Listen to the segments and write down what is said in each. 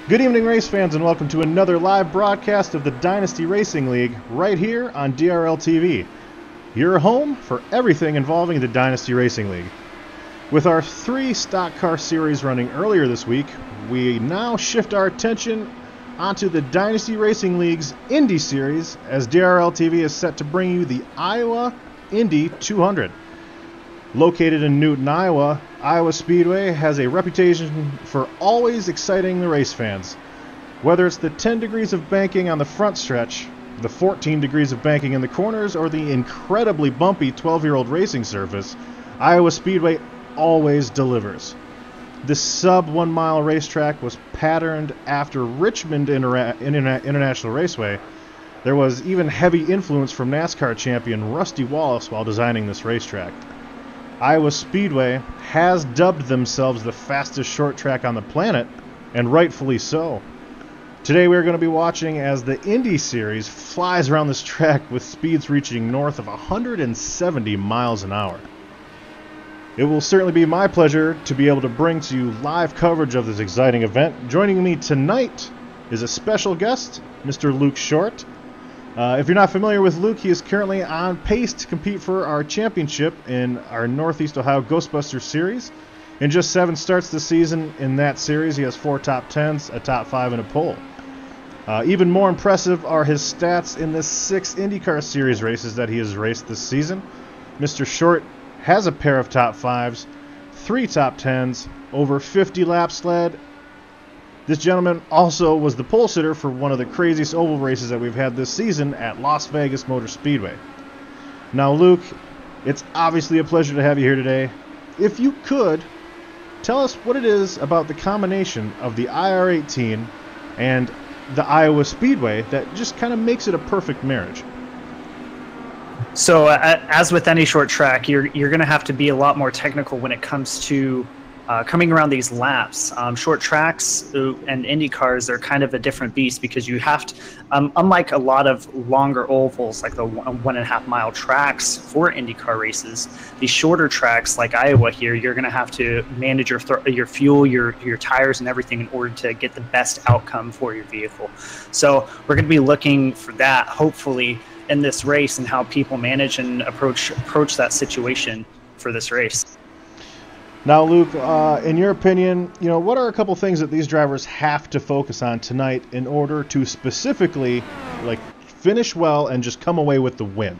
Good evening, race fans, and welcome to another live broadcast of the Dynasty Racing League right here on DRL TV, your home for everything involving the Dynasty Racing League. With our 3 stock car series running earlier this week, we now shift our attention onto the Dynasty Racing League's Indy series, as DRL TV is set to bring you the Iowa Indy 200. Located in Newton, Iowa, Iowa Speedway has a reputation for always exciting the race fans. Whether it's the 10 degrees of banking on the front stretch, the 14 degrees of banking in the corners, or the incredibly bumpy 12-year-old racing surface, Iowa Speedway always delivers. This sub-1 mile racetrack was patterned after Richmond International Raceway. There was even heavy influence from NASCAR champion Rusty Wallace while designing this racetrack. Iowa Speedway has dubbed themselves the fastest short track on the planet, and rightfully so. Today we are going to be watching as the Indy Series flies around this track with speeds reaching north of 170 miles an hour. It will certainly be my pleasure to be able to bring to you live coverage of this exciting event. Joining me tonight is a special guest, Mr. Luke Short. If you're not familiar with Luke, he is currently on pace to compete for our championship in our Northeast Ohio Ghostbusters Series. In just 7 starts this season in that series, he has 4 top 10s, a top 5, and a pole. Even more impressive are his stats in the 6 IndyCar Series races that he has raced this season. Mr. Short has a pair of top 5s, 3 top 10s, over 50 laps led. This gentleman also was the pole sitter for one of the craziest oval races that we've had this season at Las Vegas Motor Speedway. Now, Luke, it's obviously a pleasure to have you here today. If you could, tell us what it is about the combination of the IR-18 and the Iowa Speedway that just kind of makes it a perfect marriage. So, as with any short track, you're going to have to be a lot more technical when it comes to coming around these laps. Short tracks and Indy cars are kind of a different beast because you have to, unlike a lot of longer ovals like the 1.5 mile tracks for IndyCar races, these shorter tracks like Iowa here, you're going to have to manage your fuel, your tires, and everything in order to get the best outcome for your vehicle. So we're going to be looking for that, hopefully, in this race and how people manage and approach that situation for this race. Now, Luke, in your opinion, what are a couple things that these drivers have to focus on tonight in order to specifically, finish well and just come away with the win?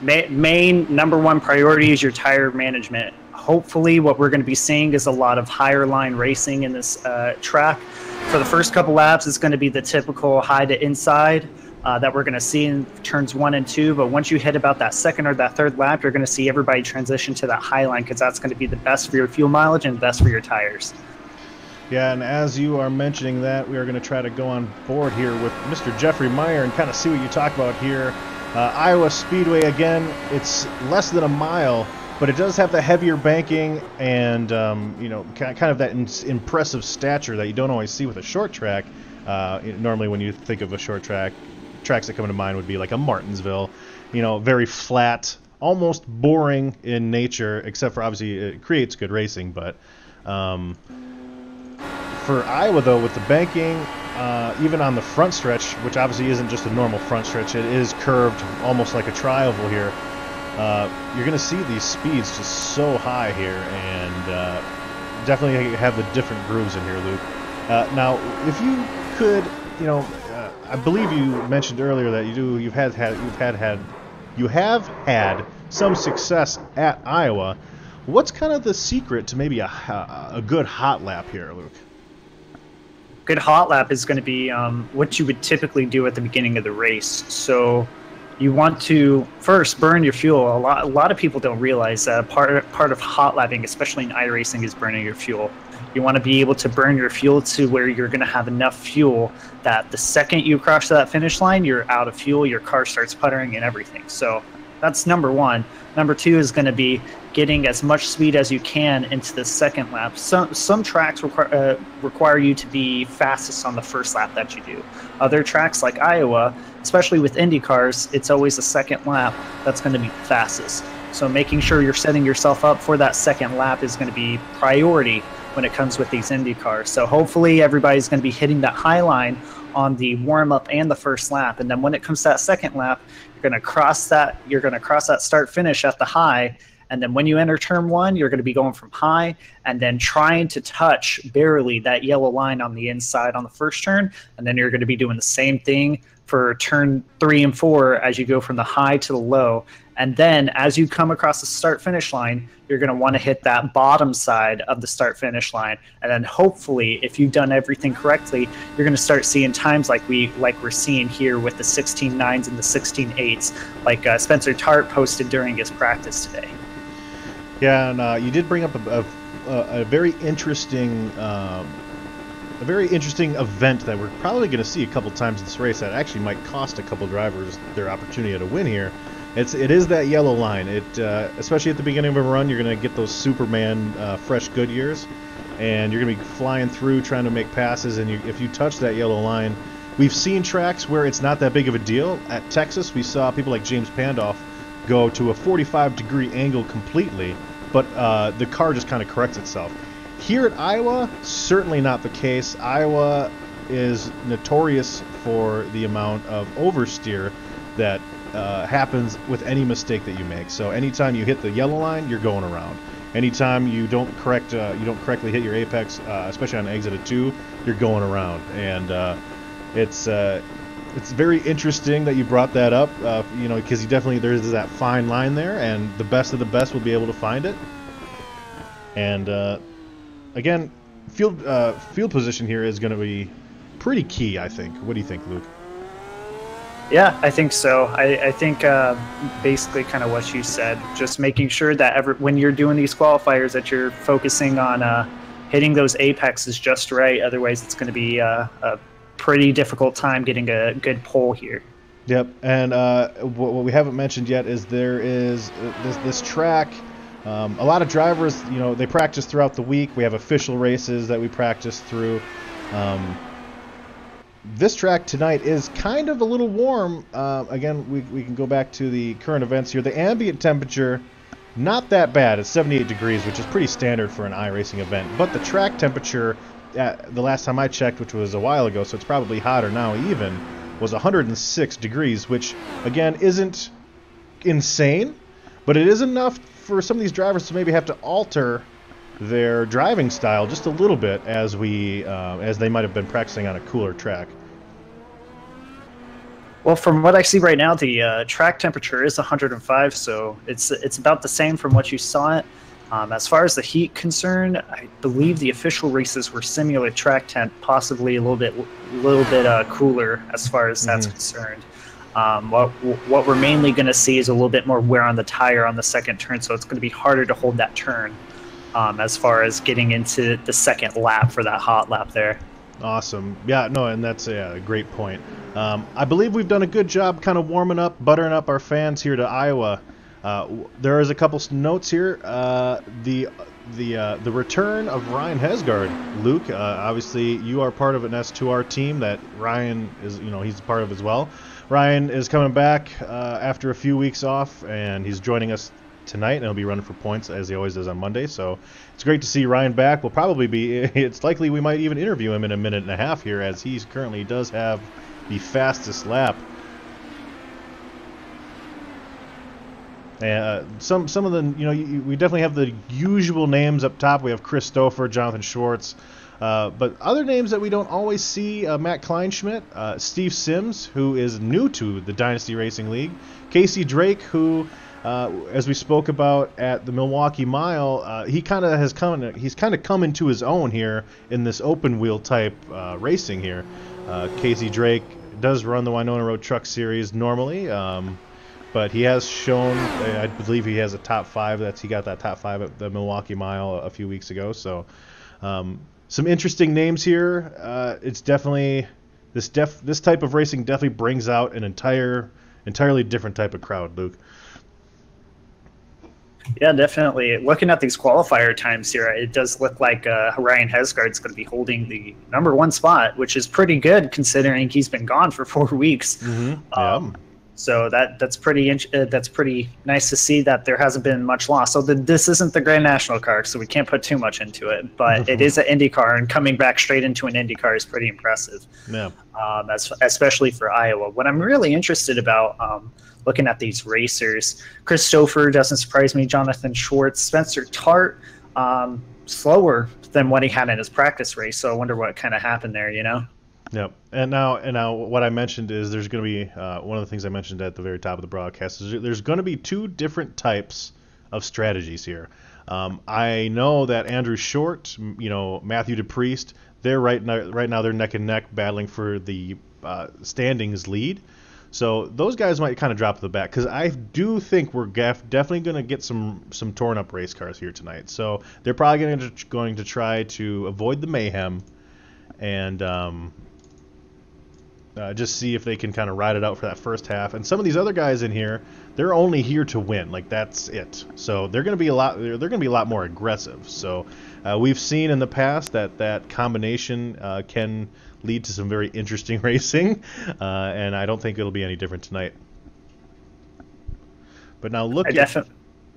Main number one priority is your tire management. Hopefully, what we're going to be seeing is a lot of higher line racing in this track. For the first couple laps, it's going to be the typical high to inside that we're going to see in turns 1 and 2, but once you hit about that second or that third lap, you're going to see everybody transition to that high line because that's going to be the best for your fuel mileage and best for your tires. Yeah, and as you are mentioning that, we are going to try to go on board here with Mr. Jeffrey Meyer and kind of see what you talk about here. Iowa Speedway, again, it's less than a mile, but it does have the heavier banking and kind of that impressive stature that you don't always see with a short track. Normally when you think of a short track, tracks that come to mind would be like a Martinsville, very flat, almost boring in nature, except for obviously it creates good racing. But for Iowa, though, with the banking, even on the front stretch, which obviously isn't just a normal front stretch, it is curved almost like a tri-oval here. You're going to see these speeds just so high here, and definitely have the different grooves in here, Luke. Now, if you could, I believe you mentioned earlier that you have had some success at Iowa. What's kind of the secret to maybe a good hot lap here, Luke? Good hot lap is going to be what you would typically do at the beginning of the race. So you want to first burn your fuel. A lot of people don't realize that part of hot lapping, especially in iRacing, is burning your fuel. You want to be able to burn your fuel to where you're going to have enough fuel that the second you cross that finish line, you're out of fuel, your car starts puttering and everything. So that's number one. Number 2 is going to be getting as much speed as you can into the second lap. Some tracks require you to be fastest on the first lap that you do. Other tracks like Iowa, especially with Indy cars, it's always the second lap that's going to be the fastest. So making sure you're setting yourself up for that second lap is going to be priority when it comes with these Indy cars. So hopefully everybody's going to be hitting that high line on the warm-up and the first lap. And then when it comes to that second lap, you're going to cross that start-finish at the high. And then when you enter turn one, you're going to be going from high and then trying to touch barely that yellow line on the inside on the first turn. And then you're going to be doing the same thing for turn 3 and 4 as you go from the high to the low. And then as you come across the start-finish line, you're going to want to hit that bottom side of the start-finish line. And then hopefully, if you've done everything correctly, you're going to start seeing times like we're seeing here with the 16.9s and the 16.8s, like Spencer Tart posted during his practice today. Yeah, and you did bring up a very interesting event that we're probably going to see a couple times in this race that actually might cost a couple drivers their opportunity to win here. It is that yellow line. Especially at the beginning of a run, you're going to get those Superman fresh Goodyears, and you're going to be flying through trying to make passes. And if you touch that yellow line, we've seen tracks where it's not that big of a deal. At Texas, we saw people like James Pandoff go to a 45-degree angle completely, but the car just kind of corrects itself. Here at Iowa, certainly not the case. Iowa is notorious for the amount of oversteer that happens with any mistake that you make. So anytime you hit the yellow line, you're going around. Anytime you don't correctly hit your apex, especially on exit of 2, you're going around. And it's very interesting that you brought that up, because there's that fine line there, and the best of the best will be able to find it. And again, field position here is going to be pretty key, I think. What do you think, Luke? Yeah, I think so. I think basically kind of what you said, just making sure that when you're doing these qualifiers that you're focusing on hitting those apexes just right. Otherwise, it's going to be a pretty difficult time getting a good pole here. Yep, and what we haven't mentioned yet is there is this track. A lot of drivers, they practice throughout the week. We have official races that we practice through. This track tonight is kind of a little warm. Again, we can go back to the current events here. The ambient temperature, not that bad. It's 78 degrees, which is pretty standard for an iRacing event. But the track temperature, the last time I checked, which was a while ago, so it's probably hotter now even, was 106 degrees, which, again, isn't insane, but it is enough for some of these drivers to maybe have to alter their driving style just a little bit as they might have been practicing on a cooler track. Well, from what I see right now, the track temperature is 105, so it's about the same from what you saw it. As far as the heat concerned, I believe the official races were similar track temp, possibly a little bit cooler as far as that's concerned. What we're mainly going to see is a little bit more wear on the tire on the second turn, so it's going to be harder to hold that turn as far as getting into the second lap for that hot lap there. Awesome. Yeah, no, and that's a great point. I believe we've done a good job kind of warming up, buttering up our fans here to Iowa. There is a couple notes here. The return of Ryan Hesgaard. Luke, obviously you are part of an S2R team that Ryan is, he's a part of as well. Ryan is coming back after a few weeks off, and he's joining us tonight, and he'll be running for points as he always does on Monday. So it's great to see Ryan back. It's likely we might even interview him in a minute and a half here, as he currently does have the fastest lap. Some of the, we definitely have the usual names up top. We have Chris Stouffer, Jonathan Schwartz, but other names that we don't always see: Matt Kleinschmidt, Steve Sims, who is new to the Dynasty Racing League, Casey Drake, who, as we spoke about at the Milwaukee Mile, he's kind of come into his own here in this open wheel type racing here. Casey Drake does run the Winona Road Truck Series normally. But he has shown, I believe he has a top 5. He got that top 5 at the Milwaukee Mile a few weeks ago. So some interesting names here. It's definitely this type of racing definitely brings out an entirely different type of crowd, Luke. Yeah, definitely. Looking at these qualifier times here, it does look like Ryan Hesgaard's going to be holding the #1 spot, which is pretty good considering he's been gone for 4 weeks. Mm-hmm. Yeah. So that's pretty nice to see that there hasn't been much loss. So this isn't the Grand National car, so we can't put too much into it. But it is an Indy car, and coming back straight into an Indy car is pretty impressive. Yeah. Especially for Iowa. What I'm really interested about, looking at these racers, Christopher doesn't surprise me. Jonathan Schwartz, Spencer Tart, slower than what he had in his practice race. So I wonder what kind of happened there. Yep. And now what I mentioned is there's going to be one of the things I mentioned at the very top of the broadcast is there's going to be two different types of strategies here. I know that Andrew Short, Matthew DePriest, they're right now they're neck and neck battling for the standings lead. So those guys might kind of drop to the back because I do think we're definitely going to get some torn up race cars here tonight. So they're probably going to try to avoid the mayhem and just see if they can kind of ride it out for that first half. And some of these other guys in here, they're only here to win. Like, that's it. So they're going to be a lot more aggressive. So we've seen in the past that combination can lead to some very interesting racing, and I don't think it'll be any different tonight. But now look.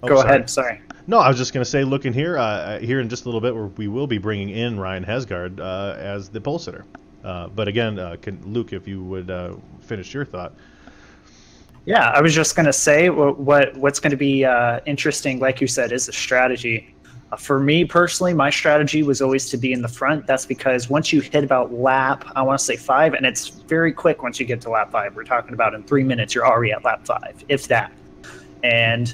Go ahead. Sorry. No, I was just going to say, looking here, here in just a little bit, where we will be bringing in Ryan Hesgaard as the pole sitter. But again, Luke, if you would finish your thought. Yeah, I was just going to say what's going to be interesting, like you said, is the strategy. For me personally, my strategy was always to be in the front. That's because once you hit about lap, I want to say 5, and it's very quick once you get to lap 5. We're talking about in 3 minutes, you're already at lap 5, if that. And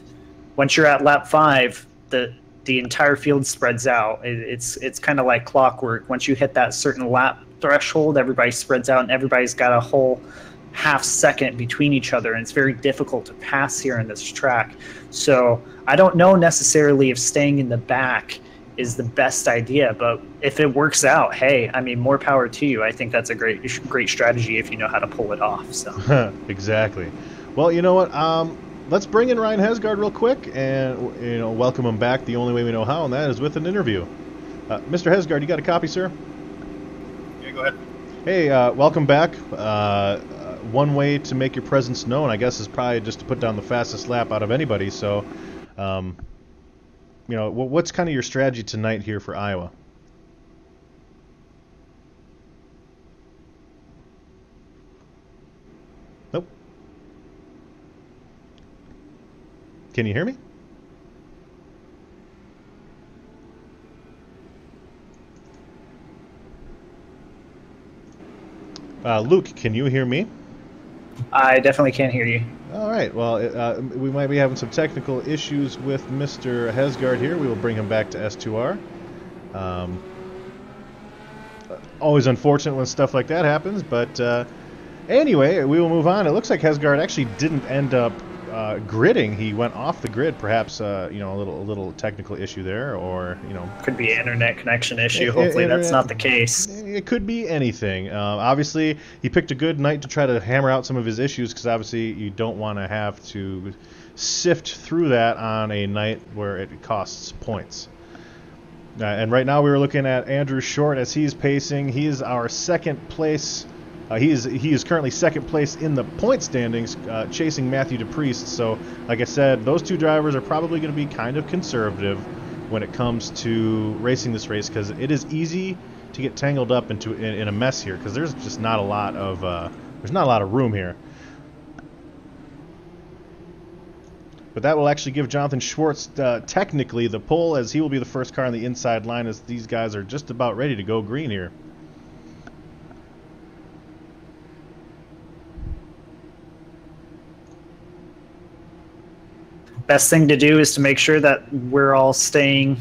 once you're at lap 5, the entire field spreads out. It's kind of like clockwork. Once you hit that certain lap threshold, everybody spreads out, and everybody's got a whole half second between each other, and it's very difficult to pass here in this track. So I don't know necessarily if staying in the back is the best idea, but if it works out, hey, I mean, more power to you. I think that's a great strategy if you know how to pull it off. So exactly. Well, you know what? Let's bring in Ryan Hesgaard real quick and welcome him back the only way we know how, and that is with an interview. Mr. Hesgaard, you got a copy, sir? Yeah, go ahead. Hey, welcome back. One way to make your presence known, I guess, is probably just to put down the fastest lap out of anybody. So, what's kind of your strategy tonight here for Iowa? Nope. Can you hear me? Luke, can you hear me? I definitely can't hear you. All right. Well, we might be having some technical issues with Mr. Hesgaard here. We will bring him back to S2R. Always unfortunate when stuff like that happens, but anyway, we will move on. It looks like Hesgaard actually didn't end up gridding. He went off the grid, perhaps a little technical issue there, or could be an internet connection issue. Hopefully that's not the case. It could be anything. Obviously, he picked a good night to try to hammer out some of his issues, because obviously you don't want to have to sift through that on a night where it costs points. And right now we were looking at Andrew Short as he's pacing. He is our second place. He is currently second place in the point standings, chasing Matthew DePriest. So, like I said, those two drivers are probably going to be kind of conservative when it comes to racing this race, because it is easy to get tangled up in a mess here, because there's just not a lot of room here. But that will actually give Jonathan Schwartz technically the pole, as he will be the first car on the inside line, as these guys are just about ready to go green here. Best thing to do is to make sure that we're all staying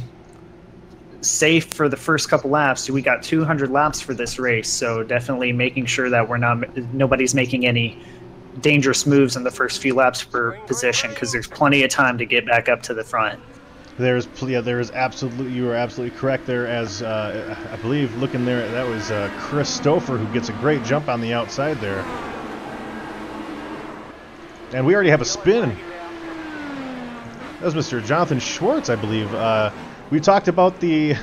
safe for the first couple laps. We got 200 laps for this race, so definitely making sure that nobody's making any dangerous moves in the first few laps for position, because there's plenty of time to get back up to the front. There is absolutely, you are absolutely correct there. As I believe, looking there, that was Christopher who gets a great jump on the outside there, and we already have a spin. That was Mr. Jonathan Schwartz, I believe. We talked about the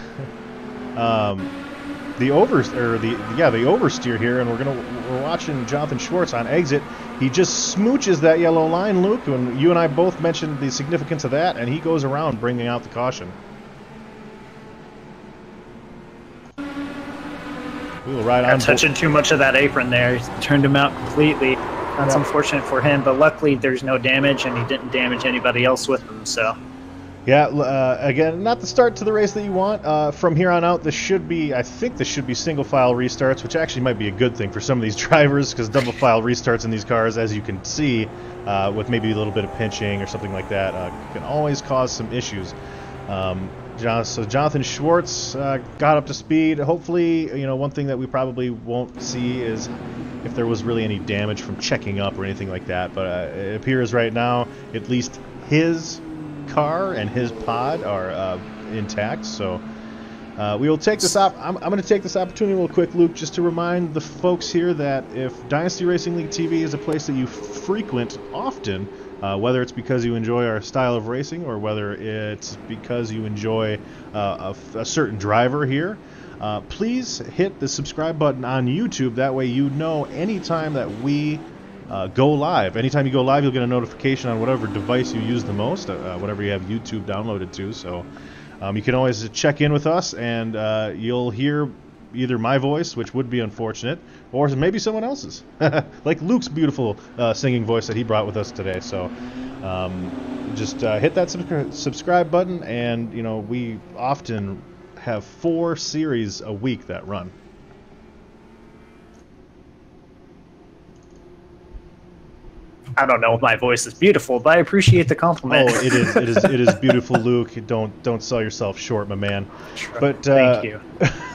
oversteer here, and we're watching Jonathan Schwartz on exit. He just smooches that yellow line, Luke, and you and I both mentioned the significance of that, and he goes around bringing out the caution. We will ride on. Touching too much of that apron there. He turned him out completely. That's unfortunate for him, but luckily there's no damage, and he didn't damage anybody else with him, so... Yeah, again, not the start to the race that you want. From here on out, I think this should be single-file restarts, which actually might be a good thing for some of these drivers, because double-file restarts in these cars, as you can see, with maybe a little bit of pinching or something like that, can always cause some issues. So Jonathan Schwartz got up to speed. Hopefully, one thing that we probably won't see is if there was really any damage from checking up or anything like that. But it appears right now, at least his car and his pod are intact. So we will take this I'm going to take this opportunity real quick, Luke, just to remind the folks here that if Dynasty Racing League TV is a place that you frequent often, whether it's because you enjoy our style of racing or whether it's because you enjoy a certain driver here, please hit the subscribe button on YouTube. That way you know anytime that we go live. Anytime you go live, you'll get a notification on whatever device you use the most, whatever you have YouTube downloaded to. So you can always check in with us, and you'll hear either my voice, which would be unfortunate, or maybe someone else's, like Luke's beautiful singing voice that he brought with us today. So just hit that subscribe button, and we often have 4 series a week that run. I don't know if my voice is beautiful, but I appreciate the compliment. Oh, it is beautiful, Luke. Don't sell yourself short, my man. Sure. But thank you.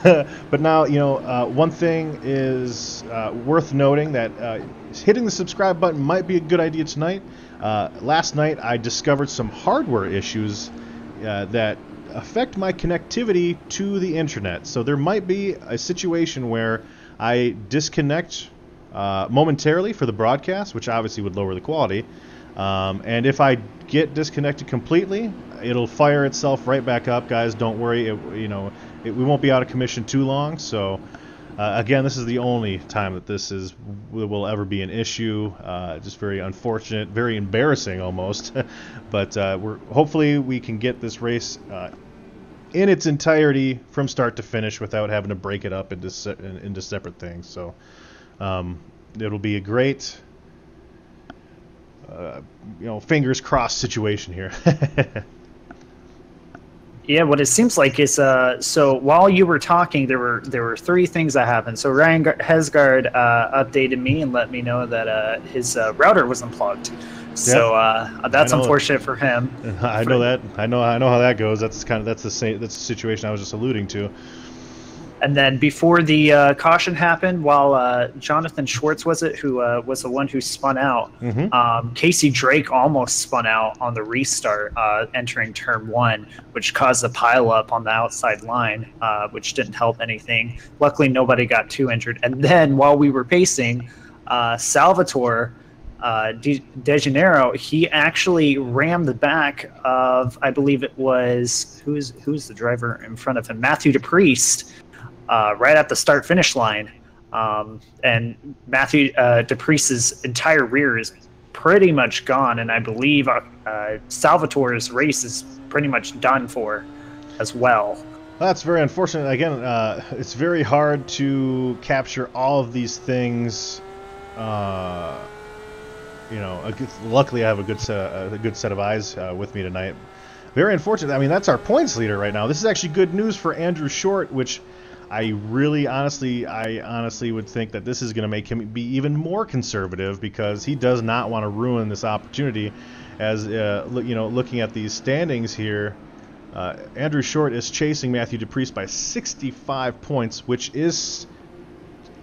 But now, one thing is worth noting, that hitting the subscribe button might be a good idea tonight. Last night, I discovered some hardware issues that affect my connectivity to the internet. So there might be a situation where I disconnect momentarily for the broadcast, which obviously would lower the quality. And if I get disconnected completely, it'll fire itself right back up, guys. Don't worry. We won't be out of commission too long. So again, this is the only time that will ever be an issue. Just very unfortunate, very embarrassing almost. But hopefully we can get this race in its entirety from start to finish without having to break it up into separate things. So it'll be a great, fingers crossed situation here. Yeah, what it seems like is so while you were talking, there were 3 things that happened. So Ryan Hesgard updated me and let me know that his router was unplugged. So that's unfortunate for him. I know that. I know how that goes. That's the situation I was just alluding to. And then before the caution happened, while Jonathan Schwartz was the one who spun out, Casey Drake almost spun out on the restart entering turn 1, which caused a pile up on the outside line, which didn't help anything. Luckily, nobody got too injured. And then while we were pacing, Salvatore De Janeiro, he actually rammed the back of, I believe it was, who's the driver in front of him? Matthew DePriest. Right at the start-finish line, and Matthew DePriest's entire rear is pretty much gone, and I believe Salvatore's race is pretty much done for as well. That's very unfortunate. Again, it's very hard to capture all of these things. Luckily I have a good set of eyes with me tonight. Very unfortunate. I mean, that's our points leader right now. This is actually good news for Andrew Short, which I honestly would think that this is going to make him be even more conservative, because he does not want to ruin this opportunity. As looking at these standings here, Andrew Short is chasing Matthew DePriest by 65 points, which is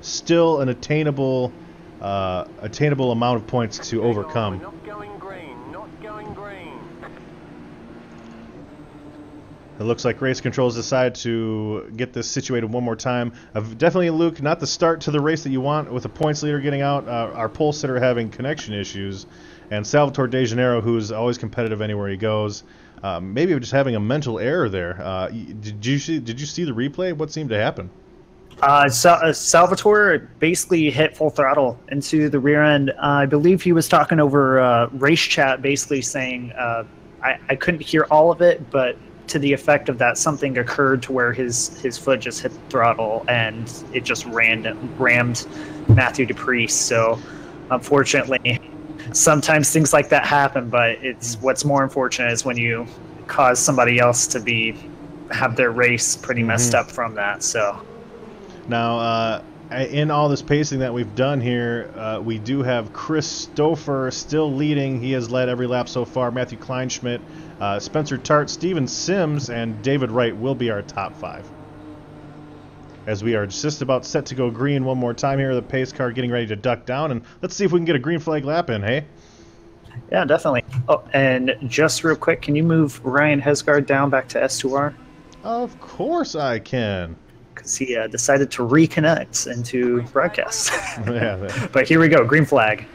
still an attainable amount of points to overcome. It looks like Race Controls decided to get this situated one more time. Definitely, Luke, not the start to the race that you want with the points leader getting out. Our pole sitter having connection issues, and Salvatore De Janeiro, who's always competitive anywhere he goes, maybe just having a mental error there. Did you see the replay? What seemed to happen? Salvatore basically hit full throttle into the rear end. I believe he was talking over race chat, basically saying, I couldn't hear all of it, but to the effect of that something occurred to where his foot just hit the throttle and it just rammed Matthew DePriest. So unfortunately, sometimes things like that happen, but it's what's more unfortunate is when you cause somebody else to have their race pretty messed up from that. So. Now, in all this pacing that we've done here, we do have Chris Stouffer still leading. He has led every lap so far. Matthew Kleinschmidt, Spencer Tart, Steven Sims, and David Wright will be our top 5. As we are just about set to go green one more time here, the pace car getting ready to duck down, and let's see if we can get a green flag lap in, hey? Yeah, definitely. Oh, and just real quick, can you move Ryan Hesgard down back to S2R? Of course I can. Because he decided to reconnect into broadcast. Yeah. But here we go, green flag.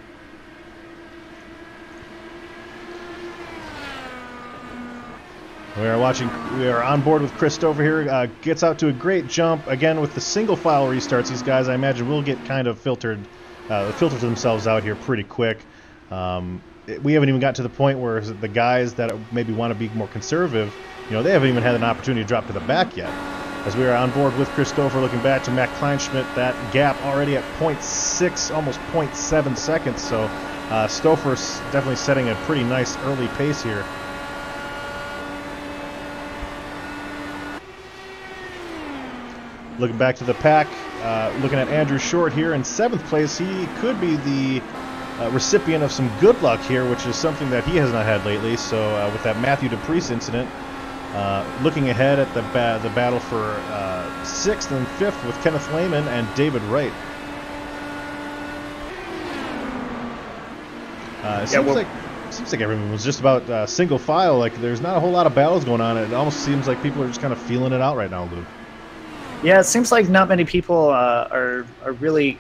We are on board with Chris Stouffer here. Gets out to a great jump. Again, with the single file restarts, these guys, I imagine, will get kind of filter themselves out here pretty quick. We haven't even got to the point where the guys that maybe want to be more conservative, they haven't even had an opportunity to drop to the back yet. As we are on board with Chris Stouffer, looking back to Matt Kleinschmidt, that gap already at 0.6, almost 0.7 seconds. So Stouffer's definitely setting a pretty nice early pace here. Looking back to the pack, looking at Andrew Short here in 7th place. He could be the recipient of some good luck here, which is something that he has not had lately. So with that Matthew DePriest incident, looking ahead at the battle for 6th and 5th with Kenneth Lehman and David Wright. Seems like everyone was just about single file. Like there's not a whole lot of battles going on. It almost seems like people are just kind of feeling it out right now, Luke. Yeah, it seems like not many people are really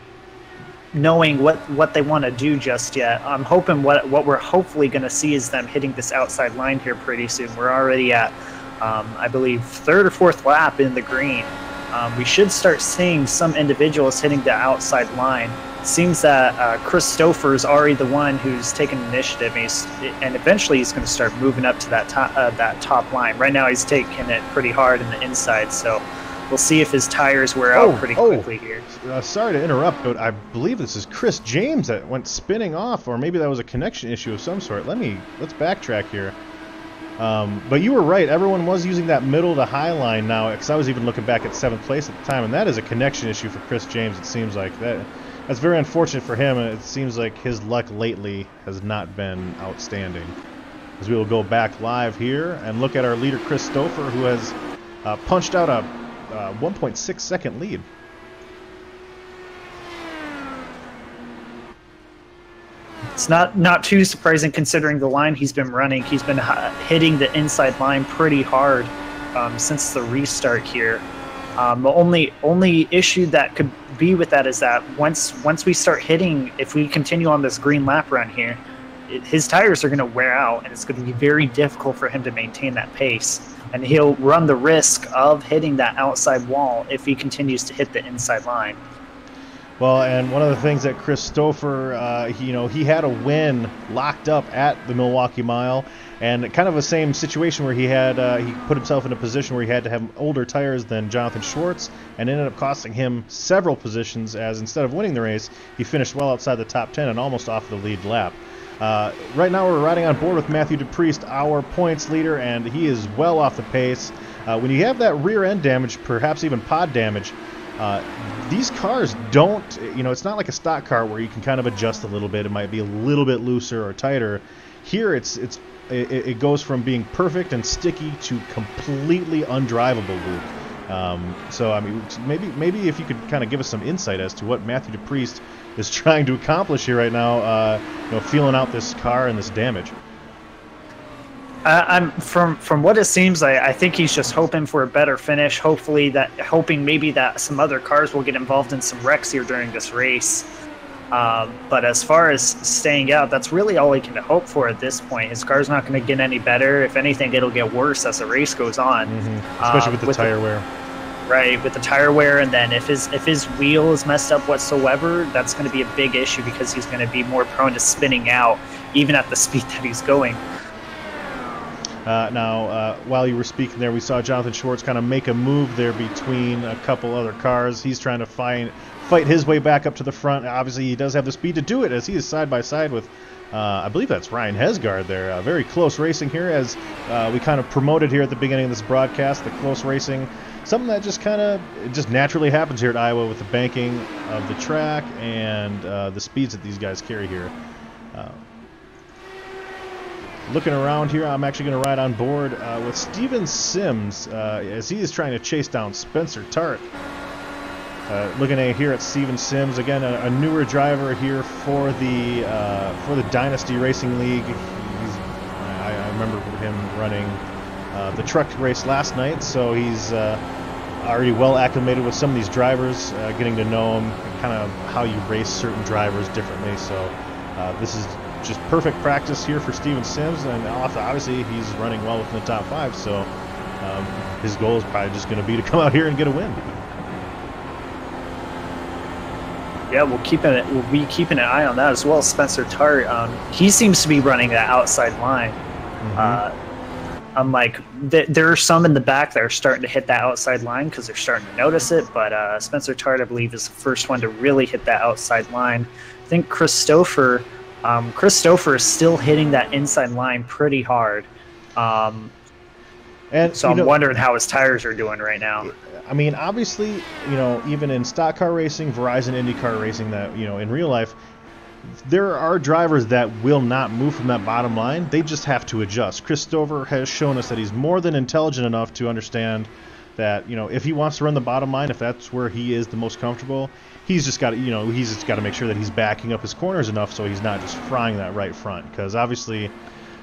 knowing what they want to do just yet. I'm hoping what we're hopefully going to see is them hitting this outside line here pretty soon. We're already at, I believe, 3rd or 4th lap in the green. We should start seeing some individuals hitting the outside line. It seems that Chris Stouffer is already the one who's taking initiative, and eventually he's going to start moving up to that top line. Right now he's taking it pretty hard in the inside, so we'll see if his tires wear out pretty quickly here. Sorry to interrupt, but I believe this is Chris James that went spinning off, or maybe that was a connection issue of some sort. Let's backtrack here. But you were right. Everyone was using that middle to high line now, because I was even looking back at 7th place at the time, and that is a connection issue for Chris James. It seems like that's very unfortunate for him, and it seems like his luck lately has not been outstanding. As we will go back live here and look at our leader Chris Stouffer, who has punched out a 1.6 second lead. It's not too surprising considering the line he's been running. He's been hitting the inside line pretty hard since the restart here. The only issue that could be with that is that once we start hitting, if we continue on this green lap run here, his tires are going to wear out, and it's going to be very difficult for him to maintain that pace. And he'll run the risk of hitting that outside wall if he continues to hit the inside line. Well, and one of the things that Chris Stouffer, he had a win locked up at the Milwaukee Mile, and kind of the same situation where he put himself in a position where he had to have older tires than Jonathan Schwartz, and ended up costing him several positions, as instead of winning the race, he finished well outside the top 10 and almost off the lead lap. Right now we're riding on board with Matthew DePriest, our points leader, and he is well off the pace. When you have that rear end damage, perhaps even pod damage, these cars don't, it's not like a stock car where you can kind of adjust a little bit. It might be a little bit looser or tighter. Here it goes from being perfect and sticky to completely undrivable, Luke. So I mean, maybe if you could kind of give us some insight as to what Matthew DePriest is trying to accomplish here right now, feeling out this car and this damage. From what it seems, I think he's just hoping for a better finish. Hoping maybe that some other cars will get involved in some wrecks here during this race. But as far as staying out, that's really all he can hope for at this point. His car's not going to get any better. If anything, it'll get worse as the race goes on. Especially with the tire wear. right, with the tire wear, and then if his wheel is messed up whatsoever, that's going to be a big issue because he's going to be more prone to spinning out, even at the speed that he's going. Now, while you were speaking there, we saw Jonathan Schwartz kind of make a move there between a couple other cars. He's trying to fight his way back up to the front. Obviously, he does have the speed to do it, as he is side by side with, I believe that's Ryan Hesgaard there. Very close racing here, as we kind of promoted here at the beginning of this broadcast, the close racing. Something that just naturally happens here at Iowa with the banking of the track and the speeds that these guys carry here. Looking around here, I'm actually going to ride on board with Steven Sims as he is trying to chase down Spencer Tart. Looking here at Steven Sims, again a newer driver here for the Dynasty Racing League. I remember him running the truck race last night, so he's already well acclimated with some of these drivers, getting to know them, kind of how you race certain drivers differently. So this is just perfect practice here for Steven Sims, and obviously he's running well within the top 5, so his goal is probably just going to be to come out here and get a win. Yeah, we'll be keeping an eye on that as well. Spencer Tart, he seems to be running that outside line. Unlike there are some in the back that are starting to hit that outside line because they're starting to notice it, but Spencer Tart, I believe, is the first one to really hit that outside line. I think Christopher is still hitting that inside line pretty hard. And so I'm wondering how his tires are doing right now. I mean, obviously, even in stock car racing, Verizon IndyCar racing, that, in real life, there are drivers that will not move from that bottom line. They just have to adjust. Christopher has shown us that he's more than intelligent enough to understand that, if he wants to run the bottom line, if that's where he is the most comfortable, he's just got to, make sure that he's backing up his corners enough so he's not just frying that right front. Because obviously,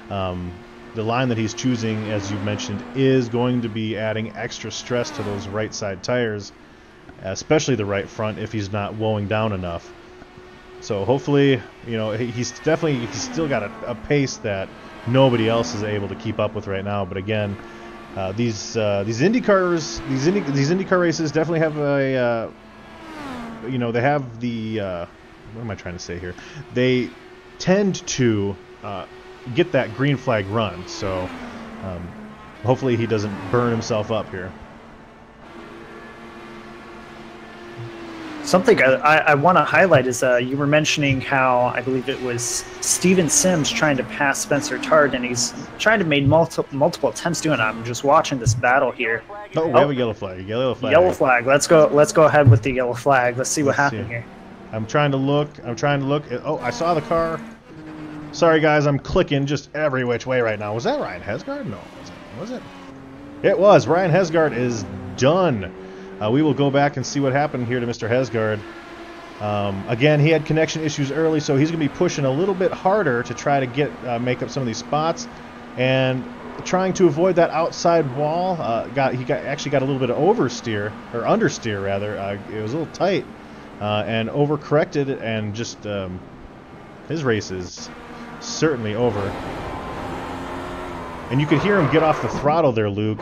the line that he's choosing, as you mentioned, is going to be adding extra stress to those right side tires, especially the right front, if he's not wowing down enough. So hopefully, he's still got a pace that nobody else is able to keep up with right now. But again, these IndyCar races definitely have they have the what am I trying to say here? They tend to get that green flag run, so hopefully he doesn't burn himself up here. Something I want to highlight is you were mentioning how I believe it was Steven Sims trying to pass Spencer Tart, and he's trying to make multiple attempts doing it. I'm just watching this battle here. Oh, we have a yellow flag. Yellow flag. Let's go ahead with the yellow flag. Let's see what happened here. I'm trying to look. Oh, I saw the car. Sorry, guys. I'm clicking just every which way right now. Was that Ryan Hesgaard? No. Was it? It was. Ryan Hesgaard is done. We will go back and see what happened here to Mr. Hesgaard. Again, he had connection issues early, so he's going to be pushing a little bit harder to try to make up some of these spots, and trying to avoid that outside wall. He actually got a little bit of understeer rather. It was a little tight, and overcorrected, and just his race is certainly over. And you could hear him get off the throttle there, Luke.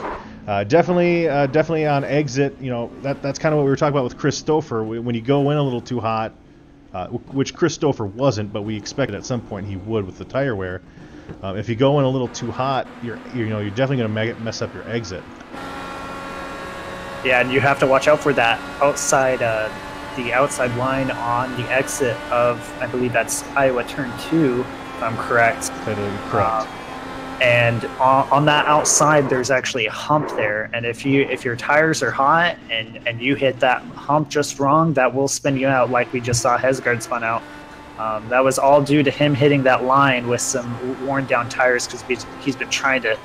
Definitely on exit. That's kind of what we were talking about with Christopher. When you go in a little too hot, which Christopher wasn't, but we expected at some point he would with the tire wear. If you go in a little too hot, you're definitely going to mess up your exit. Yeah, and you have to watch out for that outside, the outside line on the exit of, I believe that's Iowa Turn 2, if I'm correct. Correct. And on that outside, there's actually a hump there, and if your tires are hot and you hit that hump just wrong, that will spin you out, like we just saw Hesgaard spun out. That was all due to him hitting that line with some worn down tires, because he's been trying to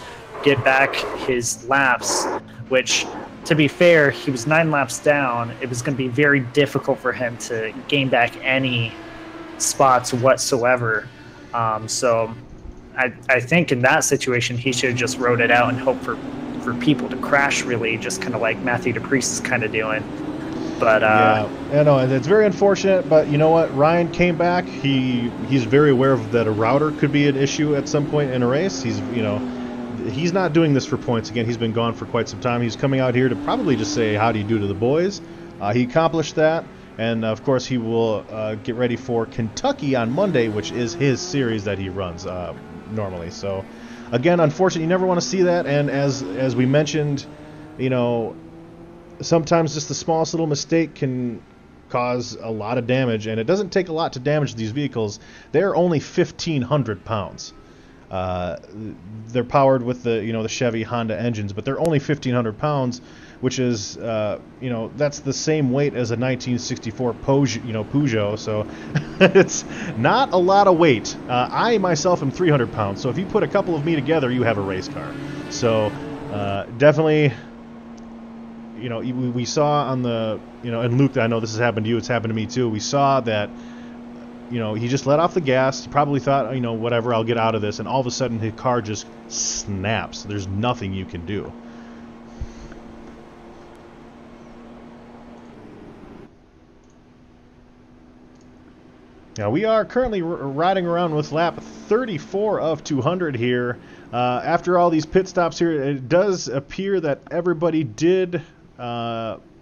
get back his laps, which, to be fair, he was 9 laps down. It was going to be very difficult for him to gain back any spots whatsoever. So I think in that situation, he should have just rode it out and hope for people to crash, really, just kind of like Matthew DePriest is kind of doing. But yeah, no, and it's very unfortunate. But you know what? Ryan came back. He's very aware of that a router could be an issue at some point in a race. he's not doing this for points. Again, he's been gone for quite some time. He's coming out here to probably just say how do you do to the boys. He accomplished that, and of course he will get ready for Kentucky on Monday, which is his series that he runs normally. So again, unfortunately, you never want to see that, and as we mentioned, you know, sometimes just the smallest little mistake can cause a lot of damage, and it doesn't take a lot to damage these vehicles. They're only 1,500 pounds. They're powered with the Chevy Honda engines, but they're only 1,500 pounds, which is that's the same weight as a 1964 Peugeot. So it's not a lot of weight. I myself am 300 pounds, so if you put a couple of me together, you have a race car. So definitely. We saw on the, and Luke, I know this has happened to you, it's happened to me too. We saw that, he just let off the gas. He probably thought, whatever, I'll get out of this. And all of a sudden, his car just snaps. There's nothing you can do. Now, we are currently riding around with lap 34 of 200 here. After all these pit stops here, it does appear that everybody did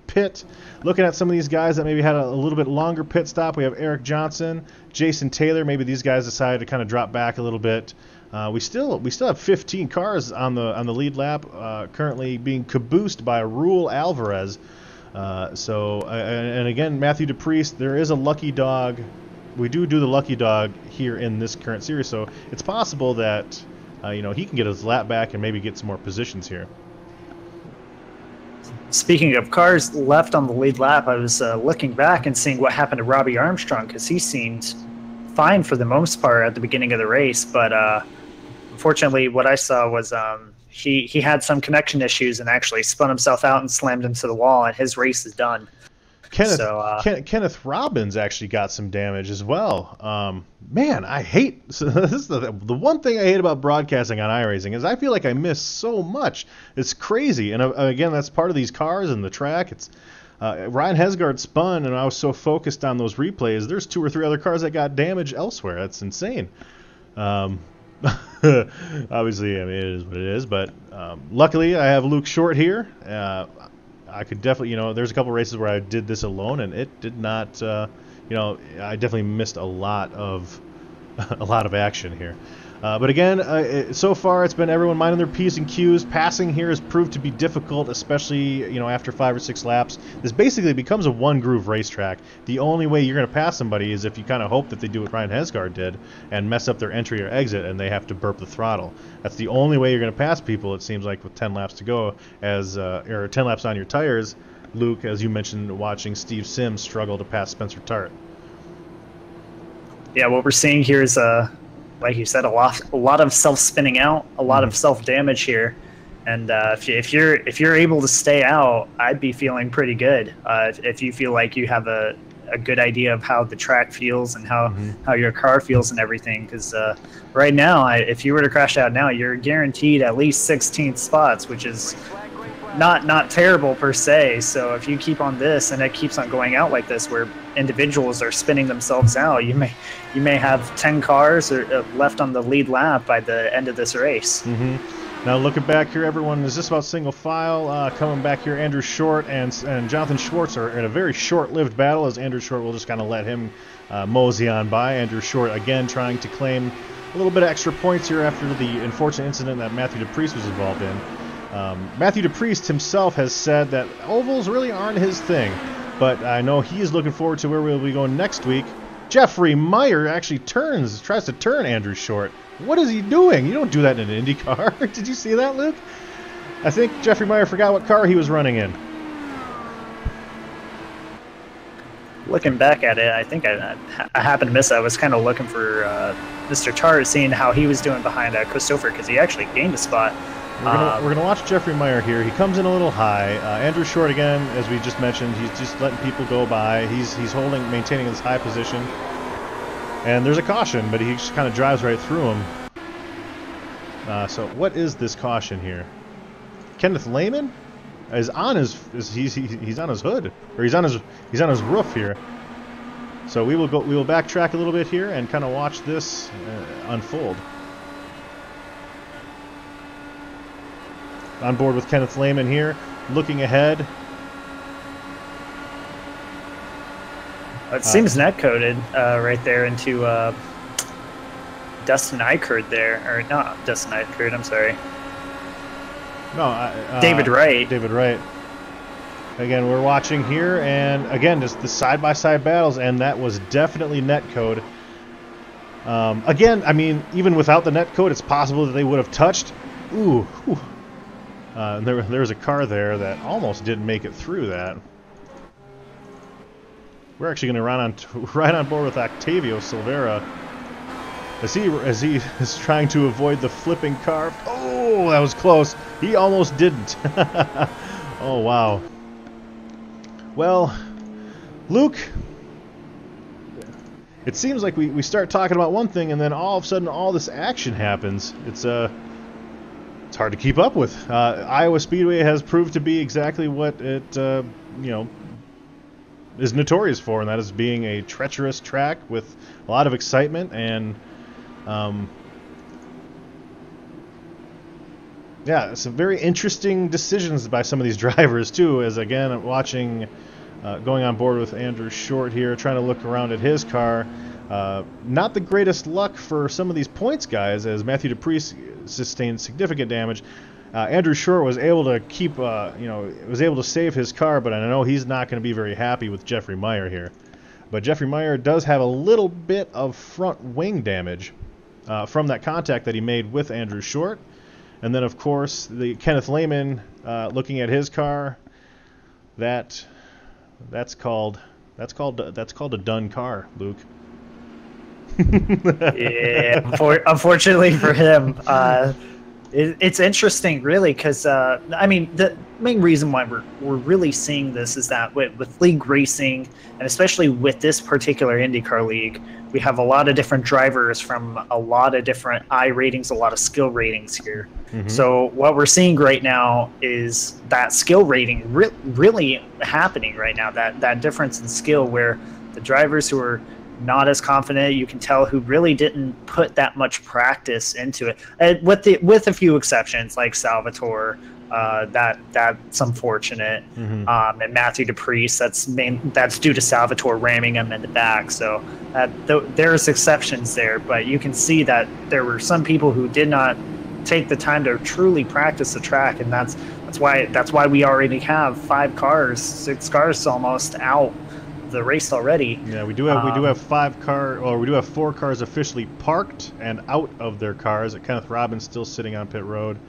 pit. Looking at some of these guys that maybe had a little bit longer pit stop, we have Eric Johnson, Jason Taylor. Maybe these guys decided to kind of drop back a little bit. We still have 15 cars on the lead lap, currently being caboosed by Rule Alvarez. And again, Matthew DePriest, there is a lucky dog. We do the lucky dog here in this current series, so it's possible that he can get his lap back and maybe get some more positions here. Speaking of cars left on the lead lap, I was looking back and seeing what happened to Robbie Armstrong, because he seemed fine for the most part at the beginning of the race, but unfortunately what I saw was he had some connection issues and actually spun himself out and slammed into the wall, and his race is done. Kenneth Robbins actually got some damage as well. Man, I hate this is the one thing I hate about broadcasting on iRacing is I feel like I miss so much. It's crazy, and again, that's part of these cars and the track. It's Ryan Hesgaard spun, and I was so focused on those replays. There's 2 or 3 other cars that got damage elsewhere. That's insane. Obviously, I mean, it is what it is. But luckily, I have Luke Short here. I could definitely, there's a couple races where I did this alone, and it did not, I definitely missed a lot of action here. But again, so far it's been everyone minding their P's and Q's. Passing here has proved to be difficult, especially, after 5 or 6 laps. This basically becomes a one-groove racetrack. The only way you're going to pass somebody is if you kind of hope that they do what Ryan Hesgaard did and mess up their entry or exit and they have to burp the throttle. That's the only way you're going to pass people, it seems like, with 10 laps to go, or 10 laps on your tires. Luke, as you mentioned, watching Steve Sims struggle to pass Spencer Tart. Yeah, what we're seeing here is like you said, a lot of self-spinning out, a lot of self-damage here, and if you're able to stay out, I'd be feeling pretty good. If you feel like you have a good idea of how the track feels and how your car feels and everything, because right now, if you were to crash out now, you're guaranteed at least 16th spots, which is not terrible per se. So if you keep on this and it keeps on going out like this, where individuals are spinning themselves out, you may have 10 cars left on the lead lap by the end of this race. Now looking back here, everyone is just about single file. Coming back here, Andrew Short and Jonathan Schwartz are in a very short-lived battle, as Andrew Short will just kind of let him mosey on by. Andrew Short again trying to claim a little bit of extra points here after the unfortunate incident that Matthew DePriest was involved in. Matthew DePriest himself has said that ovals really aren't his thing, but I know he is looking forward to where we'll be going next week. Jeffrey Meyer actually tries to turn Andrew Short. What is he doing? You don't do that in an Indy car. Did you see that, Luke? I think Jeffrey Meyer forgot what car he was running in. Looking back at it, I think I happened to miss it. I was kind of looking for Mr. Tart, seeing how he was doing behind Christopher, because he actually gained a spot. We're gonna watch Jeffrey Meyer here. He comes in a little high. Andrew Short, again, as we just mentioned, he's just letting people go by. He's maintaining his high position. And there's a caution, but he just kind of drives right through him. So what is this caution here? Kenneth Lehman is on he's on his hood, or he's on his roof here. So we will backtrack a little bit here and kind of watch this unfold. on board with Kenneth Lehman here, looking ahead. It seems net coded right there into Dustin Eichert there, or not Dustin Eichert. I'm sorry. No, David Wright. David Wright. Again, we're watching here, and again, just the side-by-side battles, and that was definitely net code. Again, I mean, even without the net code, it's possible that they would have touched. Ooh. There's a car there that almost didn't make it through that. We're actually going to run right on board with Octavio Silveira as he is trying to avoid the flipping car. Oh, that was close. He almost didn't. Oh, wow. Well, Luke, it seems like we start talking about one thing, and then all of a sudden all this action happens. It's hard to keep up with. Iowa Speedway has proved to be exactly what it is notorious for, and that is being a treacherous track with a lot of excitement and yeah, some very interesting decisions by some of these drivers too. As again, watching, going on board with Andrew Short here, trying to look around at his car. Not the greatest luck for some of these points guys, as Matthew Dupree sustained significant damage. Andrew Short was able to keep, was able to save his car, but I know he's not going to be very happy with Jeffrey Meyer here. But Jeffrey Meyer does have a little bit of front wing damage from that contact that he made with Andrew Short. And then, of course, the Kenneth Lehman looking at his car. That's called a done car, Luke. Yeah, unfortunately for him, it's interesting, really, because I mean, the main reason why we're really seeing this is that with league racing, and especially with this particular IndyCar league, we have a lot of different drivers from a lot of different I ratings, a lot of skill ratings here. Mm-hmm. So what we're seeing right now is that skill rating really happening right now. That difference in skill, where the drivers who are not as confident, you can tell, who really didn't put that much practice into it, with a few exceptions like Salvatore. That's unfortunate. Mm-hmm. And Matthew Dupree, that's due to Salvatore ramming him in the back. So there's exceptions there, but you can see that there were some people who did not take the time to truly practice the track, and that's why we already have 6 cars almost out the race already. Yeah, we do have 4 cars officially parked and out of their cars. Kenneth Robbins still sitting on pit road,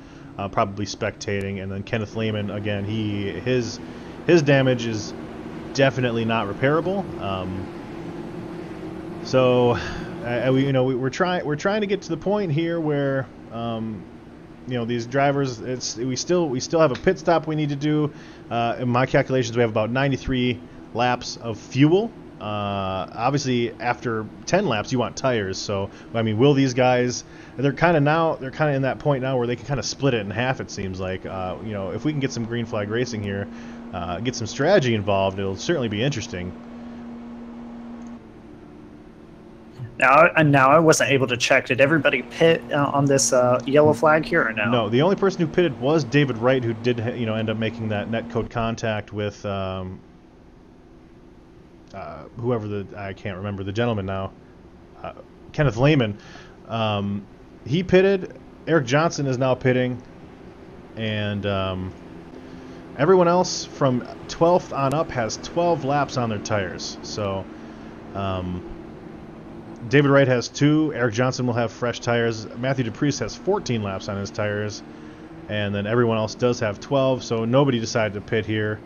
probably spectating, and then Kenneth Lehman, again, his damage is definitely not repairable. We're trying to get to the point here where these drivers, we still have a pit stop we need to do. In my calculations, we have about 93 laps of fuel. Obviously, after 10 laps, you want tires. So, I mean, will these guys? They're kind of in that point now where they can kind of split it in half. It seems like, if we can get some green flag racing here, get some strategy involved, it'll certainly be interesting. Now I wasn't able to check. Did everybody pit on this yellow flag here or no? No, the only person who pitted was David Wright, who did end up making that netcode contact with whoever I can't remember the gentleman now, Kenneth Lehman. He pitted. Eric Johnson is now pitting, and everyone else from 12th on up has 12 laps on their tires. So David Wright has 2. Eric Johnson will have fresh tires. Matthew Dupree has 14 laps on his tires, and then everyone else does have 12. So nobody decided to pit here.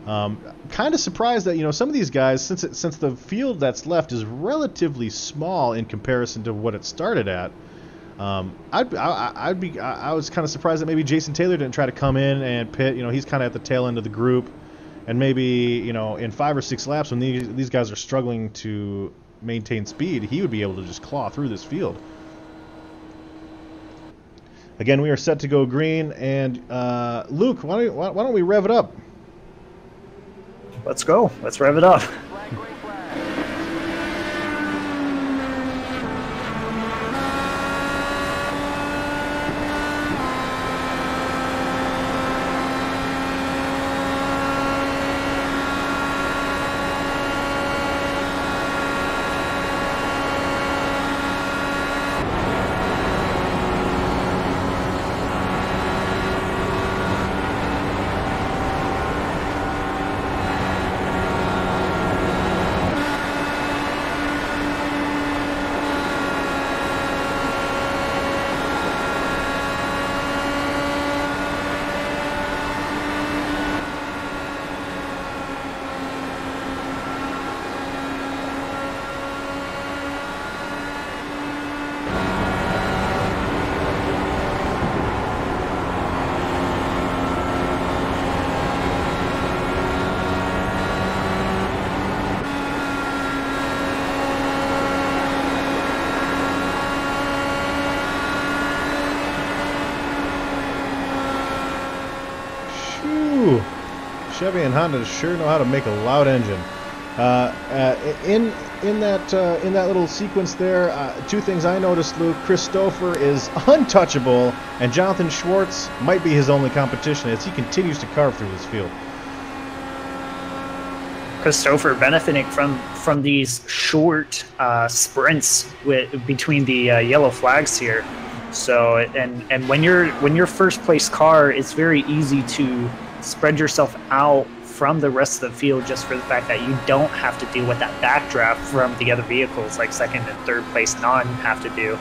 Kind of surprised that some of these guys, since the field that's left is relatively small in comparison to what it started at. I was kind of surprised that maybe Jason Taylor didn't try to come in and pit. He's kind of at the tail end of the group, and maybe in 5 or 6 laps when these guys are struggling to maintain speed, he would be able to just claw through this field. Again, we are set to go green, and Luke, why don't we rev it up? Let's go. Let's rev it up. Chevy and Honda sure know how to make a loud engine. In that little sequence there, two things I noticed, Luke. Christopher is untouchable, and Jonathan Schwartz might be his only competition as he continues to carve through this field. Christopher benefiting from these short sprints between the yellow flags here. So and when you're first place car, it's very easy to spread yourself out from the rest of the field just for the fact that you don't have to deal with that backdraft from the other vehicles like second and third place non have to do.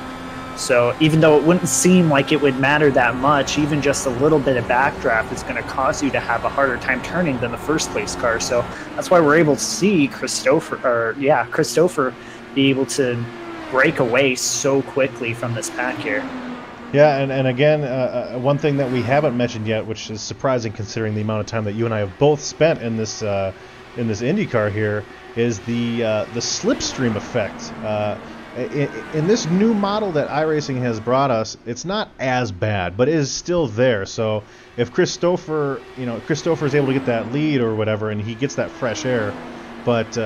So even though it wouldn't seem like it would matter that much, even just a little bit of backdraft is going to cause you to have a harder time turning than the first place car. So that's why we're able to see Christopher be able to break away so quickly from this pack here. Yeah, and again, one thing that we haven't mentioned yet, which is surprising considering the amount of time that you and I have both spent in this IndyCar here, is the slipstream effect. In this new model that iRacing has brought us, it's not as bad, but it is still there. So if Christopher is able to get that lead or whatever, and he gets that fresh air, but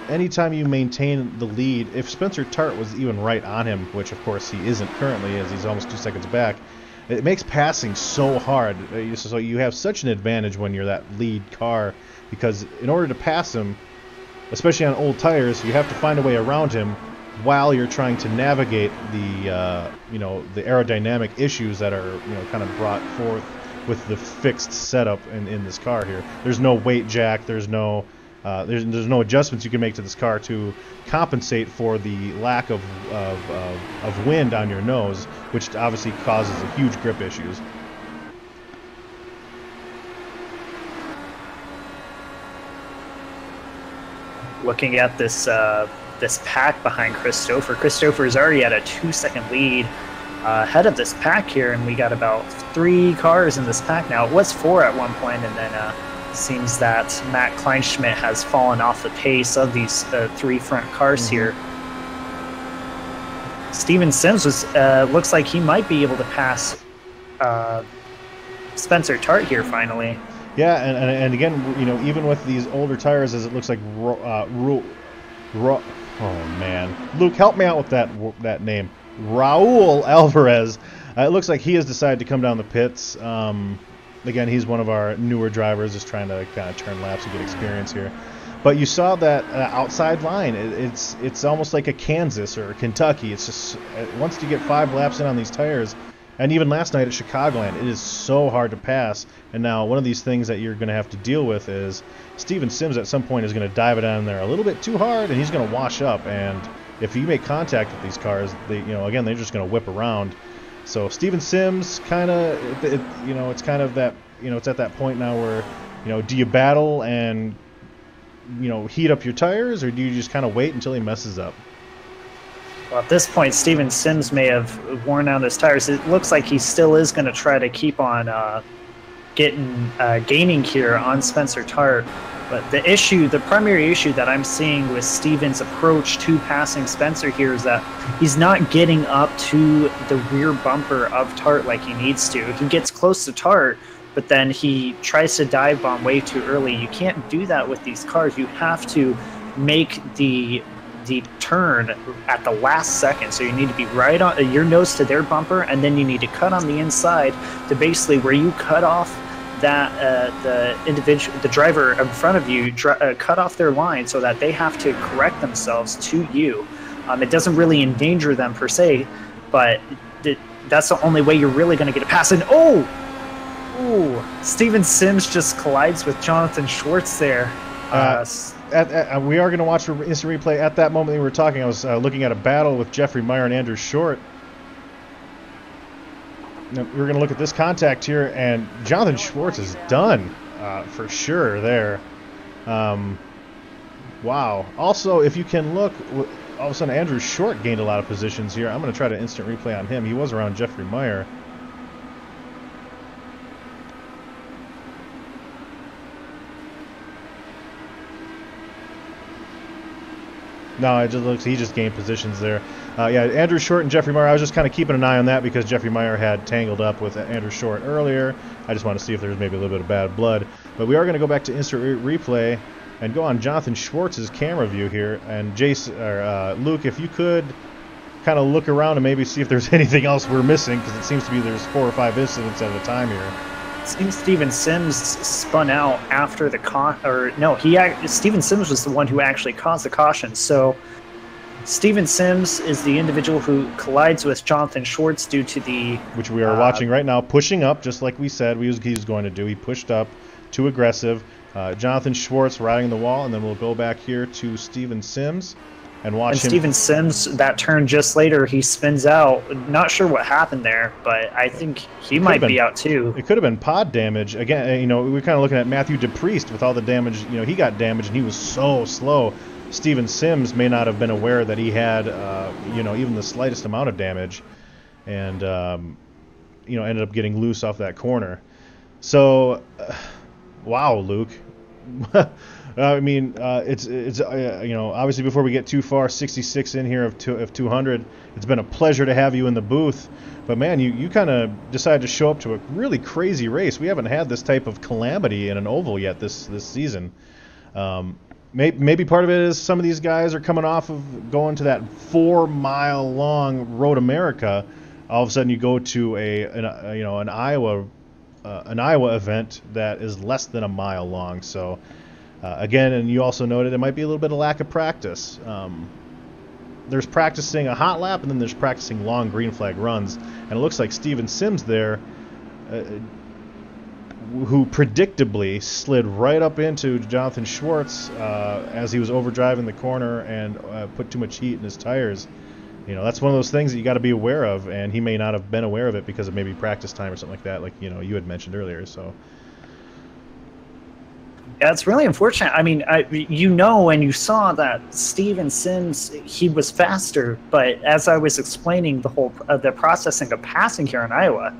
anytime you maintain the lead, if Spencer Tart was even right on him, which of course he isn't currently as he's almost 2 seconds back, it makes passing so hard. So you have such an advantage when you're that lead car, because in order to pass him, especially on old tires, you have to find a way around him while you're trying to navigate the aerodynamic issues that are kind of brought forth with the fixed setup in this car here. There's no weight jack. There's no adjustments you can make to this car to compensate for the lack of wind on your nose, which obviously causes a huge grip issues. Looking at this pack behind Christopher. Christopher is already at a 2-second lead ahead of this pack here, and we got about 3 cars in this pack now. It was 4 at one point, and then seems that Matt Kleinschmidt has fallen off the pace of these 3 front cars here. Steven Sims looks like he might be able to pass Spencer Tart here finally. Yeah, and again, even with these older tires, as it looks like, oh man, Luke, help me out with that name, Raul Alvarez. It looks like he has decided to come down the pits. Again, he's one of our newer drivers, just trying to kind of turn laps and get experience here. But you saw that outside line. It's almost like a Kansas or a Kentucky. It's just once you get 5 laps in on these tires, and even last night at Chicagoland, it is so hard to pass. And now one of these things that you're going to have to deal with is Steven Sims at some point is going to dive it down there a little bit too hard, and he's going to wash up. And if you make contact with these cars, again, they're just going to whip around. So Steven Sims kind of, it's kind of that, it's at that point now where, do you battle and, heat up your tires, or do you just kind of wait until he messes up? Well, at this point, Steven Sims may have worn out his tires. It looks like he still is going to try to keep on gaining here on Spencer Tart. But the primary issue that I'm seeing with Steven's approach to passing Spencer here is that he's not getting up to the rear bumper of Tart like he needs to. He gets close to Tart, but then he tries to dive bomb way too early. You can't do that with these cars. You have to make the turn at the last second. So you need to be right on your nose to their bumper, and then you need to cut on the inside to basically where you cut off that the driver in front of you, cut off their line so that they have to correct themselves to you. It doesn't really endanger them per se, but that's the only way you're really going to get a pass. And Steven Sims just collides with Jonathan Schwartz there. We are going to watch instant replay. At that moment we were talking, I was looking at a battle with Jeffrey Meyer and Andrew Short. Now, we're going to look at this contact here, and Jonathan Schwartz is done for sure there. Wow. Also, if you can look, all of a sudden Andrew Short gained a lot of positions here. I'm going to try to instant replay on him. He was around Jeffrey Meyer. No, it just looks he just gained positions there. Yeah, Andrew Short and Jeffrey Meyer, I was just kind of keeping an eye on that because Jeffrey Meyer had tangled up with Andrew Short earlier. I just want to see if there's maybe a little bit of bad blood. But we are going to go back to instant replay and go on Jonathan Schwartz's camera view here. And Luke, if you could kind of look around and maybe see if there's anything else we're missing, because it seems to be there's 4 or 5 incidents at a time here. It seems Steven Sims spun out after the Steven Sims was the one who actually caused the caution. So Steven Sims is the individual who collides with Jonathan Schwartz due to the... Which we are watching right now, pushing up, just like we said he was going to do. He pushed up, too aggressive. Jonathan Schwartz riding the wall, and then we'll go back here to Steven Sims and watch him. Steven Sims, that turn just later, he spins out. Not sure what happened there, but I think he might be out too. It could have been pod damage. Again, we're kind of looking at Matthew DePriest with all the damage. He got damaged, and he was so slow. Steven Sims may not have been aware that he had, even the slightest amount of damage, and ended up getting loose off that corner. So, wow, Luke. I mean, it's obviously before we get too far, 66 in here of 200. It's been a pleasure to have you in the booth, but man, you kind of decided to show up to a really crazy race. We haven't had this type of calamity in an oval yet this season. Maybe part of it is some of these guys are coming off of going to that 4-mile long Road America. All of a sudden, you go to an Iowa event that is less than a mile long. So. Again, and you also noted it might be a little bit of lack of practice. There's practicing a hot lap, and then there's practicing long green flag runs. And it looks like Steven Sims there, who predictably slid right up into Jonathan Schwartz as he was overdriving the corner and put too much heat in his tires. That's one of those things that you got to be aware of, and he may not have been aware of it because of maybe practice time or something like that, like you had mentioned earlier. So. Yeah, it's really unfortunate. I mean, and you saw that Steven Sims, he was faster, but as I was explaining the processing of passing here in Iowa,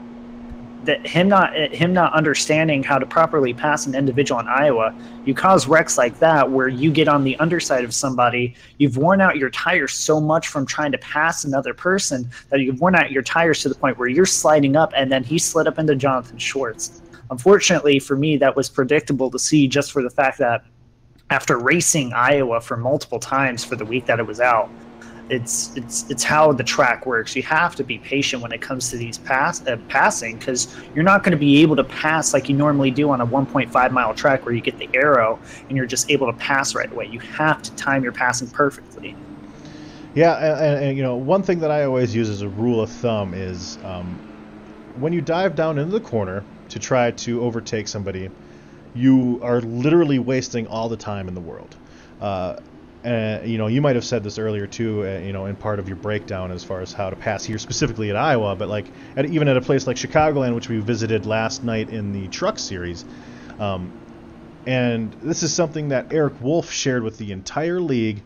that him not understanding how to properly pass an individual in Iowa, you cause wrecks like that where you get on the underside of somebody, you've worn out your tires so much from trying to pass another person that you've worn out your tires to the point where you're sliding up, and then he slid up into Jonathan Schwartz. Unfortunately for me, that was predictable to see just for the fact that after racing Iowa for multiple times for the week that it was out, it's how the track works. You have to be patient when it comes to these passing, because you're not going to be able to pass like you normally do on a 1.5-mile track where you get the arrow and you're just able to pass right away. You have to time your passing perfectly. Yeah, and one thing that I always use as a rule of thumb is when you dive down into the corner to try to overtake somebody, you are literally wasting all the time in the world. You might have said this earlier too, in part of your breakdown as far as how to pass here, specifically at Iowa, but like even at a place like Chicagoland, which we visited last night in the truck series. And this is something that Eric Wolf shared with the entire league.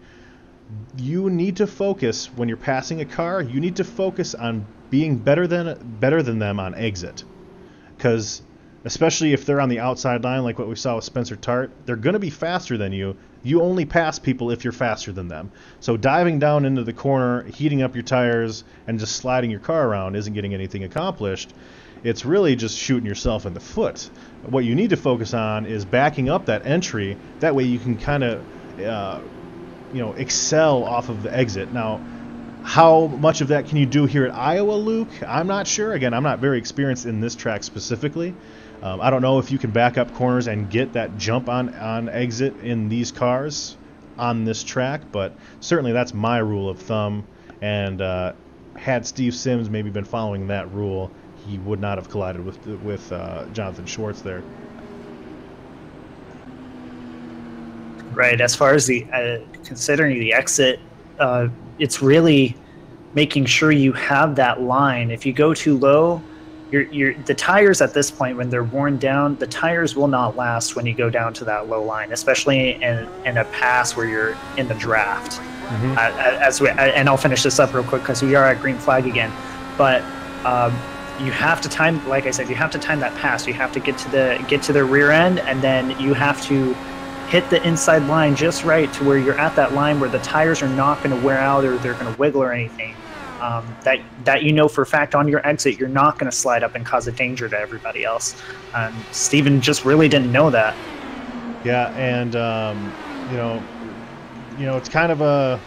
You need to focus when you're passing a car. You need to focus on being better than them on exit. Because especially if they're on the outside line, like what we saw with Spencer Tart, they're going to be faster than you. You only pass people if you're faster than them. So diving down into the corner, heating up your tires, and just sliding your car around isn't getting anything accomplished. It's really just shooting yourself in the foot. What you need to focus on is backing up that entry. That way you can kind of, excel off of the exit. Now, how much of that can you do here at Iowa, Luke? I'm not sure. Again, I'm not very experienced in this track specifically. I don't know if you can back up corners and get that jump on exit in these cars on this track, but certainly that's my rule of thumb. And had Steve Sims maybe been following that rule, he would not have collided with Jonathan Schwartz there. Right. As far as the considering the exit, it's really making sure you have that line. If you go too low, the tires at this point, when they're worn down, the tires will not last when you go down to that low line, especially in a pass where you're in the draft. Mm-hmm. And I'll finish this up real quick because we are at green flag again. But you have to time, like I said, you have to time that pass. You have to get to the rear end, and then you have to hit the inside line just right to where you're at that line where the tires are not going to wear out or they're going to wiggle or anything. that you know for a fact on your exit you're not going to slide up and cause a danger to everybody else. Steven just really didn't know that. Yeah, and it's kind of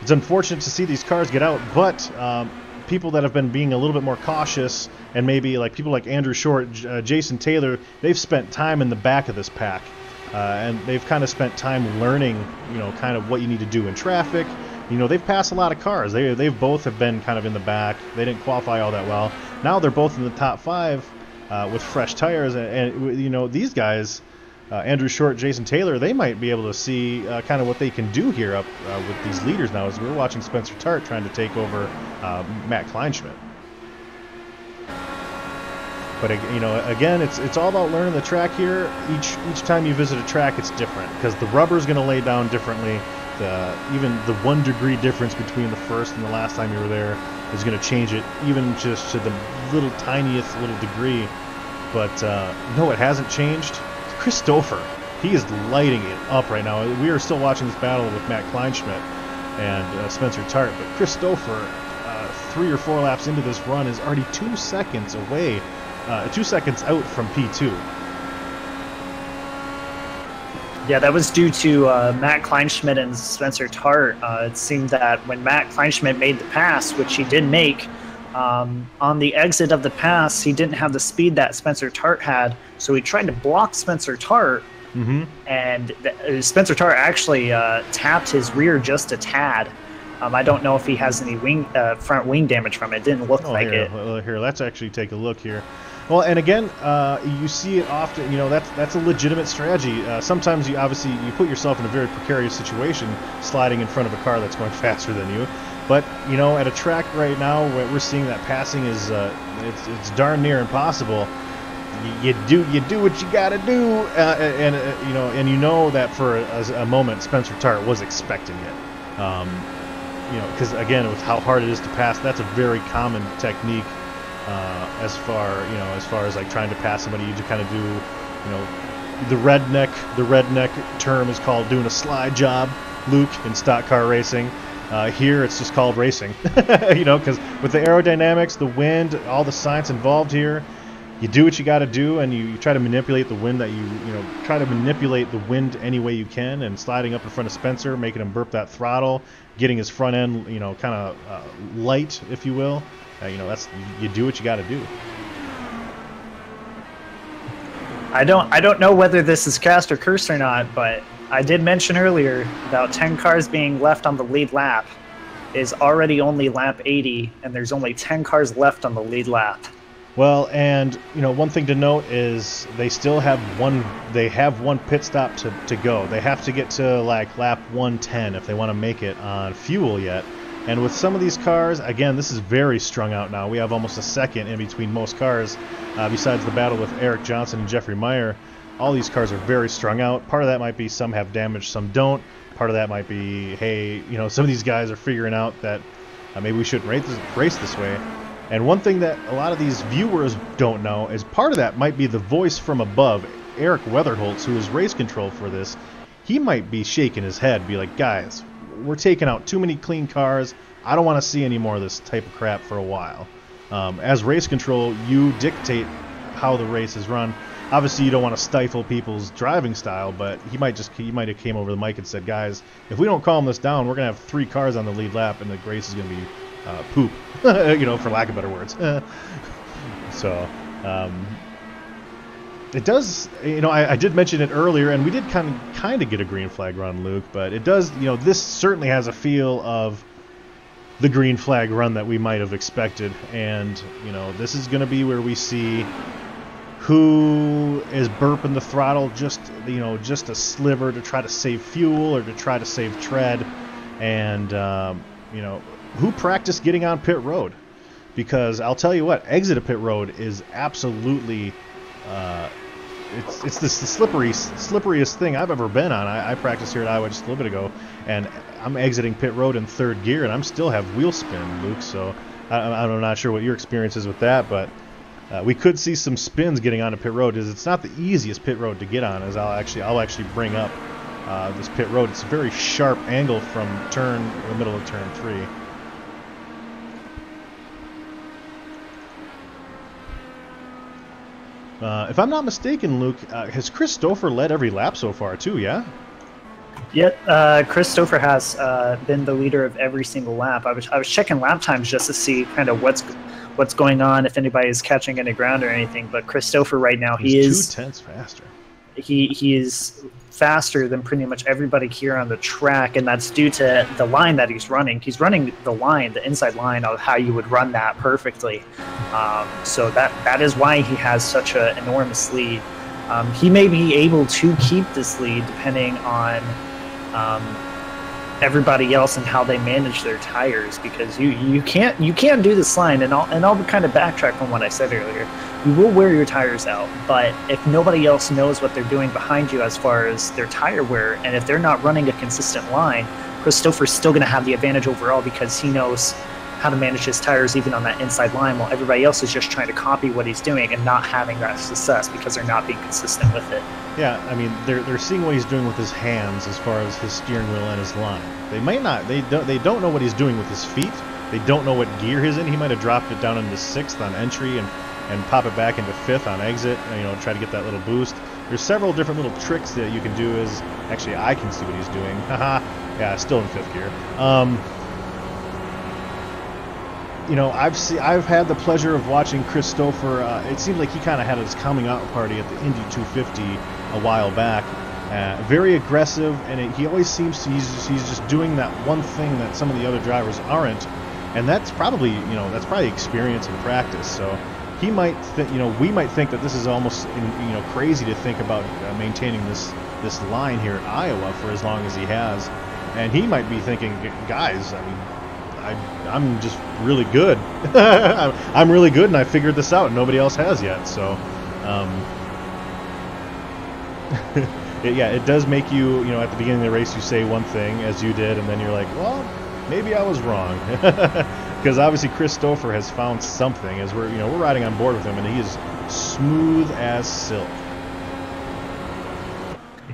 it's unfortunate to see these cars get out, but people that have been being a little bit more cautious, and maybe like people like Andrew Short, Jason Taylor, they've spent time in the back of this pack, and they've kind of spent time learning, kind of what you need to do in traffic. They've passed a lot of cars. They've both have been kind of in the back. They didn't qualify all that well. Now they're both in the top 5 with fresh tires, and these guys, Andrew Short, Jason Taylor, they might be able to see kind of what they can do here up with these leaders now, as we're watching Spencer Tart trying to take over Matt Kleinschmidt. But again, it's all about learning the track here. Each time you visit a track, it's different because the rubber is going to lay down differently. Even the 1 degree difference between the first and the last time you were there is going to change it, even just to the tiniest little degree. But no, it hasn't changed. Christopher, he is lighting it up right now. We are still watching this battle with Matt Kleinschmidt and Spencer Tart, but Christopher, 3 or 4 laps into this run, is already 2 seconds away, 2 seconds out from P2. Yeah, that was due to Matt Kleinschmidt and Spencer Tart. It seemed that when Matt Kleinschmidt made the pass, which he did make, on the exit of the pass, he didn't have the speed that Spencer Tart had, so he tried to block Spencer Tart, and Spencer Tart actually tapped his rear just a tad. I don't know if he has any front wing damage from it. It didn't look like it. Here, let's actually take a look here. Well, and again, you see it often. That's a legitimate strategy. Sometimes you put yourself in a very precarious situation, sliding in front of a car that's going faster than you. But at a track right now, we're seeing that passing is it's darn near impossible. You do what you got to do, and that for a moment Spencer Tart was expecting it. Because again, with how hard it is to pass, that's a very common technique. As far as like trying to pass somebody, you just kind of do, the redneck term is called doing a slide job, Luke, in stock car racing. Here it's just called racing, because with the aerodynamics, the wind, all the science involved here, you do what you got to do, and you try to manipulate the wind try to manipulate the wind any way you can, and sliding up in front of Spencer, making him burp that throttle, getting his front end, kind of light, if you will. You do what you got to do. I don't know whether this is cast or cursed or not, but I did mention earlier about 10 cars being left on the lead lap. Is already only lap 80, and there's only 10 cars left on the lead lap. Well, and one thing to note is they still have one pit stop to go. They have to get to like lap 110 if they want to make it on fuel yet. And with some of these cars, again, this is very strung out now. We have almost a second in between most cars, besides the battle with Eric Johnson and Jeffrey Meyer. All these cars are very strung out. Part of that might be some have damage, some don't. Part of that might be, hey, some of these guys are figuring out that maybe we shouldn't race this way. And one thing that a lot of these viewers don't know is part of that might be the voice from above. Eric Weatherholtz, who is race control for this, he might be shaking his head, be like, guys, we're taking out too many clean cars. I don't want to see any more of this type of crap for a while. As race control, you dictate how the race is run. Obviously, you don't want to stifle people's driving style, but he might have came over the mic and said, guys, if we don't calm this down, we're going to have 3 cars on the lead lap, and the race is going to be poop, for lack of better words. So, it does, I did mention it earlier, and we did kind of get a green flag run, Luke, but it does, this certainly has a feel of the green flag run that we might have expected, and, this is going to be where we see who is burping the throttle just a sliver to try to save fuel or to try to save tread, and, who practiced getting on pit road. Because I'll tell you what, exit of pit road is absolutely, it's the slipperiest thing I've ever been on. I practiced here at Iowa just a little bit ago, and I'm exiting pit road in 3rd gear, and I'm still have wheel spin, Luke. So I'm not sure what your experience is with that, but we could see some spins getting onto pit road. It's not the easiest pit road to get on, as I'll actually bring up this pit road. It's a very sharp angle from the middle of turn 3. If I'm not mistaken, Luke, has Chris Stouffer led every lap so far too? Yeah. Yep, Chris Stouffer has been the leader of every single lap. I was checking lap times just to see kind of what's going on, if anybody is catching any ground or anything. But Chris Stouffer right now, he's 2/10 faster. He is faster than pretty much everybody here on the track, and that's due to the line that he's running. He's running the inside line of how you would run that perfectly. So that is why he has such an enormous lead. He may be able to keep this lead depending on everybody else and how they manage their tires, because you can't do this line, and I'll kind of backtrack from what I said earlier. You will wear your tires out, but if nobody else knows what they're doing behind you as far as their tire wear, and if they're not running a consistent line, Chris Stouffer's still going to have the advantage overall because he knows how to manage his tires even on that inside line, while everybody else is just trying to copy what he's doing and not having that success because they're not being consistent with it. Yeah, I mean, they're seeing what he's doing with his hands as far as his steering wheel and his line. They don't know what he's doing with his feet. They don't know what gear he's in. He might have dropped it down into 6th on entry and pop it back into 5th on exit, and, try to get that little boost. There's several different little tricks that you can do. Actually, I can see what he's doing. Haha. Yeah, still in 5th gear. I've had the pleasure of watching Chris Stouffer. It seems like he kind of had his coming out party at the Indy 250 a while back. Very aggressive, and he always seems to he's just doing that one thing that some of the other drivers aren't, and that's probably experience and practice. So he might we might think that this is almost crazy to think about maintaining this line here at Iowa for as long as he has, and he might be thinking, guys, I mean, I'm just really good. I'm really good, and I figured this out, and nobody else has yet. So, it does make you, at the beginning of the race, you say one thing, as you did, and then you're like, well, maybe I was wrong. Because obviously Chris Stouffer has found something, as we're riding on board with him, and he is smooth as silk.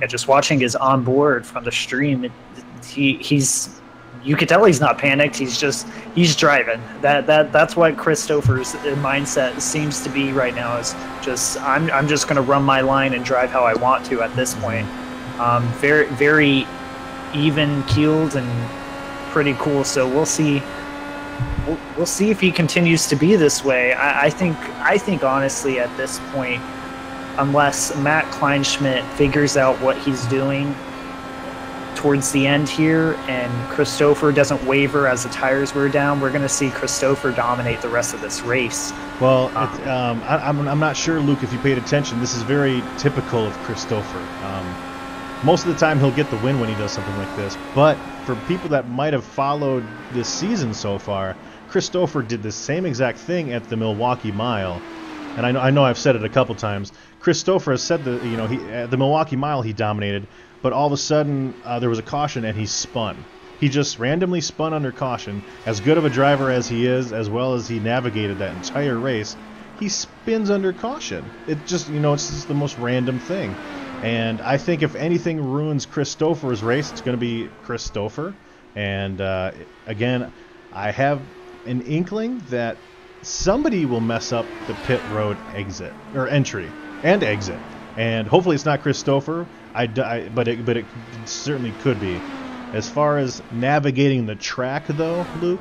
Yeah, just watching his onboard from the stream, he's. You could tell he's not panicked. He's driving. That's what Chris Stouffer's mindset seems to be right now. Is just I'm just going to run my line and drive how I want to at this point. Very very even keeled and pretty cool. So we'll see. We'll see if he continues to be this way. I think honestly at this point, unless Matt Kleinschmidt figures out what he's doing towards the end here, and Chris Stouffer doesn't waver as the tires wear down, we're going to see Chris Stouffer dominate the rest of this race. Well, I'm not sure, Luke, if you paid attention. This is very typical of Chris Stouffer. Most of the time he'll get the win when he does something like this, but for people that might have followed this season so far, Chris Stouffer did the same exact thing at the Milwaukee Mile, and I know I've said it a couple times. Chris Stouffer has said that at the Milwaukee Mile he dominated, but all of a sudden there was a caution and he spun. He just randomly spun under caution. As good of a driver as he is, as well as he navigated that entire race, he spins under caution. It just, it's just the most random thing. And I think if anything ruins Chris Stouffer's race, it's going to be Chris Stouffer. And again, I have an inkling that somebody will mess up the pit road exit or entry and exit. And hopefully it's not Chris Stouffer. But it certainly could be. As far as navigating the track, though, Luke,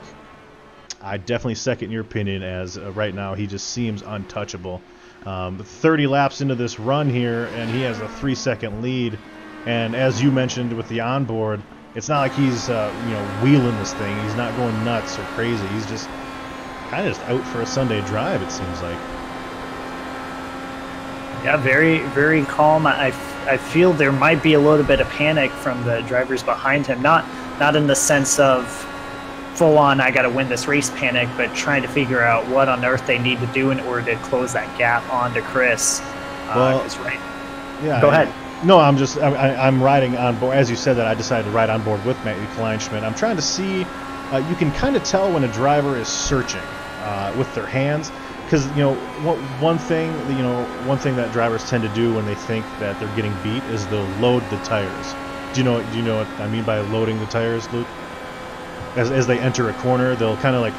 I definitely second your opinion, as right now he just seems untouchable. 30 laps into this run here, and he has a 3-second lead. And as you mentioned with the onboard, it's not like he's wheeling this thing. He's not going nuts or crazy. He's just kind of just out for a Sunday drive, it seems like. Yeah, very, very calm. I feel there might be a little bit of panic from the drivers behind him. Not in the sense of full-on I got to win this race panic, but trying to figure out what on earth they need to do in order to close that gap onto Chris. Right. Yeah. Go ahead. No, I'm riding on board. As you said that, I decided to ride on board with Matthew Kleinschmidt. I'm trying to see. You can kind of tell when a driver is searching with their hands. Because one thing that drivers tend to do when they think that they're getting beat is they'll load the tires. Do you know what I mean by loading the tires, Luke? As they enter a corner, they'll kind of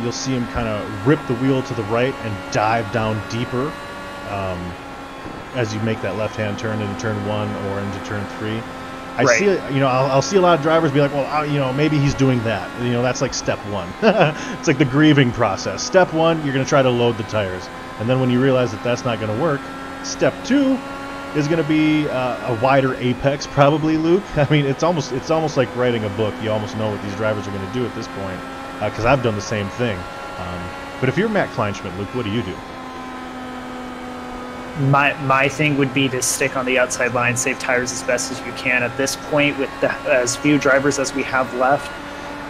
you'll see them kind of rip the wheel to the right and dive down deeper, as you make that left-hand turn into turn 1 or into turn 3. I Right. see, I'll see a lot of drivers be like, well, maybe he's doing that. That's like step 1. It's like the grieving process. Step 1, you're going to try to load the tires. And then when you realize that that's not going to work, step 2 is going to be a wider apex, probably, Luke. I mean, it's almost like writing a book. You almost know what these drivers are going to do at this point, because I've done the same thing. But if you're Matt Kleinschmidt, Luke, what do you do? My thing would be to stick on the outside line, save tires as best as you can. At this point, with as few drivers as we have left,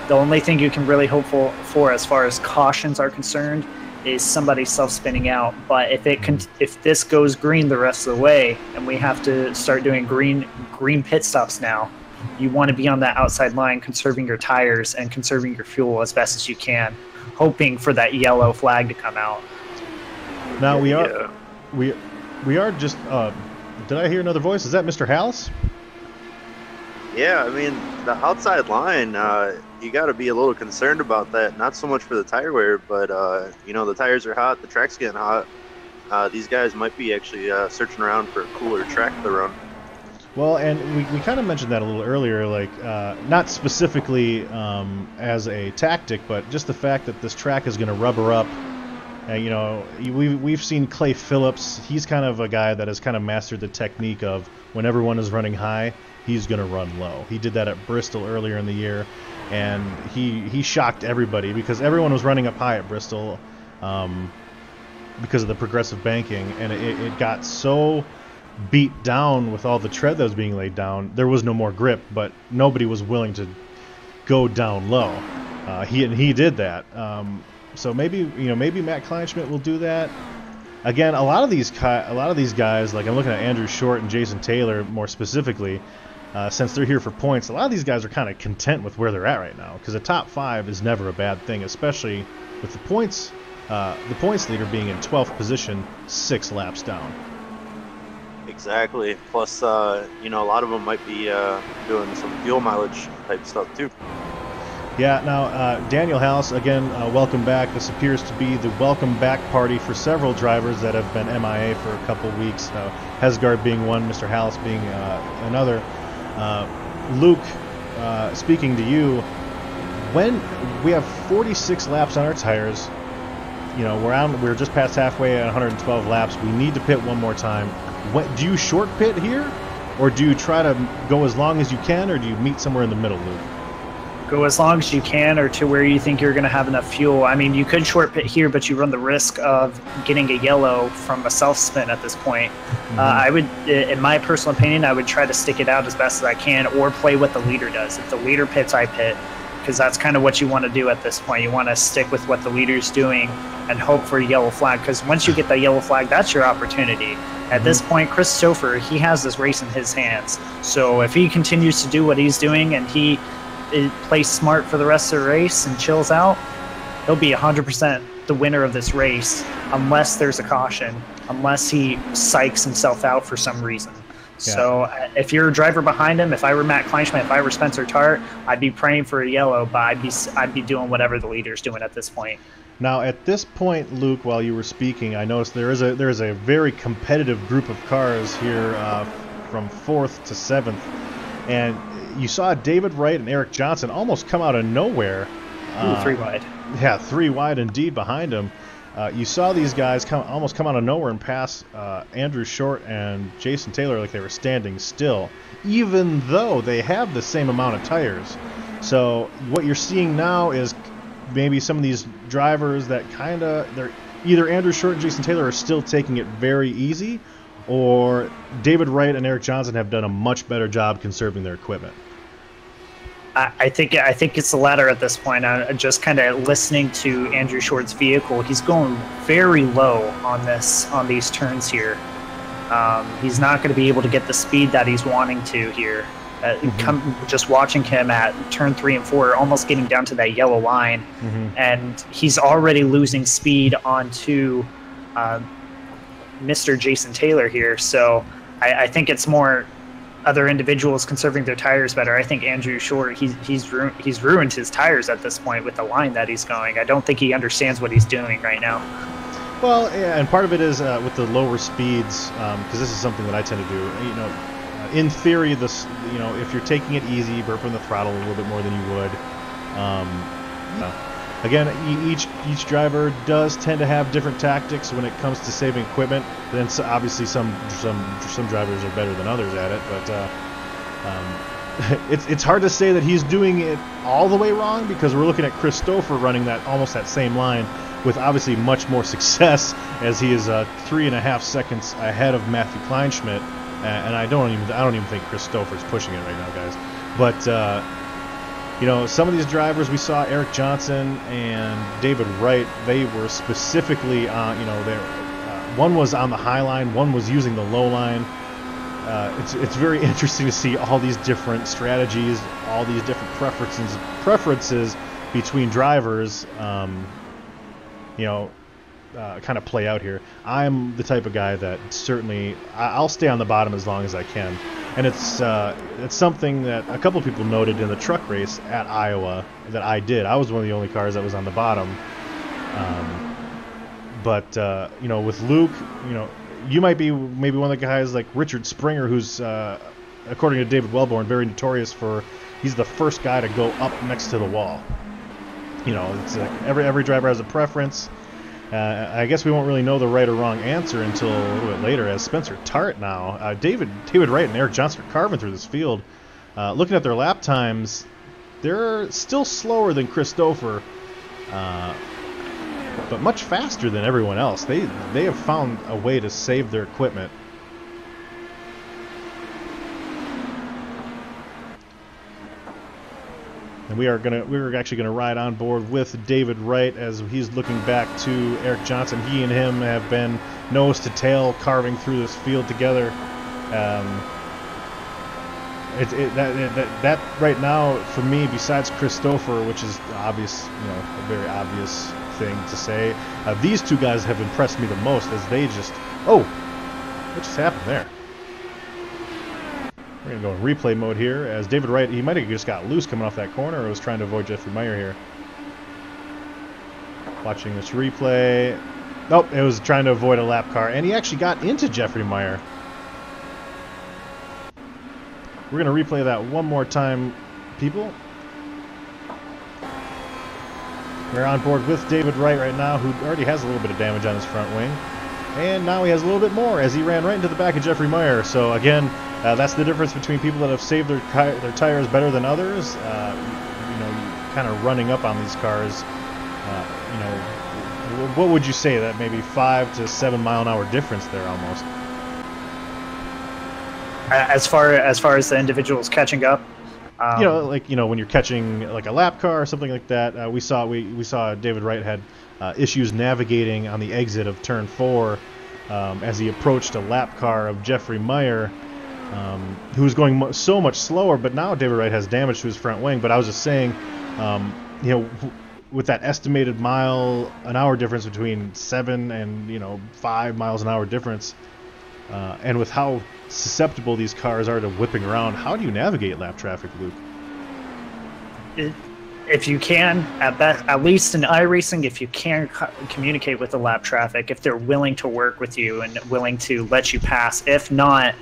the only thing you can really hope for as far as cautions are concerned is somebody self-spinning out. But if this goes green the rest of the way and we have to start doing green pit stops now, you want to be on that outside line, conserving your tires and conserving your fuel as best as you can, hoping for that yellow flag to come out. Now we are just. Did I hear another voice? Is that Mr. Hallis? Yeah, I mean, the outside line, you got to be a little concerned about that. Not so much for the tire wear, but, the tires are hot, the track's getting hot. These guys might be actually searching around for a cooler track to run. Well, and we kind of mentioned that a little earlier, like not specifically as a tactic, but just the fact that this track is going to rubber up. We've seen Clay Phillips. He's kind of a guy that has kind of mastered the technique of when everyone is running high, he's going to run low. He did that at Bristol earlier in the year, and he shocked everybody because everyone was running up high at Bristol because of the progressive banking, and it got so beat down with all the tread that was being laid down. There was no more grip, but nobody was willing to go down low. He did that. So maybe Matt Kleinschmidt will do that. Again, a lot of these guys, like I'm looking at Andrew Short and Jason Taylor more specifically, since they're here for points. A lot of these guys are kind of content with where they're at right now because a top 5 is never a bad thing, especially with the points leader being in 12th position, 6 laps down. Exactly. Plus, a lot of them might be doing some fuel mileage type stuff too. Yeah, now, Daniel House, again, welcome back. This appears to be the welcome back party for several drivers that have been MIA for a couple weeks. Hesgard being one, Mr. House being another. Luke, speaking to you, when we have 46 laps on our tires, we're just past halfway at 112 laps. We need to pit one more time. Do you short pit here, or do you try to go as long as you can, or do you meet somewhere in the middle, Luke? Go as long as you can, or to where you think you're going to have enough fuel. I mean, you could short pit here, but you run the risk of getting a yellow from a self spin at this point. Mm-hmm. I would, in my personal opinion, I would try to stick it out as best as I can, or play what the leader does. If the leader pits, I pit, because that's kind of what you want to do at this point. You want to stick with what the leader's doing and hope for a yellow flag, because once you get that yellow flag, that's your opportunity. At this point, Chris Stouffer, he has this race in his hands. So if he continues to do what he's doing and he plays smart for the rest of the race and chills out, he'll be 100% the winner of this race, unless there's a caution, unless he psychs himself out for some reason. Yeah. So if you're a driver behind him, if I were Matt Kleinschmidt, if I were Spencer Tart, I'd be praying for a yellow, but I'd be doing whatever the leader's doing at this point. Now, at this point, Luke, while you were speaking, I noticed there is a very competitive group of cars here from 4th to 7th, and you saw David Wright and Eric Johnson almost come out of nowhere. 3 wide. Yeah, 3 wide indeed behind him. You saw these guys almost come out of nowhere and pass Andrew Short and Jason Taylor like they were standing still, even though they have the same amount of tires. So what you're seeing now is maybe some of these drivers that they're either Andrew Short and Jason Taylor are still taking it very easy, or David Wright and Eric Johnson have done a much better job conserving their equipment. I think it's the latter at this point. I'm just kind of listening to Andrew Short's vehicle. He's going very low on these turns here. He's not going to be able to get the speed that he's wanting to here. Just watching him at turn 3 and 4, almost getting down to that yellow line, and he's already losing speed onto Mr. Jason Taylor here. So I think it's more other individuals conserving their tires better. I think Andrew Short, he's ruined his tires at this point with the line that he's going. I don't think he understands what he's doing right now. Well, yeah, and part of it is with the lower speeds, because this is something that I tend to do. You know, in theory, if you're taking it easy, burping the throttle a little bit more than you would. Again, each driver does tend to have different tactics when it comes to saving equipment. Then obviously some drivers are better than others at it, but it's hard to say that he's doing it all the way wrong, because we're looking at Christopher running almost that same line with obviously much more success, as he is 3.5 seconds ahead of Matthew Kleinschmidt, and I don't even think Christopher's pushing it right now, guys. But you know, some of these drivers we saw, Eric Johnson and David Wright, they were specifically on, one was on the high line, one was using the low line. It's very interesting to see all these different strategies, all these different preferences between drivers, kind of play out here. I'm the type of guy that certainly I'll stay on the bottom as long as I can, and it's something that a couple people noted in the truck race at Iowa that I did. I was one of the only cars that was on the bottom, but with Luke, you might be maybe one of the guys like Richard Springer, who's according to David Wellborn, very notorious for he's the first guy to go up next to the wall. It's like every driver has a preference. I guess we won't really know the right or wrong answer until a little bit later, as Spencer Tart now. David Wright and Eric Johnson are carving through this field. Looking at their lap times, they're still slower than Christopher, but much faster than everyone else. They have found a way to save their equipment. And we're actually gonna ride on board with David Wright as he's looking back to Eric Johnson. He and him have been nose to tail carving through this field together. That right now for me, besides Christopher, which is obvious, a very obvious thing to say, these two guys have impressed me the most, as they just what just happened there? We're going to go in replay mode here, as David Wright, he might have just got loose coming off that corner, or was trying to avoid Jeffrey Meyer here. Watching this replay. Nope, it was trying to avoid a lap car, and he actually got into Jeffrey Meyer. We're going to replay that one more time, people. We're on board with David Wright right now, who already has a little bit of damage on his front wing. And now he has a little bit more, as he ran right into the back of Jeffrey Meyer. So again, that's the difference between people that have saved their tires better than others. Kind of running up on these cars. What would you say, that maybe 5 to 7 mile an hour difference there almost? As far as the individuals catching up. When you're catching like a lap car or something like that. We saw David Wright had issues navigating on the exit of turn 4 as he approached a lap car of Jeffrey Meyer, who was going so much slower. But now David Wright has damage to his front wing. But I was just saying, with that estimated mile an hour difference between 7 and 5 miles an hour difference, and with how susceptible these cars are to whipping around, how do you navigate lap traffic, Luke? If you can, at least in iRacing, if you can communicate with the lap traffic, if they're willing to work with you and willing to let you pass. If not,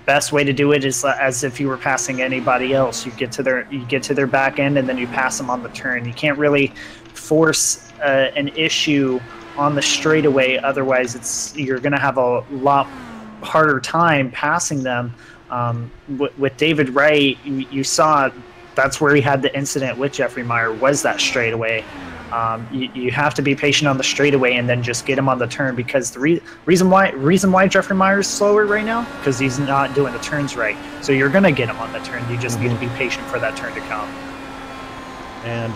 best way to do it is as if you were passing anybody else. You get to their back end and then you pass them on the turn. You can't really force an issue on the straightaway. Otherwise, you're going to have a lot harder time passing them. With David Wright, you saw that's where he had the incident with Jeffrey Meyer, was that straightaway. You have to be patient on the straightaway and then just get him on the turn, because the reason why Jeffrey Meyer is slower right now, because he's not doing the turns right. So you're going to get him on the turn. You just need to be patient for that turn to come. And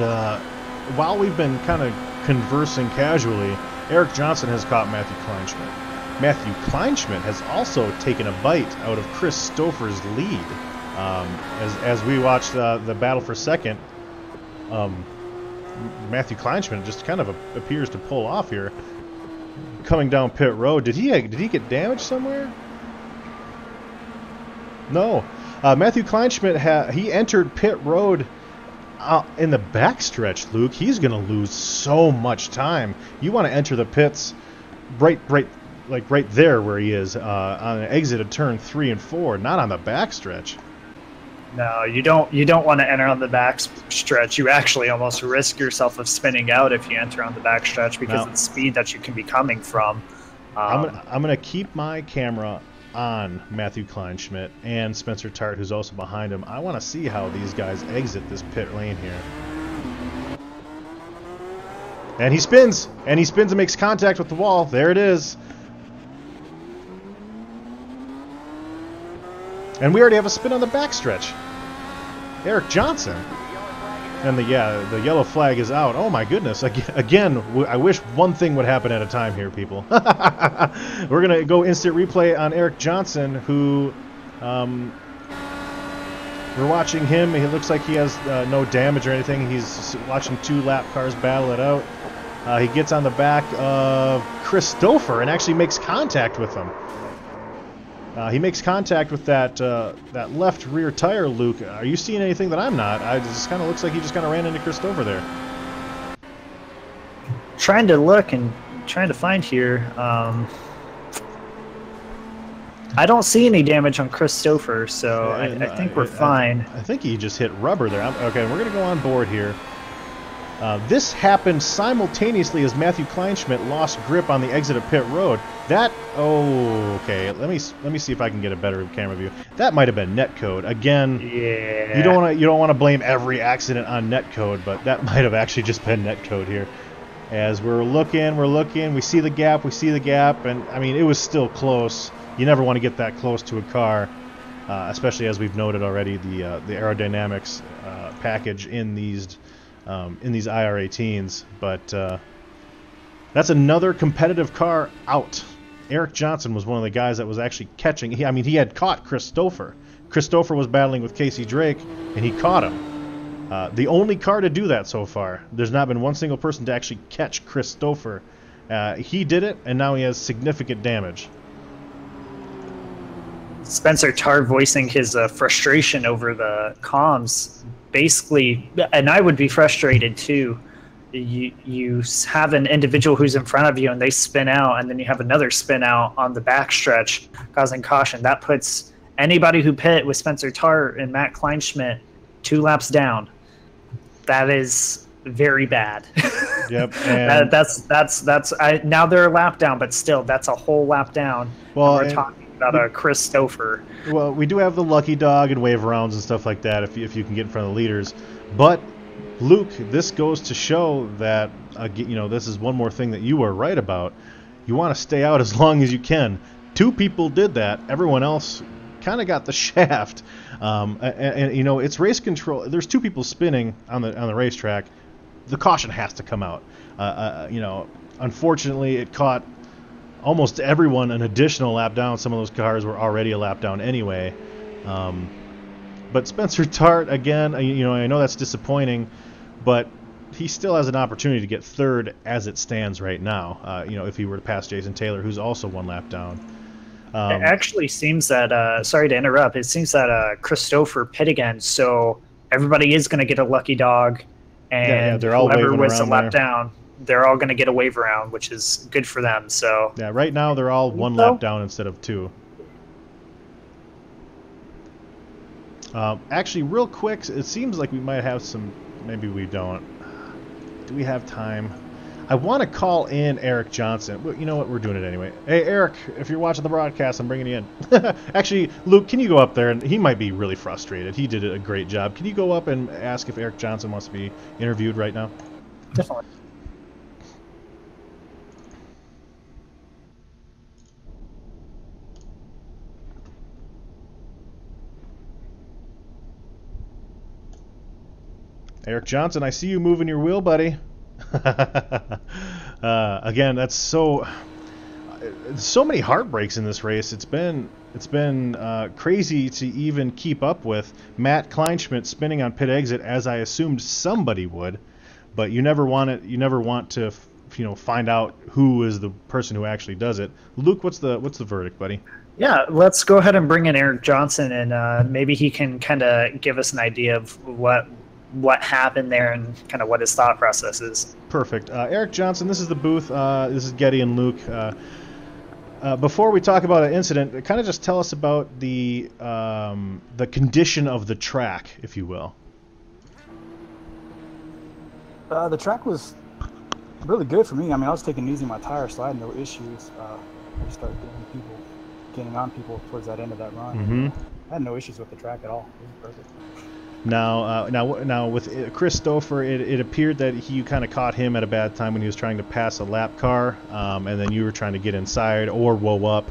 while we've been kind of conversing casually, Eric Johnson has caught Matthew Kleinschmidt. Matthew Kleinschmidt has also taken a bite out of Chris Stouffer's lead. As we watch the battle for second, Matthew Kleinschmidt just kind of appears to pull off here, coming down pit road. Did he get damaged somewhere? No. Matthew Kleinschmidt he entered pit road in the backstretch. Luke, he's going to lose so much time. You want to enter the pits right there where he is on an exit of turn 3 and 4, not on the backstretch. No, you don't want to enter on the back stretch. You actually almost risk yourself of spinning out if you enter on the back stretch because of the speed that you can be coming from. I'm gonna keep my camera on Matthew Kleinschmidt and Spencer Tart, who's also behind him. I want to see how these guys exit this pit lane here. And he spins and makes contact with the wall. There it is. And we already have a spin on the backstretch. Eric Johnson. And the yellow flag is out. Oh my goodness. Again, I wish one thing would happen at a time here, people. We're going to go instant replay on Eric Johnson, who we're watching him. He looks like he has no damage or anything. He's watching 2 lap cars battle it out. He gets on the back of Christopher and actually makes contact with him. He makes contact with that left rear tire, Luke. Are you seeing anything that I'm not? It just kind of looks like he just kind of ran into Christopher there. Trying to look and trying to find here. I don't see any damage on Christopher, so I think we're fine. I think he just hit rubber there. Okay, we're going to go on board here. This happened simultaneously as Matthew Kleinschmidt lost grip on the exit of pit road. Okay. Let me see if I can get a better camera view. That might have been netcode. Again, yeah. You don't want to blame every accident on netcode, but that might have actually just been netcode here. As we're looking, we see the gap, and I mean it was still close. You never want to get that close to a car, especially as we've noted already the aerodynamics package in these IR18s, but that's another competitive car out. Eric Johnson was one of the guys that was actually catching. He had caught Christopher. Christopher was battling with Casey Drake, and he caught him. The only car to do that so far. There's not been one single person to actually catch Christopher. He did it, and now he has significant damage. Spencer Tart voicing his frustration over the comms. Basically, and I would be frustrated too. You have an individual who's in front of you and they spin out, and then you have another spin out on the backstretch causing caution. That puts anybody who pit with Spencer Tart and Matt Kleinschmidt 2 laps down. That is very bad. Yep. Now they're a lap down, but still that's a whole lap down. Well, we're talking about a Christopher. Well, we do have the lucky dog and wave rounds and stuff like that if you can get in front of the leaders. But Luke, this goes to show that this is one more thing that you were right about. You want to stay out as long as you can. 2 people did that. Everyone else kind of got the shaft. And it's race control. There's 2 people spinning on the racetrack. The caution has to come out. Unfortunately, it caught almost everyone an additional lap down. Some of those cars were already a lap down anyway. But Spencer Tart, again, I know that's disappointing, but he still has an opportunity to get 3rd as it stands right now, if he were to pass Jason Taylor, who's also 1 lap down. It actually seems that, sorry to interrupt, it seems that Christopher pit again, so everybody is going to get a lucky dog, and they're all whoever waving was a around lap there. down, they're all going to get a wave around, which is good for them. So yeah, right now they're all 1 lap down instead of 2. Actually, real quick, it seems like we might have some. Maybe we don't. Do we have time? I want to call in Eric Johnson. Well, you know what? We're doing it anyway. Hey, Eric, if you're watching the broadcast, I'm bringing you in. Actually, Luke, can you go up there? And he might be really frustrated. He did a great job. Can you go up and ask if Eric Johnson wants to be interviewed right now? definitely. Eric Johnson, I see you moving your wheel, buddy. Again, that's so many heartbreaks in this race. It's been crazy to even keep up with. Matt Kleinschmidt spinning on pit exit, as I assumed somebody would, but you never want it. You never want to, find out who is the person who actually does it. Luke, what's the verdict, buddy? Yeah, let's go ahead and bring in Eric Johnson, and maybe he can kind of give us an idea of what happened there and kind of what his thought process is. Perfect. Eric Johnson, this is the booth. This is Getty and Luke. Before we talk about an incident, kind of just tell us about the condition of the track, if you will. The track was really good for me. I mean, I was taking it easy on my tires, so I had no issues. I just started getting on people towards that end of that run. Mm-hmm. I had no issues with the track at all. It was perfect. Now, with Chris Stouffer, it appeared that you kind of caught him at a bad time when he was trying to pass a lap car, and then you were trying to get inside or whoa up.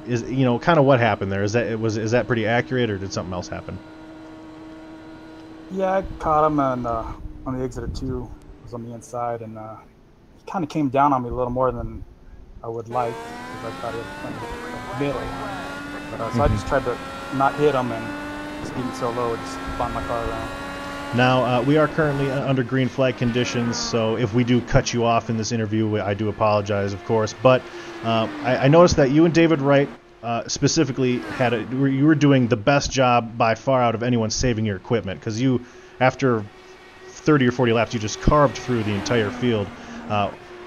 Is kind of what happened there? Is that pretty accurate, or did something else happen? Yeah, I caught him on the exit of 2. It was on the inside, and he kind of came down on me a little more than I would like, because I thought he had plenty of middle. But so I just tried to not hit him and just getting so low, just spun my car around. Now, we are currently under green flag conditions, so if we do cut you off in this interview, I do apologize, of course. But I noticed that you and David Wright specifically you were doing the best job by far out of anyone saving your equipment, because you, after 30 or 40 laps, you just carved through the entire field.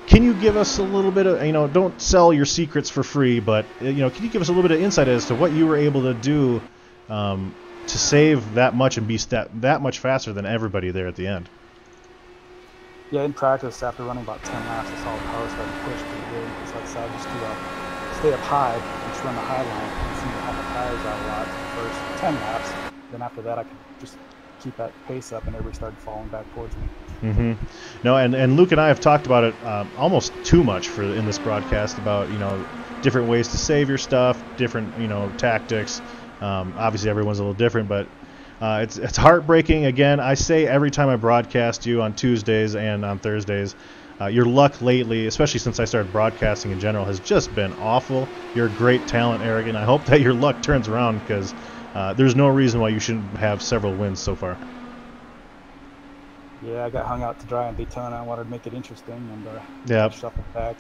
Can you give us a little bit of, don't sell your secrets for free, but, can you give us a little bit of insight as to what you were able to do to save that much and be that much faster than everybody there at the end? Yeah, in practice, after running about 10 laps, I saw the power start to push pretty good. So I decided just to stay up high and just run the high line and seem to have my tires out a lot for the first 10 laps. Then after that, I could just keep that pace up, and everybody started falling back towards me. Mm-hmm. No, and Luke and I have talked about it almost too much in this broadcast about different ways to save your stuff, different tactics. Obviously, everyone's a little different, but it's heartbreaking. Again, I say every time I broadcast you on Tuesdays and on Thursdays, your luck lately, especially since I started broadcasting in general, has just been awful. You're a great talent, Eric, and I hope that your luck turns around, because there's no reason why you shouldn't have several wins so far. Yeah, I got hung out to dry in Daytona. I wanted to make it interesting, and shuffled back.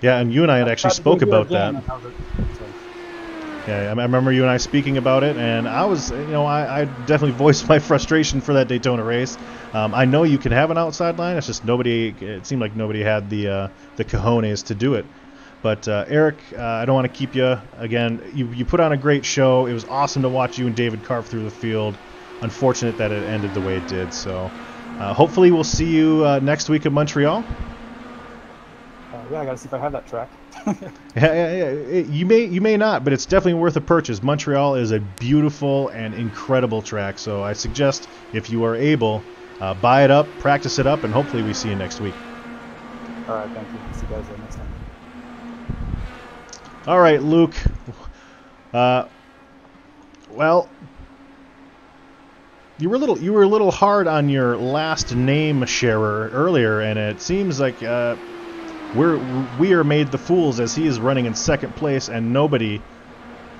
And you and I had actually spoke about that. Yeah, I remember you and I speaking about it, and I was, I definitely voiced my frustration for that Daytona race. I know you can have an outside line. It's just it seemed like nobody had the cojones to do it. But Eric, I don't want to keep you. Again, you put on a great show. It was awesome to watch you and David carve through the field. Unfortunate that it ended the way it did. So hopefully we'll see you next week in Montreal. Yeah, I got to see if I have that track. Yeah. You may not, but it's definitely worth a purchase. Montreal is a beautiful and incredible track, so I suggest, if you are able, buy it up, practice it up, and hopefully we see you next week. All right, thank you. See you guys next time. All right, Luke. Well, you were a little hard on your last name sharer earlier, and it seems like we are made the fools, as he is running in second place, and nobody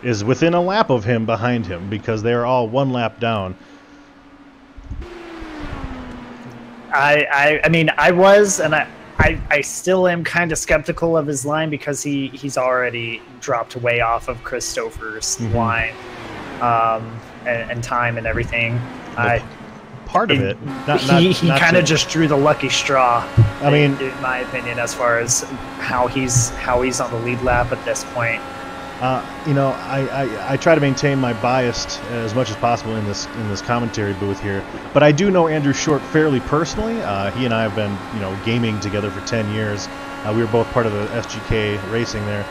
is within a lap of him behind him, because they are all one lap down. I mean, I was, and I still am kind of skeptical of his line, because he's already dropped way off of Chris Stouffer's line and time and everything. Part of it. He kind of just drew the lucky straw. I mean, in my opinion, as far as how he's on the lead lap at this point. I try to maintain my bias as much as possible in this commentary booth here, but I do know Andrew Short fairly personally. He and I have been gaming together for 10 years. We were both part of the SGK racing there.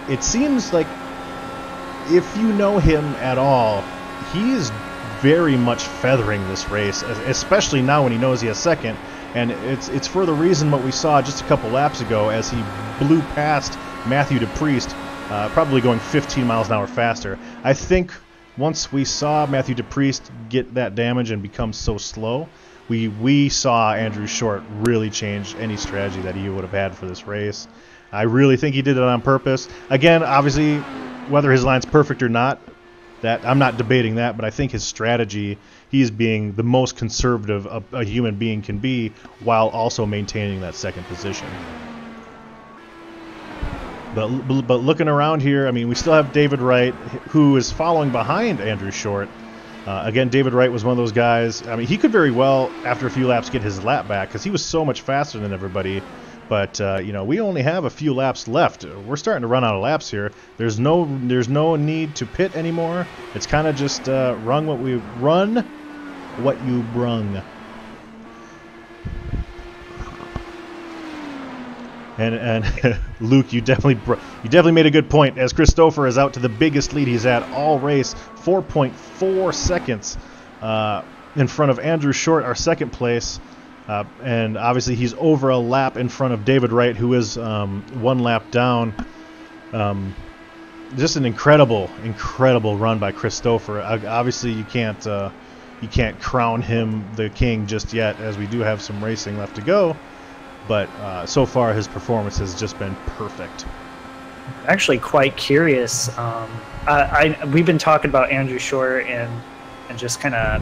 It seems like, if you know him at all, he is very much feathering this race, especially now when he knows he has second. And it's for the reason what we saw just a couple laps ago, as he blew past Matthew DePriest, probably going 15 miles an hour faster. I think once we saw Matthew DePriest get that damage and become so slow, we saw Andrew Short really change any strategy that he would have had for this race. I really think he did it on purpose. Again, obviously, whether his line's perfect or not, that I'm not debating that, but I think his strategy, he's being the most conservative a human being can be, while also maintaining that second position. But looking around here, I mean, we still have David Wright, who is following behind Andrew Short. Again, David Wright was one of those guys. I mean, he could very well, after a few laps, get his lap back because he was so much faster than everybody. But we only have a few laps left. We're starting to run out of laps here. There's no need to pit anymore. It's kind of just run what you brung. And Luke, you definitely made a good point. As Christopher is out to the biggest lead he's had all race, 4.4 seconds in front of Andrew Short, our second place, and obviously he's over a lap in front of David Wright, who is 1 lap down. Just an incredible run by Christopher. Obviously, you can't crown him the king just yet, as we do have some racing left to go. But so far, his performance has just been perfect. Actually, quite curious. We've been talking about Andrew Short and just kind of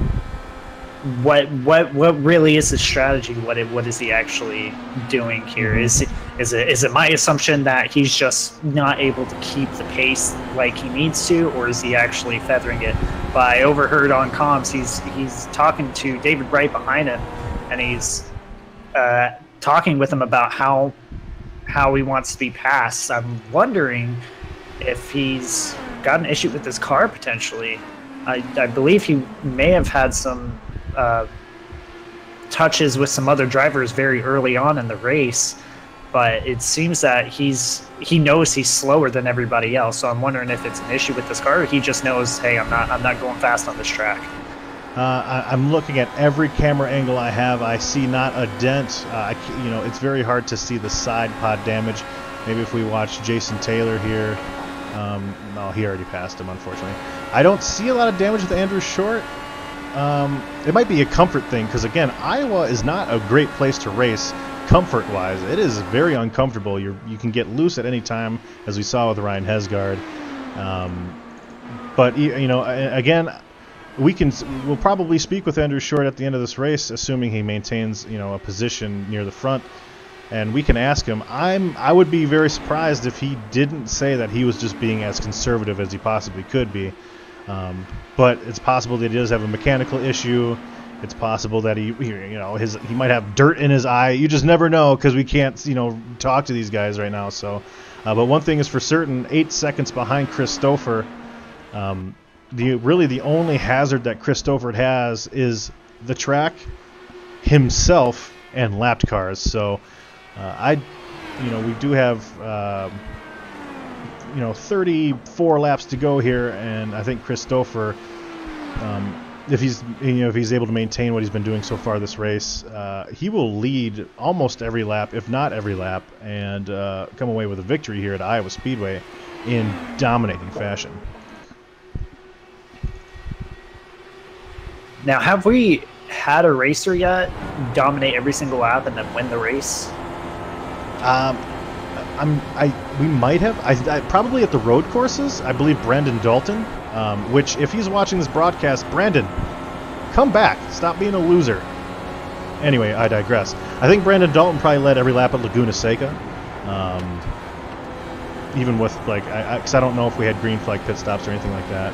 what really is his strategy. What is he actually doing here? Is it my assumption that he's just not able to keep the pace like he needs to, or is he actually feathering it? But I overheard on comms he's talking to David Wright behind him, and he's talking with him about how he wants to be passed. I'm wondering if he's got an issue with his car potentially. I believe he may have had some touches with some other drivers very early on in the race, but it seems that he knows he's slower than everybody else. So I'm wondering if it's an issue with this car, or he just knows, hey, I'm not going fast on this track. I'm looking at every camera angle I have. I see not a dent. It's very hard to see the side pod damage. Maybe if we watch Jason Taylor here. No, he already passed him, unfortunately. I don't see a lot of damage with Andrew Short. It might be a comfort thing, because, again, Iowa is not a great place to race comfort-wise. It is very uncomfortable. You can get loose at any time, as we saw with Ryan Hesgard. But, again, we'll probably speak with Andrew Short at the end of this race, assuming he maintains, a position near the front, and we can ask him. I would be very surprised if he didn't say that he was just being as conservative as he possibly could be. But it's possible that he does have a mechanical issue. It's possible that he might have dirt in his eye. You just never know, because we can't, talk to these guys right now. So, but one thing is for certain: 8 seconds behind Christopher. The only hazard that Christopher has is the track, himself, and lapped cars. So, we do have 34 laps to go here, and I think Christopher, if he's able to maintain what he's been doing so far this race, he will lead almost every lap, if not every lap, and come away with a victory here at Iowa Speedway in dominating fashion. Now, have we had a racer yet dominate every single lap and then win the race? We might have. I probably at the road courses. I believe Brandon Dalton. Which, if he's watching this broadcast, Brandon, come back. Stop being a loser. Anyway, I digress. I think Brandon Dalton probably led every lap at Laguna Seca. Even with because I don't know if we had green flag pit stops or anything like that.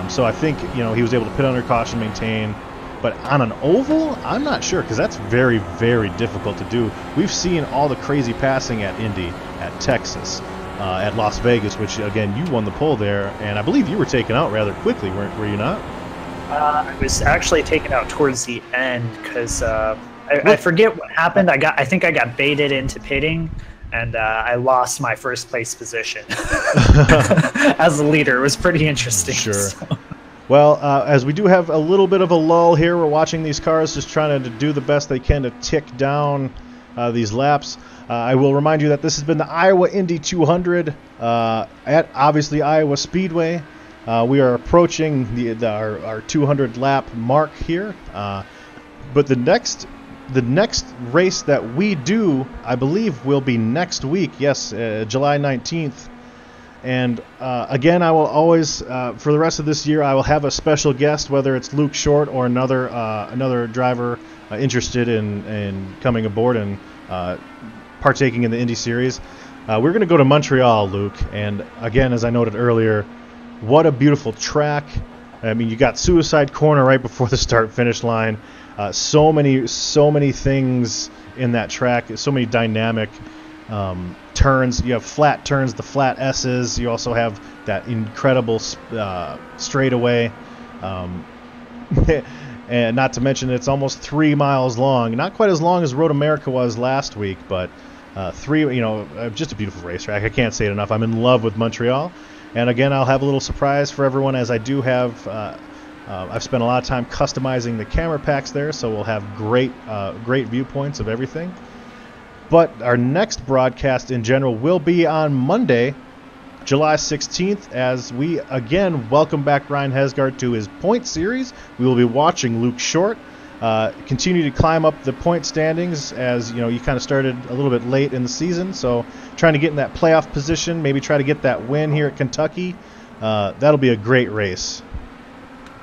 So I think he was able to pit under caution, maintain. But on an oval, I'm not sure, because that's very, very difficult to do. We've seen all the crazy passing at Indy, at Texas, at Las Vegas, which, again, you won the pole there, and I believe you were taken out rather quickly, were you not? I was actually taken out towards the end, because I forget what happened. I think I got baited into pitting, and I lost my first place position as the leader. It was pretty interesting. Sure. So. Well, as we do have a little bit of a lull here, we're watching these cars just trying to do the best they can to tick down these laps. I will remind you that this has been the Iowa Indy 200 at, obviously, Iowa Speedway. We are approaching our 200 lap mark here. But the next race that we do, I believe, will be next week. Yes, July 19th. And again, I will always, for the rest of this year, I will have a special guest, whether it's Luke Short or another driver interested in coming aboard and partaking in the Indy Series. We're going to go to Montreal, Luke. And again, as I noted earlier, what a beautiful track. I mean, you got Suicide Corner right before the start-finish line. So many things in that track. So many dynamic turns. You have flat turns, the flat S's. You also have that incredible straightaway. And not to mention, it's almost 3 miles long. Not quite as long as Road America was last week, but just a beautiful racetrack. I can't say it enough. I'm in love with Montreal. And again, I'll have a little surprise for everyone, as I do have. I've spent a lot of time customizing the camera packs there, so we'll have great viewpoints of everything. But our next broadcast in general will be on Monday, July 16th, as we again welcome back Ryan Hesgaard to his point series. We will be watching Luke Short continue to climb up the point standings, as you kind of started a little bit late in the season, so trying to get in that playoff position, maybe try to get that win here at Kentucky. That'll be a great race.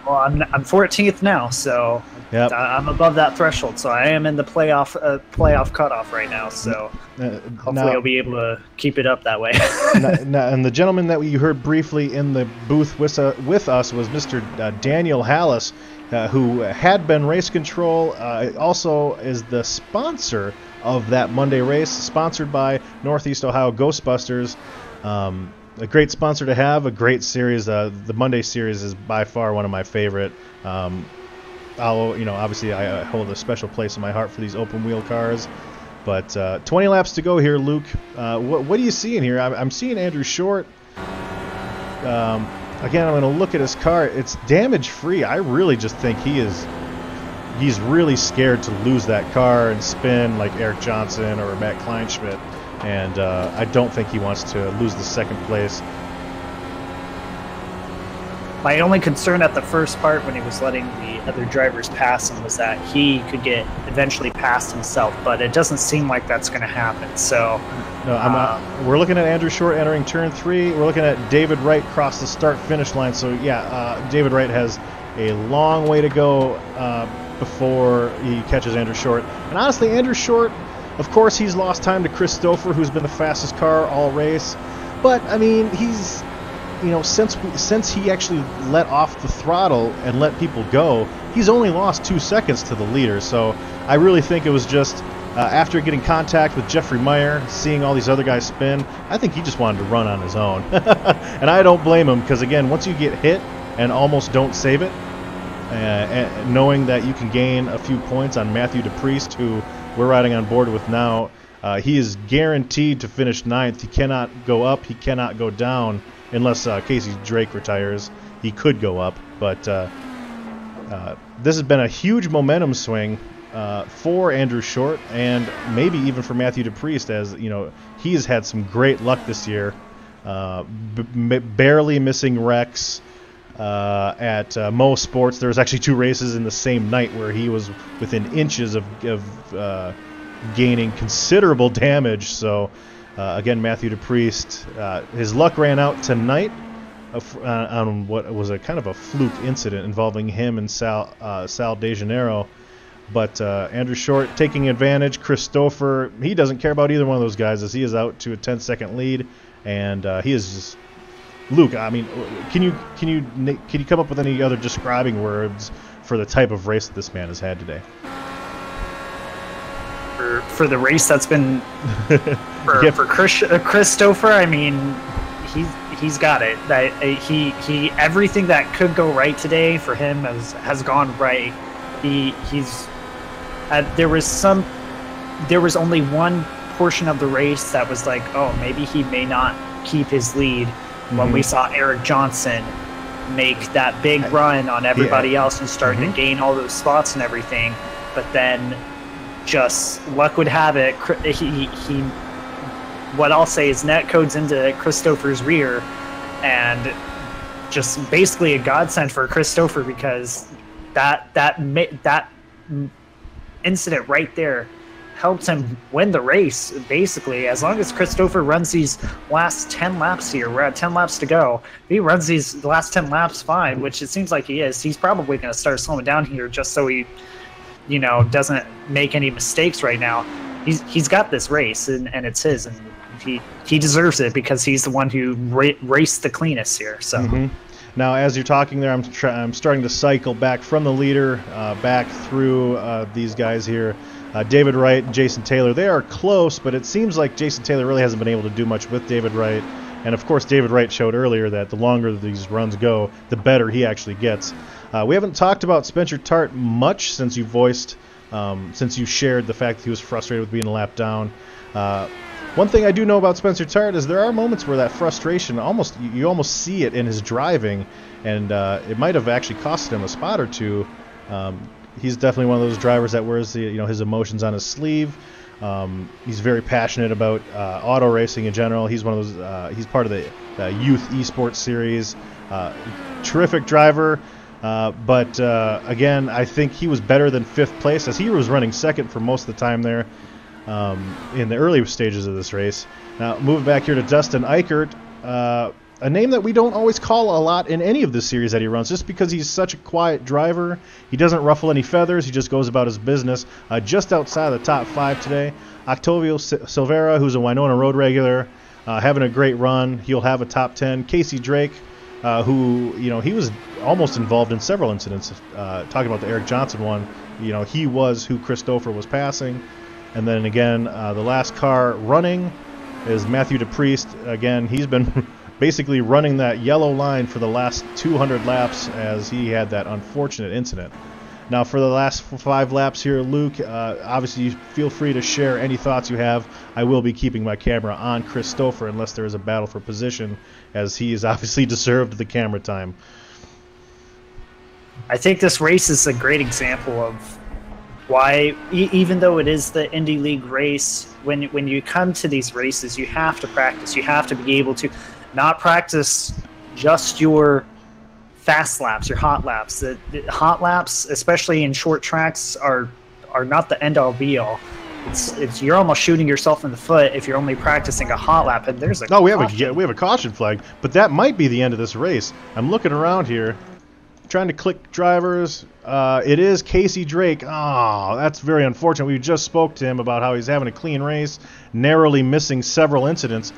Well, I'm 14th now, so yep. I'm above that threshold. So I am in the playoff cutoff right now. So hopefully I'll be able to keep it up that way. And the gentleman that you heard briefly in the booth with us was Mr. Daniel Hallis, who had been race control. Also is the sponsor of that Monday race, sponsored by Northeast Ohio Ghostbusters. A great sponsor to have, a great series. The Monday series is by far one of my favorite. Obviously I hold a special place in my heart for these open wheel cars. But 20 laps to go here, Luke. What are you seeing here? I'm seeing Andrew Short. Again, I'm going to look at his car. It's damage free. I really just think he's really scared to lose that car and spin like Eric Johnson or Matt Kleinschmidt. And I don't think he wants to lose the second place. My only concern at the first part when he was letting the other drivers pass him was that he could get eventually past himself, but it doesn't seem like that's going to happen. So, no, we're looking at Andrew Short entering turn 3. We're looking at David Wright cross the start-finish line. So, David Wright has a long way to go before he catches Andrew Short. And honestly, Andrew Short, of course, he's lost time to Chris Stouffer, who's been the fastest car all race. But, I mean, he's, since he actually let off the throttle and let people go, he's only lost 2 seconds to the leader. So I really think it was just after getting contact with Jeffrey Meyer, seeing all these other guys spin, I think he just wanted to run on his own. And I don't blame him, because, again, once you get hit and almost don't save it, and knowing that you can gain a few points on Matthew DePriest, who we're riding on board with now, he is guaranteed to finish 9th. He cannot go up. He cannot go down unless Casey Drake retires. He could go up. But this has been a huge momentum swing for Andrew Short, and maybe even for Matthew DePriest, as he has had some great luck this year, barely missing wrecks. At Mo Sports, there was actually 2 races in the same night where he was within inches of gaining considerable damage. So again, Matthew DePriest, his luck ran out tonight on what was a kind of a fluke incident involving him and Sal DeJaneiro. But Andrew Short taking advantage. Chris Stouffer, he doesn't care about either one of those guys, as he is out to a 10-second lead, and he is just. Luke, I mean, can you come up with any other describing words for the type of race that this man has had today? For the race that's been for Chris Stouffer, I mean, he's got it. That he everything that could go right today for him has gone right. He's there was only one portion of the race that was like, oh, maybe he may not keep his lead. When we saw Eric Johnson make that big run on everybody else and starting to gain all those spots and everything, but then just luck would have it, he what I'll say is net codes into Chris Stouffer's rear, and just basically a godsend for Chris Stouffer, because that incident right there helps him win the race, basically. As long as Chris Stouffer runs these last 10 laps here, we're at 10 laps to go. If he runs these last 10 laps fine, which it seems like he is, he's probably going to start slowing down here just so he, doesn't make any mistakes right now. He's got this race, and it's his, and he deserves it, because he's the one who raced the cleanest here. So. Now, as you're talking there, I'm starting to cycle back from the leader back through these guys here. David Wright and Jason Taylor, they are close, but it seems like Jason Taylor really hasn't been able to do much with David Wright. And, of course, David Wright showed earlier that the longer these runs go, the better he actually gets. We haven't talked about Spencer Tart much since you shared the fact that he was frustrated with being a lap down. One thing I do know about Spencer Tart is there are moments where that frustration, you almost see it in his driving, and it might have actually cost him a spot or two. He's definitely one of those drivers that wears his emotions on his sleeve. He's very passionate about auto racing in general. He's one of those. He's part of the youth esports series. Terrific driver. But again, I think he was better than 5th place, as he was running 2nd for most of the time there in the early stages of this race. Now, moving back here to Dustin Eichert, a name that we don't always call a lot in any of the series that he runs, just because he's such a quiet driver. He doesn't ruffle any feathers. He just goes about his business. Just outside of the top 5 today, Octavio Silveira, who's a Winona Road regular, having a great run. He'll have a top 10. Casey Drake, who, he was almost involved in several incidents. Talking about the Eric Johnson one, he was who Christopher was passing. And then again, the last car running is Matthew DePriest. Again, he's been basically running that yellow line for the last 200 laps, as he had that unfortunate incident. Now, for the last 5 laps here, Luke, obviously feel free to share any thoughts you have. I will be keeping my camera on Christopher unless there is a battle for position, as he is obviously deserved the camera time. I think this race is a great example of why, even though it is the Indy League race, when you come to these races, you have to practice. You have to be able to not practice just your fast laps, your hot laps. The hot laps, especially in short tracks, are not the end all be all. It's you're almost shooting yourself in the foot if you're only practicing a hot lap. And there's a we have a caution flag, but that might be the end of this race. I'm looking around here, trying to click drivers. It is Casey Drake. Oh, that's very unfortunate. We just spoke to him about how he's having a clean race, narrowly missing several incidents.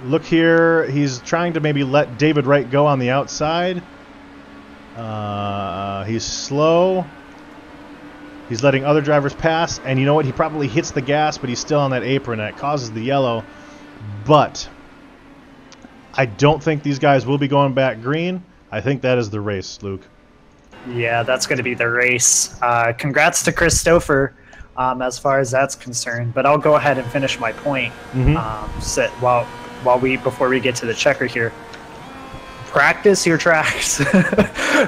Look here, he's trying to maybe let David Wright go on the outside. He's slow. He's letting other drivers pass, and you know what? He probably hits the gas, but he's still on that apron, and that causes the yellow. But I don't think these guys will be going back green. I think that is the race, Luke. Yeah, that's going to be the race. Congrats to Christopher, as far as that's concerned. But I'll go ahead and finish my point. Before we get to the checker here. Practice your tracks.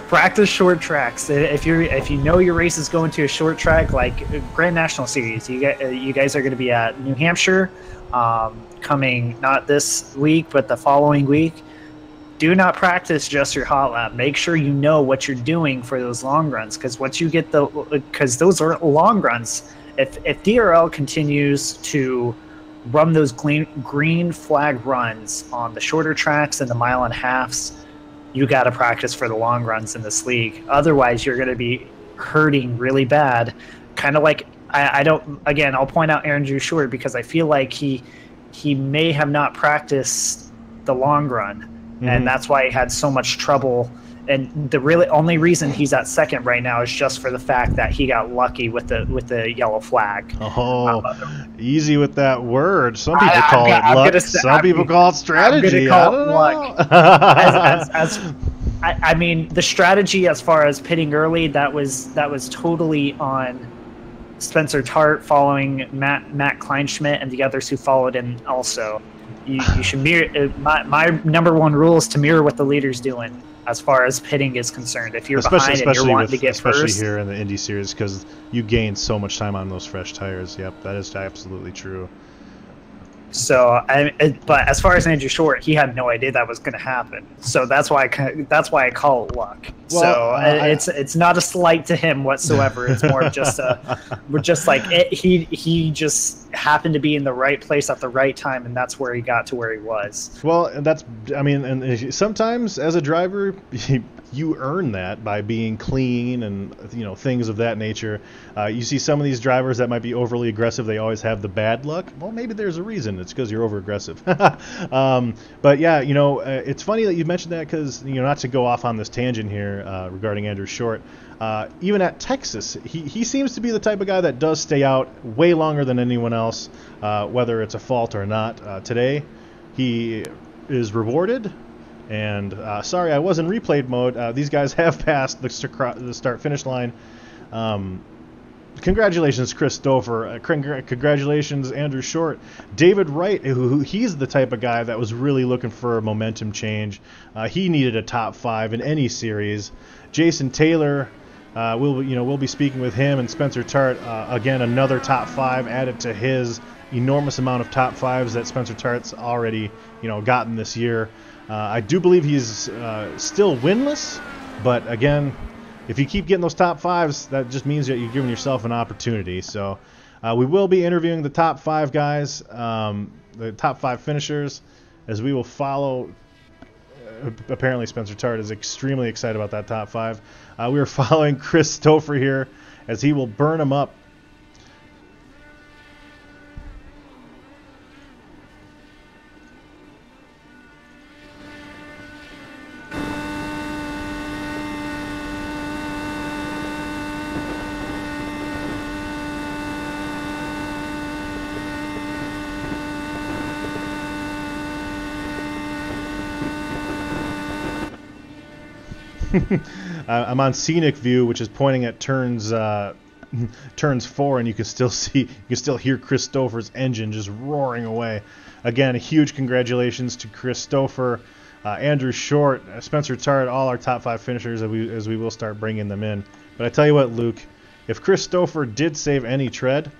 Practice short tracks. If you know your race is going to a short track like Grand National Series, you guys are going to be at New Hampshire, coming not this week but the following week. Do not practice just your hot lap. Make sure you know what you're doing for those long runs, because once you get because those are long runs. If DRL continues to run those green flag runs on the shorter tracks and the 1.5 miles, you got to practice for the long runs in this league. Otherwise, you're going to be hurting really bad. Kind of like I'll point out Aaron Drew Short, because I feel like he may have not practiced the long run. And that's why he had so much trouble. And the really only reason he's at 2nd right now is just for the fact that he got lucky with the yellow flag. Oh, easy with that word. Some people call it luck. Some people call it strategy. I'm gonna call it luck. I mean, the strategy as far as pitting early, that was totally on Spencer Tart, following Matt Kleinschmidt and the others who followed him also. You should mirror. My number 1 rule is to mirror what the leader's doing as far as pitting is concerned. If you're behind and you're wanting to get first, especially here in the Indy Series, because you gain so much time on those fresh tires. Yep, that is absolutely true. So, but as far as Andrew Short, he had no idea that was going to happen. So that's why I call it luck. Well, so it's not a slight to him whatsoever. It's more just he just happened to be in the right place at the right time, and that's where he got to where he was. Well, and sometimes as a driver, you earn that by being clean and things of that nature. You see some of these drivers that might be overly aggressive. They always have the bad luck. Well, maybe there's a reason. It's because you're over aggressive. But yeah, it's funny that you mentioned that because not to go off on this tangent here regarding Andrew Short. Even at Texas, he seems to be the type of guy that does stay out way longer than anyone else, whether it's a fault or not. Today, he is rewarded. And sorry, I was in replay mode. These guys have passed the start-finish line. Congratulations, Chris Stouffer. Congratulations, Andrew Short. David Wright, who he's the type of guy that was really looking for a momentum change. He needed a top 5 in any series. Jason Taylor, we'll be speaking with him, and Spencer Tart, again, another top 5 added to his enormous amount of top 5s that Spencer Tart's already gotten this year. I do believe he's still winless, but again, if you keep getting those top 5s, that just means that you're giving yourself an opportunity. So we will be interviewing the top 5 guys, the top 5 finishers, as we will follow. Apparently Spencer Tart is extremely excited about that top 5. We are following Chris Stouffer here as he will burn him up. I'm on scenic view, which is pointing at turns 4, and you can still hear Chris Stouffer's engine just roaring away. Again, a huge congratulations to Chris Stouffer, Andrew Short, Spencer Tart, all our top 5 finishers as we will start bringing them in. But I tell you what, Luke, if Chris Stouffer did save any tread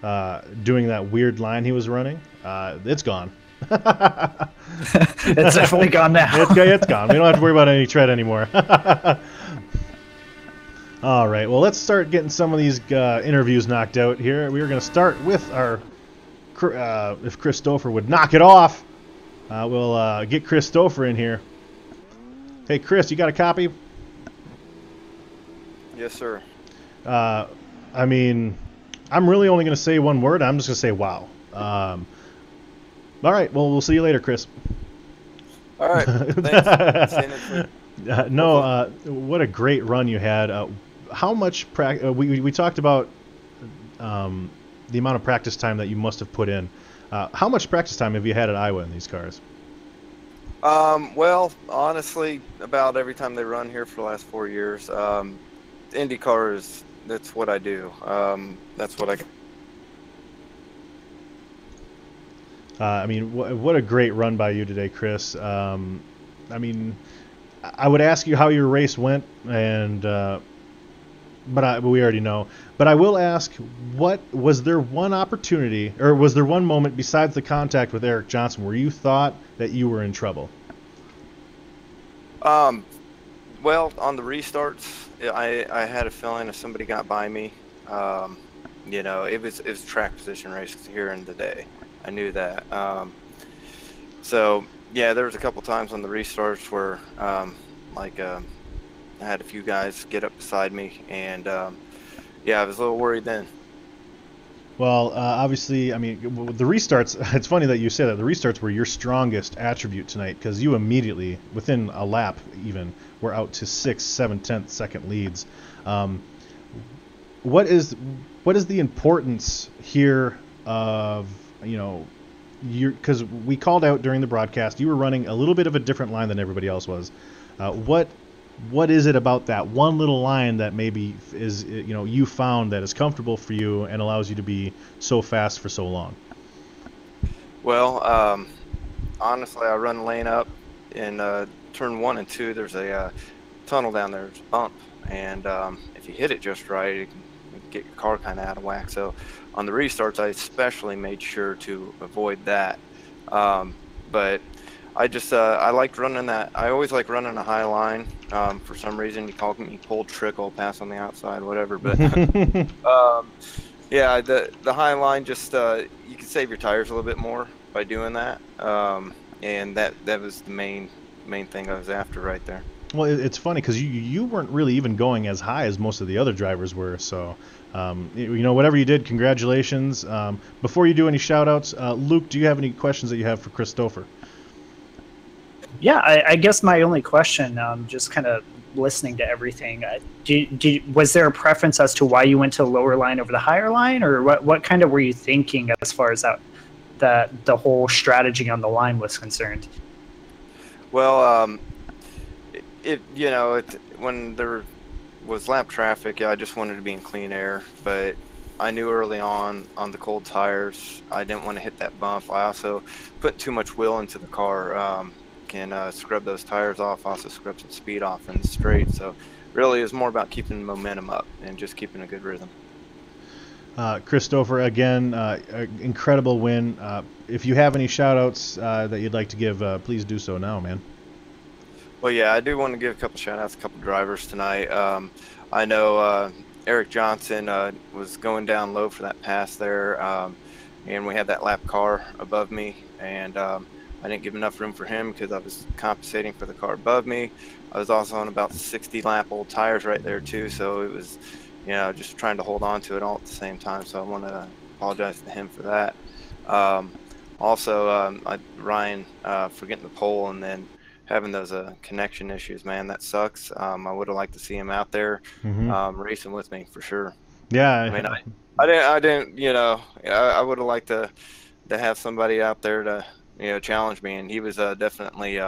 doing that weird line he was running, it's gone. It's definitely gone now. It's gone. We don't have to worry about any tread anymore. All right. Well, let's start getting some of these interviews knocked out here. We are going to start with our. If Chris Stouffer would knock it off, we'll get Chris Stouffer in here. Hey, Chris, you got a copy? Yes, sir. I mean, I'm really only going to say one word. I'm just going to say wow. All right. Well, we'll see you later, Chris. All right. Thanks. See you next week. What a great run you had. How much we talked about the amount of practice time that you must have put in. How much practice time have you had at Iowa in these cars? Well, honestly, about every time they run here for the last 4 years. Indy cars, that's what I do. That's what I. I mean, what a great run by you today, Chris. I mean, I would ask you how your race went, and but we already know. But I will ask, was there one opportunity, or was there one moment besides the contact with Eric Johnson where you thought that you were in trouble? Well, on the restarts, I had a feeling if somebody got by me, it was track position race here in the day. I knew that. So yeah, there was a couple times on the restarts where I had a few guys get up beside me, and yeah, I was a little worried then. Well, obviously, I mean, the restarts, it's funny that you say that. The restarts were your strongest attribute tonight because you immediately, within a lap even, were out to 6, 7, 10th second leads. What is the importance here of, because we called out during the broadcast, you were running a little bit of a different line than everybody else was. What is it about that one little line that maybe is, you found that is comfortable for you and allows you to be so fast for so long? Well, honestly, I run lane up in turn 1 and 2. There's a tunnel down there, there's a bump, and if you hit it just right, it can get your car kind of out of whack. So on the restarts, I especially made sure to avoid that. But I just I liked running that. I always like running a high line. For some reason, you call me pulled trickle, pass on the outside, whatever. But Yeah, the high line just you can save your tires a little bit more by doing that, and that was the main thing I was after right there. Well, it's funny because you weren't really even going as high as most of the other drivers were. So, whatever you did, congratulations. Before you do any shout-outs, Luke, do you have any questions that you have for Christopher? Yeah, I guess my only question, just kind of listening to everything, was there a preference as to why you went to the lower line over the higher line, or what kind of were you thinking as far as that the whole strategy on the line was concerned? Well, when there was lap traffic, I just wanted to be in clean air, but I knew early on the cold tires, I didn't want to hit that bump. I also put too much wheel into the car. Can scrub those tires off, also scrub some speed off in the straight. So really it's more about keeping the momentum up and just keeping a good rhythm. Christopher, again, incredible win. If you have any shout-outs that you'd like to give, please do so now, man. Well, yeah, I do want to give a couple shout-outs, a couple drivers tonight. I know Eric Johnson was going down low for that pass there, and we had that lap car above me, and I didn't give enough room for him because I was compensating for the car above me. I was also on about 60 lap old tires right there too, so it was, just trying to hold on to it all at the same time. So I want to apologize to him for that. Ryan for getting the pole and then having those connection issues, man, that sucks. I would have liked to see him out there racing with me for sure. Yeah, I mean, I didn't, I would have liked to have somebody out there to challenge me, and he was definitely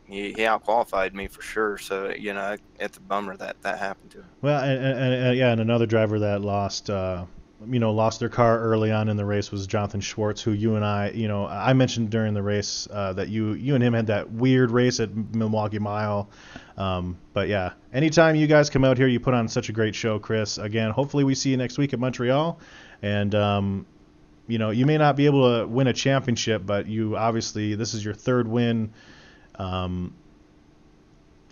he out-qualified me for sure. So it's a bummer that happened to him. Well, and another driver that lost their car early on in the race was Jonathan Schwartz, who you and I mentioned during the race that you and him had that weird race at Milwaukee Mile. But yeah, anytime you guys come out here, you put on such a great show, Chris. Again, hopefully we see you next week at Montreal, and you may not be able to win a championship, but this is your third win,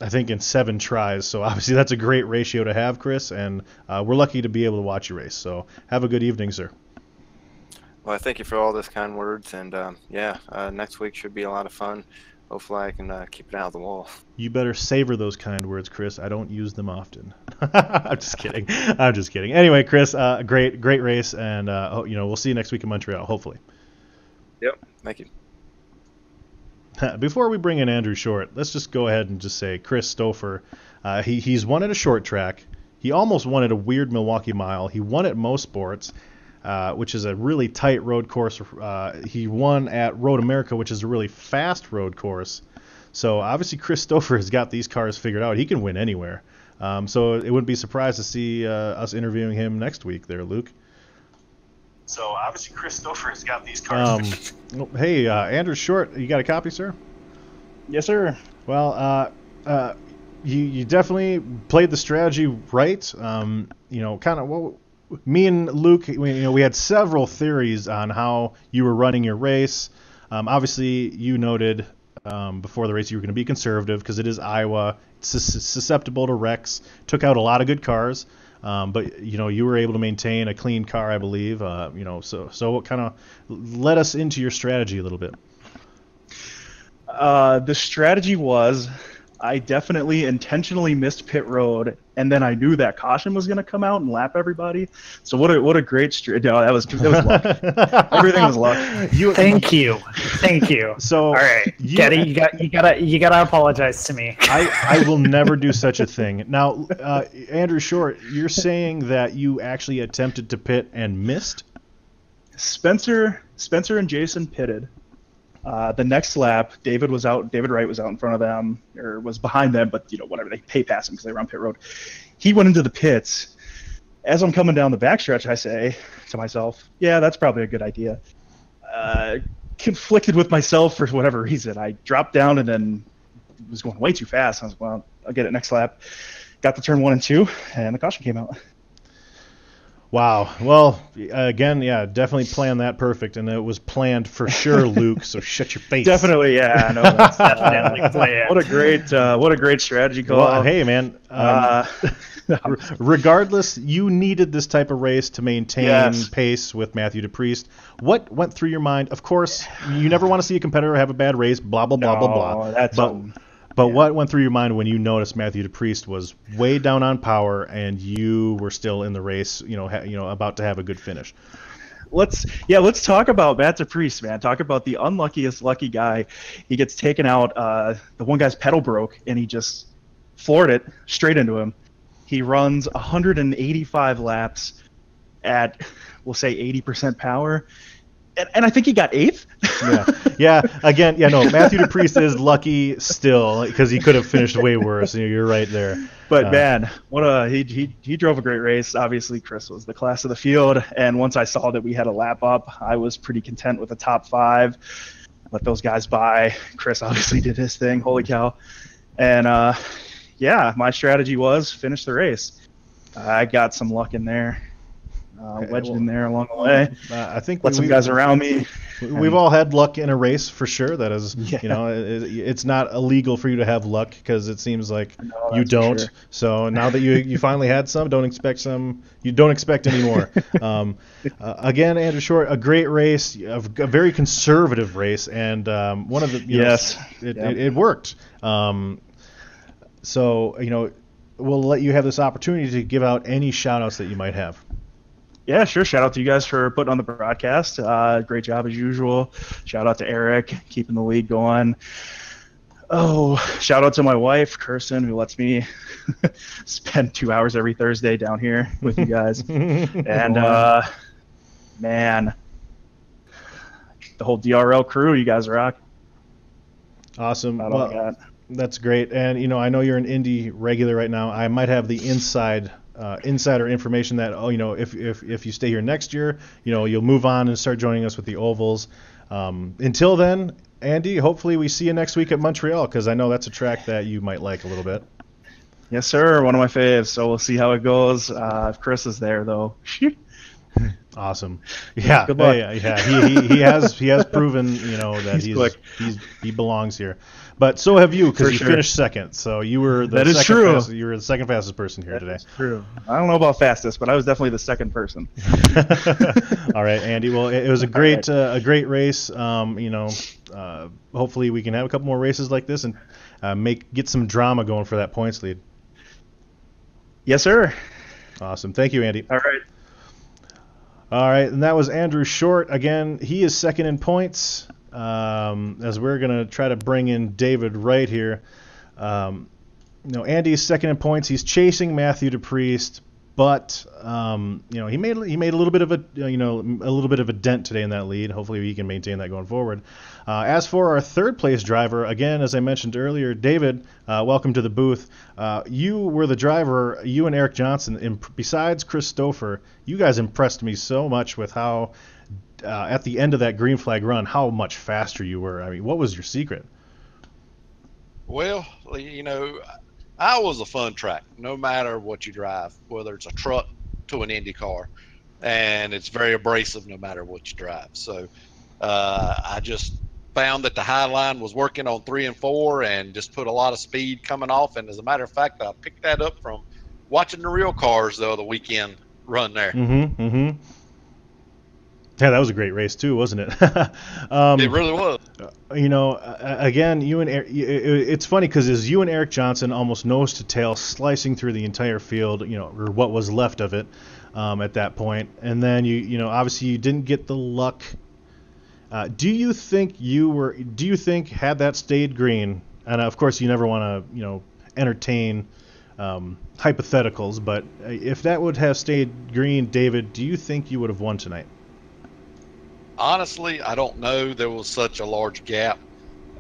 I think, in 7 tries. So obviously that's a great ratio to have, Chris, and we're lucky to be able to watch your race. So have a good evening, sir. Well, I thank you for all those kind words, and next week should be a lot of fun. Hopefully I can keep it out of the wall. You better savor those kind words, Chris. I don't use them often. I'm just kidding. I'm just kidding. Anyway, Chris, great race, and we'll see you next week in Montreal, hopefully. Yep. Thank you. Before we bring in Andrew Short, let's just go ahead and just say Chris Stouffer, he's won at a short track. He almost won at a weird Milwaukee Mile. He won at Most Sports, which is a really tight road course. He won at Road America, which is a really fast road course. So obviously Chris Stouffer has got these cars figured out. He can win anywhere. So it wouldn't be surprised to see us interviewing him next week there, Luke. So obviously Chris Stouffer has got these cars. Hey, Andrew Short, you got a copy, sir? Yes, sir. Well, you definitely played the strategy right. Me and Luke, we had several theories on how you were running your race. Obviously, you noted before the race you were going to be conservative because it is Iowa. It's susceptible to wrecks. Took out a lot of good cars. But you were able to maintain a clean car, I believe. So what kind of led us into your strategy a little bit? The strategy was I definitely intentionally missed pit road, and then I knew that caution was going to come out and lap everybody. So what a great strategy! No, that was luck. Everything was luck. Thank you. So all right, you gotta apologize to me. I will never do such a thing. Now, Andrew Short, you're saying that you actually attempted to pit and missed? Spencer and Jason pitted. The next lap, David Wright was out in front of them, or was behind them, but whatever, they pay pass him because they were on pit road. He went into the pits. As I'm coming down the backstretch, I say to myself, yeah, that's probably a good idea. Conflicted with myself for whatever reason. I dropped down and then was going way too fast. I was like, well, I'll get it next lap. Got to turn 1 and 2, and the caution came out. Wow. Well, again, yeah, definitely planned that perfect, and it was planned for sure, Luke. So shut your face. Definitely, yeah. I know that's Definitely planned. what a great strategy call. Well, hey, man. Uh, Regardless, you needed this type of race to maintain Yes. pace with Matthew DePriest. What went through your mind? Of course, you never want to see a competitor have a bad race. Blah blah blah blah blah. No, that's But what went through your mind when you noticed Matthew DePriest was way down on power and you were still in the race, about to have a good finish? let's talk about Matt DePriest, man. Talk about the unluckiest lucky guy. He gets taken out. The one guy's pedal broke, and he just floored it straight into him. He runs 185 laps at, we'll say, 80% power. And I think he got 8th. Yeah. Again, no. Matthew DePriest is lucky still because he could have finished way worse. You're right there. But man, he drove a great race. Obviously, Chris was the class of the field, and once I saw that we had a lap up, I was pretty content with the top 5. Let those guys by. Chris obviously did his thing. Holy cow! And my strategy was finish the race. I got some luck in there. Wedged in there along the way. I think some guys around me. We've all had luck in a race for sure. That is, it's not illegal for you to have luck because it seems like you don't. Sure. So now that you finally had some, don't expect some. You don't expect any more. Again, Andrew Short, a great race, a very conservative race, and one of the it worked. So we'll let you have this opportunity to give out any shout outs that you might have. Yeah, sure. Shout out to you guys for putting on the broadcast. Great job as usual. Shout out to Eric, keeping the league going. Oh, shout out to my wife, Kirsten, who lets me spend 2 hours every Thursday down here with you guys. And, man, the whole DRL crew, you guys rock. Awesome. Well, that's great. And, I know you're an Indy regular right now. I might have the insider information that if you stay here next year, you'll move on and start joining us with the ovals. Until then, Andy, hopefully we see you next week at Montreal because I know that's a track that you might like a little bit. Yes, sir. One of my faves. So we'll see how it goes. If Chris is there, though. Awesome. Yeah. Good luck. Yeah. He has proven that he belongs here. But so have you because you finished second. So you were you were the second fastest person here today. That's true. I don't know about fastest, but I was definitely the second person. All right, Andy. Well, it was a great race. Hopefully we can have a couple more races like this and get some drama going for that points lead. Yes, sir. Awesome. Thank you, Andy. All right, and that was Andrew Short. Again, he is second in points. As we're going to try to bring in David Wright here. Andy's second in points. He's chasing Matthew DePriest, but he made a little bit of a dent today in that lead. Hopefully he can maintain that going forward. As for our third place driver, again, as I mentioned earlier, David, welcome to the booth. You were the driver, you and Eric Johnson, besides Chris Stouffer, you guys impressed me so much with how at the end of that green flag run, how much faster you were. I mean, what was your secret? Well, I was a fun track, no matter what you drive, whether it's a truck to an Indy car, and it's very abrasive no matter what you drive. So I just found that the high line was working on 3 and 4 and just put a lot of speed coming off. And as a matter of fact, I picked that up from watching the real cars, though, the weekend run there. Yeah, that was a great race too, wasn't it? It really was. Again, you and it's funny because as you and Eric Johnson almost nose to tail slicing through the entire field, or what was left of it at that point, and then obviously you didn't get the luck. Do you think had that stayed green, and of course you never want to entertain hypotheticals, but if that would have stayed green, David, do you think you would have won tonight? Honestly, I don't know. There was such a large gap.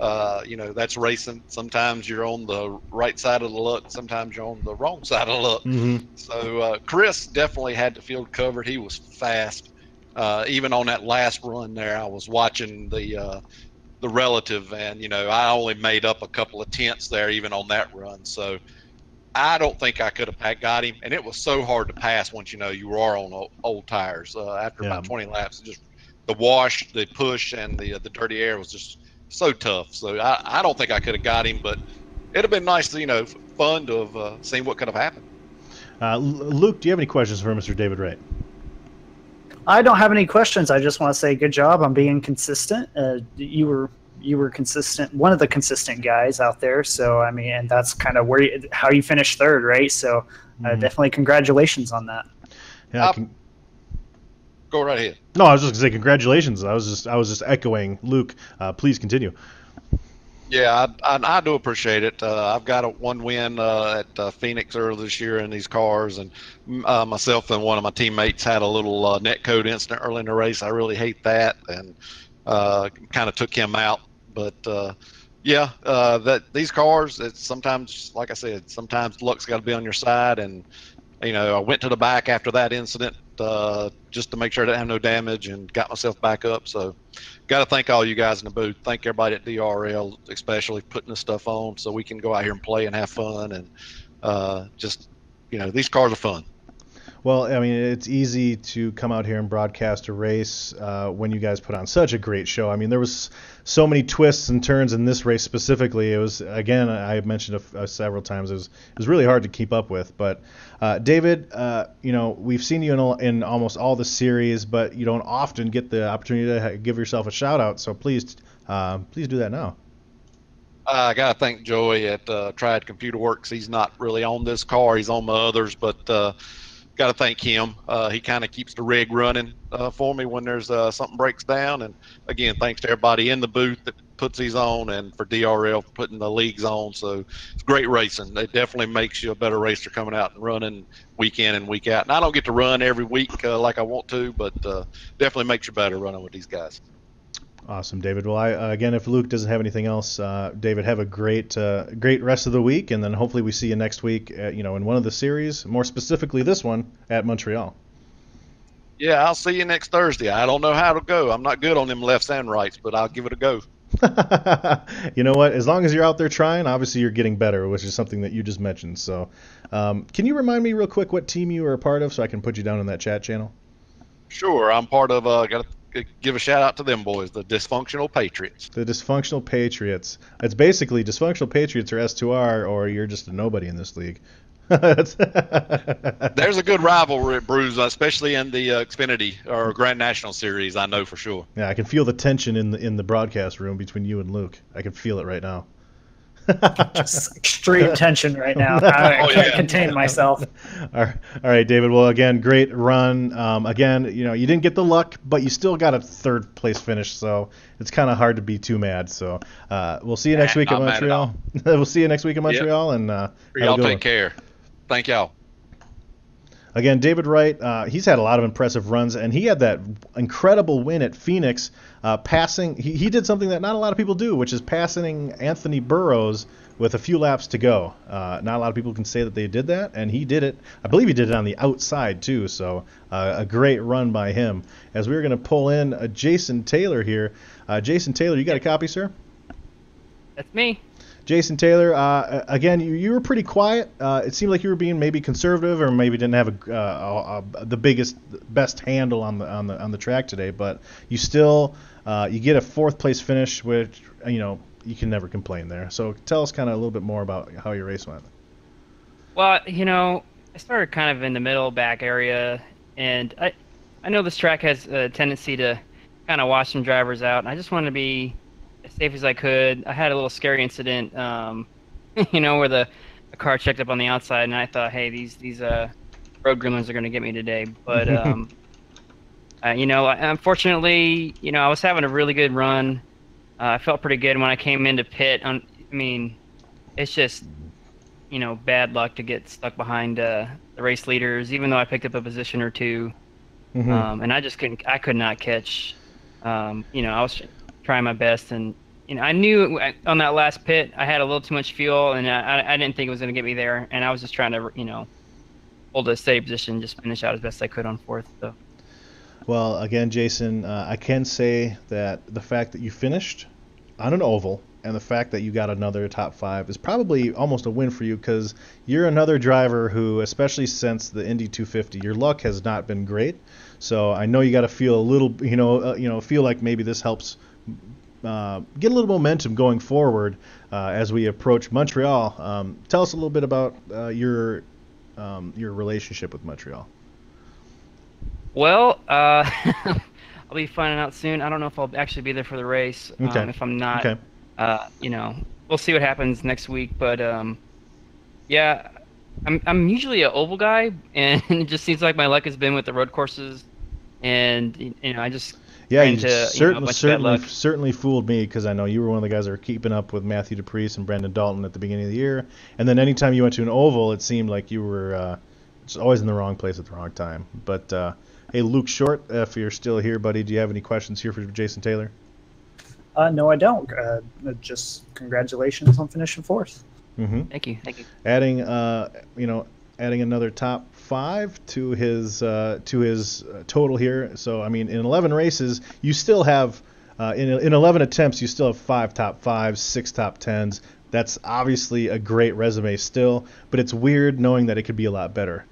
That's racing. Sometimes you're on the right side of the luck. Sometimes you're on the wrong side of the luck. Mm-hmm. So Chris definitely had the field covered. He was fast. Even on that last run there, I was watching the relative, and I only made up a couple of tenths there, even on that run. So I don't think I could have got him, and it was so hard to pass once you know you are on old tires. After Yeah. about 20 laps, just the wash, the push, and the dirty air was just so tough. So I don't think I could have got him, but it'd have been nice to fun to have seen what could have happened. Luke, do you have any questions for Mr. David Wright? I don't have any questions. I just want to say good job on being consistent. You were consistent, one of the consistent guys out there. So I mean, and that's kind of how you finished third, right? So definitely congratulations on that. Yeah. Go right ahead. No, I was just gonna say congratulations. I was just echoing Luke. Please continue. Yeah, I do appreciate it. I've got one win at Phoenix earlier this year in these cars, and myself and one of my teammates had a little net code incident early in the race. I really hate that, and kind of took him out. But that these cars, it's sometimes, like I said, sometimes luck's got to be on your side. And I went to the back after that incident just to make sure I didn't have no damage, and got myself back up. So got to thank all you guys in the booth. Thank everybody at DRL, especially putting this stuff on so we can go out here and play and have fun. And these cars are fun. Well, I mean, it's easy to come out here and broadcast a race when you guys put on such a great show. I mean, there was so many twists and turns in this race specifically. It was, again, I mentioned several times, it was really hard to keep up with. But David, we've seen you in almost all the series, but you don't often get the opportunity to give yourself a shout out. So please do that now. I got to thank Joey at Triad Computer Works. He's not really on this car. He's on my others, but got to thank him. He kind of keeps the rig running for me when there's something breaks down. And again, thanks to everybody in the booth that puts these on, and for DRL for putting the leagues on. So it's great racing. It definitely makes you a better racer coming out and running week in and week out. And I don't get to run every week like I want to, but definitely makes you better running with these guys. Awesome, David. Well, again, if Luke doesn't have anything else, David, have a great rest of the week, and then hopefully we see you next week, in one of the series, more specifically this one at Montreal. Yeah, I'll see you next Thursday. I don't know how it'll go. I'm not good on them lefts and rights, but I'll give it a go. You know what? As long as you're out there trying, obviously you're getting better, which is something that you just mentioned. So, can you remind me real quick what team you were a part of so I can put you down in that chat channel? Sure, I'm part of. Got to give a shout out to them boys, the Dysfunctional Patriots. The Dysfunctional Patriots. It's basically Dysfunctional Patriots or S2R, or you're just a nobody in this league. There's a good rivalry, Bruce, especially in the Xfinity or Grand National Series. I know for sure. Yeah, I can feel the tension in the broadcast room between you and Luke. I can feel it right now. Just extreme tension right now. I can't contain myself. All right, David. Well, again, great run. Again, you didn't get the luck, but you still got a third place finish, so it's kind of hard to be too mad. So we'll see you next week at Montreal. We'll see you next week in Montreal, and y'all take care. Thank y'all. Again, David Wright, he's had a lot of impressive runs, and he had that incredible win at Phoenix, passing. He did something that not a lot of people do, which is passing Anthony Burrows with a few laps to go. Not a lot of people can say that they did that, and he did it. I believe he did it on the outside, too, so a great run by him. As we were going to pull in Jason Taylor here. Jason Taylor, you got a copy, sir? That's me. Jason Taylor, again, you were pretty quiet. It seemed like you were being maybe conservative, or maybe didn't have the best handle on the track today. But you still you get a fourth place finish, which you can never complain there. So tell us kind of a little bit more about how your race went. Well, I started kind of in the middle back area, and I know this track has a tendency to kind of wash some drivers out, and I just wanted to be as safe as I could. I had a little scary incident, where the car checked up on the outside, and I thought, hey, these road gremlins are going to get me today. But unfortunately, I was having a really good run. I felt pretty good when I came into pit. It's just bad luck to get stuck behind the race leaders, even though I picked up a position or two. Mm-hmm. And I could not catch. I was trying my best, and I knew on that last pit I had a little too much fuel, and I didn't think it was going to get me there, and I was just trying to hold a steady position, just finish out as best I could on fourth. So well, again, Jason, I can say that the fact that you finished on an oval, and the fact that you got another top 5 is probably almost a win for you, because you're another driver who, especially since the Indy 250, your luck has not been great. So I know you got to feel a little, feel like maybe this helps get a little momentum going forward as we approach Montreal. Tell us a little bit about your relationship with Montreal. Well, I'll be finding out soon. I don't know if I'll actually be there for the race. Okay. If I'm not, Okay. We'll see what happens next week. But yeah, I'm usually an oval guy, and it just seems like my luck has been with the road courses, and I just yeah, ran you into, certainly fooled me, because I know you were one of the guys that were keeping up with Matthew DePriest and Brandon Dalton at the beginning of the year, and then anytime you went to an oval, it seemed like you were just always in the wrong place at the wrong time. But hey, Luke Short, if you're still here, buddy, do you have any questions here for Jason Taylor? No, I don't. Just congratulations on finishing 4th. Mm-hmm. Thank you. Adding, adding another top 5 to his total here. So I mean, in 11 races, you still have in 11 attempts, you still have 5 top 5s, 6 top 10s. That's obviously a great resume still, but it's weird knowing that it could be a lot better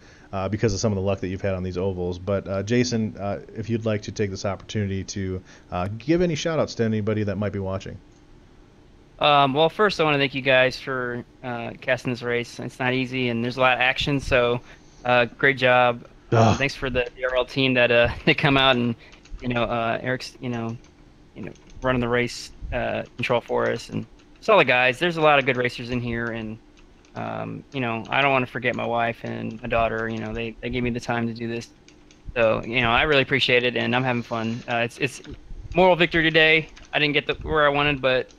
because of some of the luck that you've had on these ovals. But Jason, if you'd like to take this opportunity to give any shout-outs to anybody that might be watching. Well, first I want to thank you guys for casting this race. It's not easy, and there's a lot of action, so great job. Thanks for the DRL team that they come out and Eric's running the race control for us, and it's all the guys. There's a lot of good racers in here, and I don't want to forget my wife and my daughter. They gave me the time to do this, so I really appreciate it, and I'm having fun. It's moral victory today. I didn't get where I wanted, but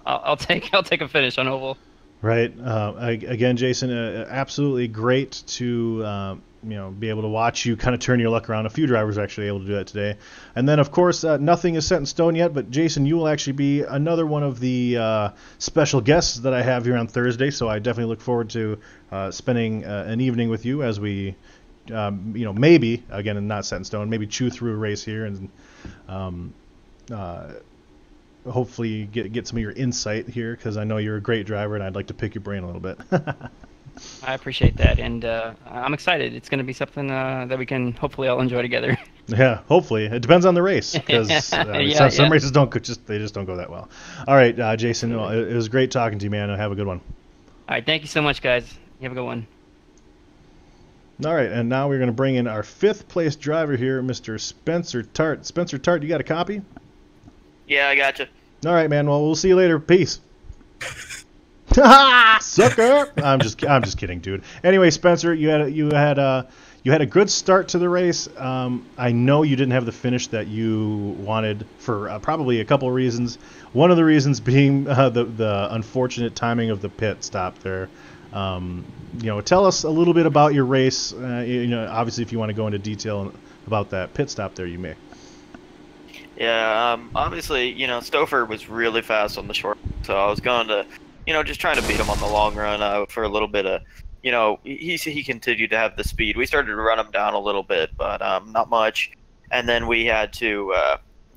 I'll take a finish on oval. Right. Again, Jason, absolutely great to be able to watch you kind of turn your luck around. A few drivers are actually able to do that today. And then, of course, nothing is set in stone yet, but Jason, you will actually be another one of the special guests that I have here on Thursday, so I definitely look forward to spending an evening with you as we, maybe, again, not set in stone, maybe chew through a race here and hopefully get some of your insight here, because I know you're a great driver and I'd like to pick your brain a little bit. I appreciate that, and I'm excited. It's going to be something that we can hopefully all enjoy together. Yeah, hopefully. It depends on the race, because some races just don't go that well. All right, Jason, it was great talking to you, man. Have a good one. All right, thank you so much, guys. You have a good one. All right, and now we're going to bring in our 5th place driver here, Mr. Spencer Tart. Spencer Tart, you got a copy? Yeah, I got you. All right, man. Well, we'll see you later. Peace. Sucker! I'm just kidding, dude. Anyway, Spencer, you had a good start to the race. I know you didn't have the finish that you wanted for probably a couple of reasons. One of the reasons being the unfortunate timing of the pit stop there. Tell us a little bit about your race. Obviously, if you want to go into detail about that pit stop there, you may. Yeah, obviously, Stouffer was really fast on the short, so I was going to, just trying to beat him on the long run for a little bit of, he continued to have the speed. We started to run him down a little bit, but not much. And then we had to,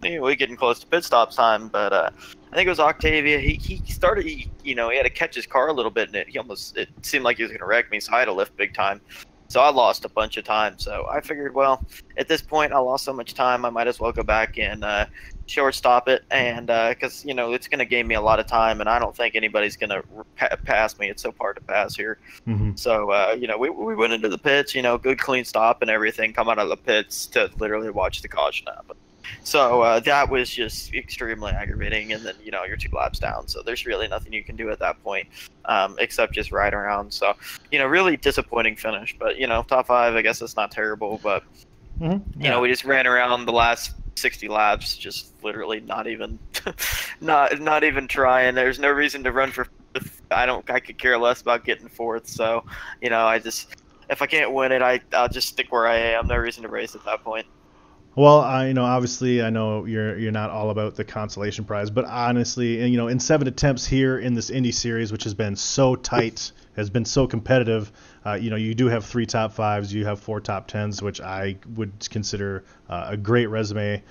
we getting close to pit stop time, but I think it was Octavia. He started, he had to catch his car a little bit, and it seemed like he was going to wreck me, so I had to lift big time. So I lost a bunch of time. So I figured, well, at this point, I lost so much time, I might as well go back and shortstop it, and because it's going to gain me a lot of time, and I don't think anybody's going to pass me. It's so hard to pass here. Mm-hmm. So we went into the pits, good clean stop and everything. Come out of the pits to literally watch the caution happen. So that was just extremely aggravating, and then you're 2 laps down, so there's really nothing you can do at that point except just ride around. So really disappointing finish, but top 5, I guess it's not terrible, but we just ran around the last 60 laps, just literally not even not even trying. There's no reason to run for 5th. I could care less about getting 4th. So I just, if I can't win it, I'll just stick where I am. No reason to race at that point. Well, obviously, I know you're not all about the consolation prize, but honestly, in 7 attempts here in this Indy series, which has been so tight, has been so competitive, you do have 3 top 5s, you have 4 top 10s, which I would consider a great resume.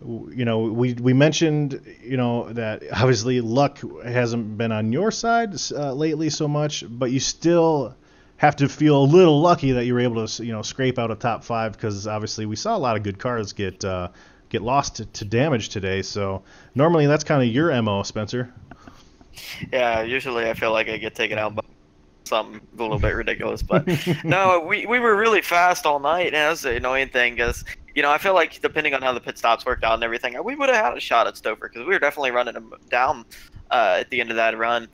you know, we mentioned, you know, that obviously luck hasn't been on your side lately so much, but you still have to feel a little lucky that you were able to, you know, scrape out a top 5, because obviously we saw a lot of good cars get lost to damage today. So normally that's kind of your MO, Spencer. Yeah, usually I feel like I get taken out by something a little bit ridiculous, but no, we were really fast all night, and that's the annoying thing, because you know, I feel like depending on how the pit stops worked out and everything, we would have had a shot at Stouffer, because we were definitely running him down at the end of that run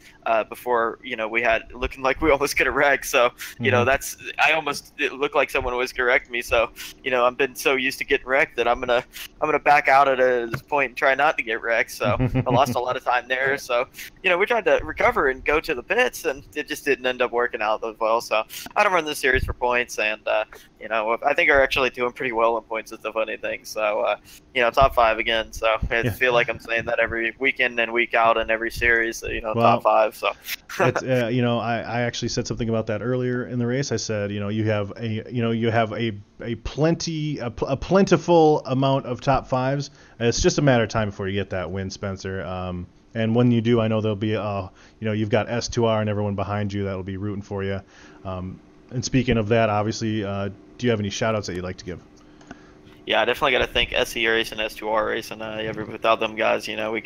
before, you know, we had looking like we almost could have wrecked. So, you know, it looked like someone was correct me. So, you know, I've been so used to getting wrecked that I'm gonna back out at this point and try not to get wrecked. So I lost a lot of time there. So, you know, we tried to recover and go to the pits, and it just didn't end up working out as well. So I don't run this series for points, and you know, I think we're actually doing pretty well in points. Is the funny thing. So, you know, top 5 again. So I feel like I'm saying that every weekend and week out and every series. You know, well, top 5. So it's, you know, I actually said something about that earlier in the race. I said, you know, you have a plentiful amount of top 5s. It's just a matter of time before you get that win, Spencer. And when you do, I know there'll be you know, you've got S2R and everyone behind you that'll be rooting for you. And speaking of that, obviously, do you have any shout-outs that you'd like to give? Yeah, I definitely got to thank SE Race and S2R Race, and without them guys, you know,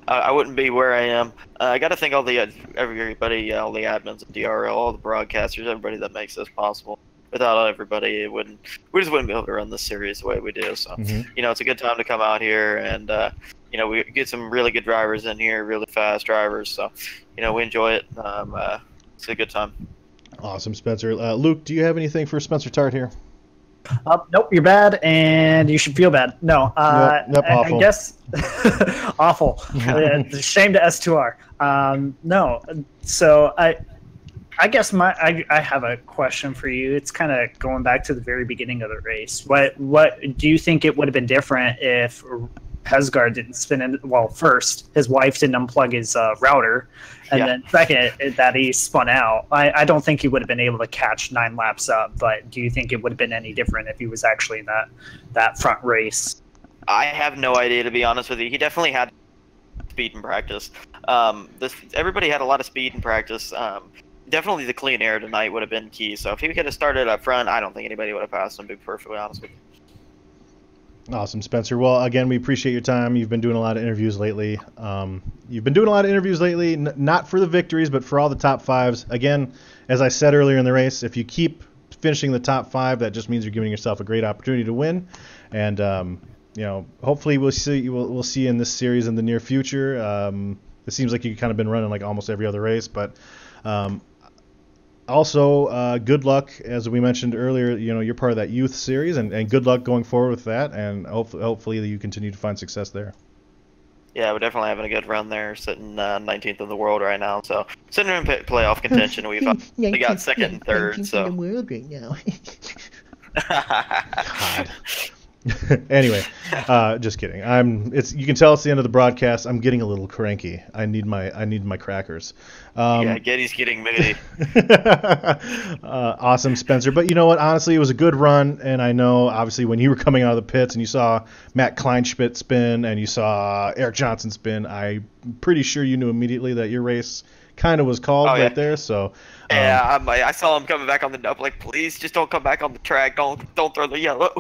I wouldn't be where I am. I got to thank all everybody, all the admins of DRL, all the broadcasters, everybody that makes this possible. Without everybody, we just wouldn't be able to run this series the way we do. So, you know, it's a good time to come out here, and you know, we get some really good drivers in here, really fast drivers. So, you know, we enjoy it. It's a good time. Awesome, Spencer. Luke, do you have anything for Spencer Tart here? Nope, you're bad, and you should feel bad. No, nope, awful. I guess awful. Shame to S2R. No, so I guess I have a question for you. It's kind of going back to the very beginning of the race. What do you think it would have been different if Hesgaard didn't spin in? Well, first, his wife didn't unplug his router, and then second, that he spun out. I don't think he would have been able to catch 9 laps up, but do you think it would have been any different if he was actually in that front race? I have no idea, to be honest with you. He definitely had speed in practice. Everybody had a lot of speed in practice. Definitely the clean air tonight would have been key. So if he could have started up front, I don't think anybody would have passed him, to be perfectly honest with you. Awesome, Spencer. Well, again, we appreciate your time. You've been doing a lot of interviews lately. Not for the victories, but for all the top 5s. Again, as I said earlier in the race, if you keep finishing the top 5, that just means you're giving yourself a great opportunity to win. And you know, hopefully we'll see you in this series in the near future. It seems like you've kind of been running like almost every other race, but also, good luck, as we mentioned earlier. You know, you're part of that youth series, and good luck going forward with that, and hopefully you continue to find success there. Yeah, we're definitely having a good run there, sitting 19th in the world right now. So sitting in playoff contention, we've only got second and third. So. In the world right now. God. Anyway, just kidding. You can tell it's the end of the broadcast. I'm getting a little cranky. I need my crackers. Yeah, Getty's getting moody. Awesome, Spencer. But you know what? Honestly, it was a good run, and I know obviously when you were coming out of the pits and you saw Matt Kleinschmidt spin and you saw Eric Johnson spin, I'm pretty sure you knew immediately that your race kind of was called right there. So yeah, I saw him coming back on the dub. Like, please, just don't come back on the track. Don't throw the yellow.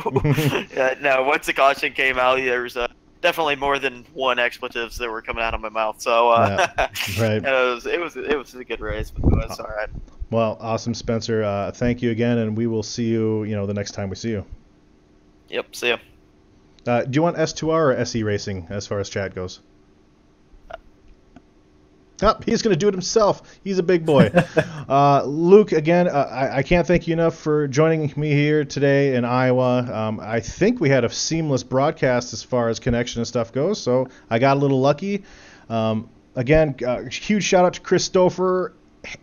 No, once the caution came out, there was definitely more than one expletives that were coming out of my mouth. So right, it was a good race, but it was all right. Well, awesome, Spencer. Thank you again, and we will see you. You know, the next time we see you. Yep, see you. Do you want S2R or SE Racing as far as chat goes? Oh, he's going to do it himself. He's a big boy. Luke, again, I can't thank you enough for joining me here today in Iowa. I think we had a seamless broadcast as far as connection and stuff goes, so I got a little lucky. Again, huge shout out to Chris Stouffer.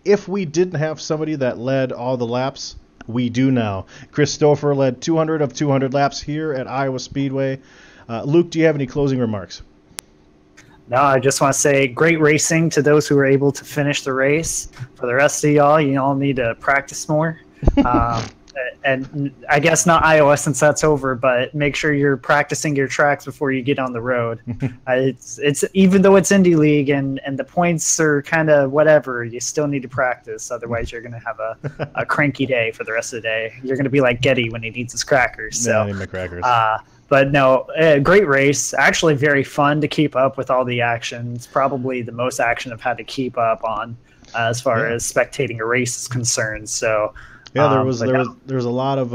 If we didn't have somebody that led all the laps, we do now. Chris Stouffer led 200 of 200 laps here at Iowa Speedway. Luke, do you have any closing remarks? No, I just want to say great racing to those who were able to finish the race. For the rest of y'all, you all need to practice more. and I guess not Iowa since that's over, but make sure you're practicing your tracks before you get on the road. It's even though it's Indy League and the points are kind of whatever, you still need to practice. Otherwise, you're going to have a cranky day for the rest of the day. You're going to be like Getty when he needs his crackers. So, yeah, I need my crackers. But no, great race. Actually, very fun to keep up with all the action. It's probably the most action I've had to keep up on as far as spectating a race is concerned. So. Yeah, there was a lot of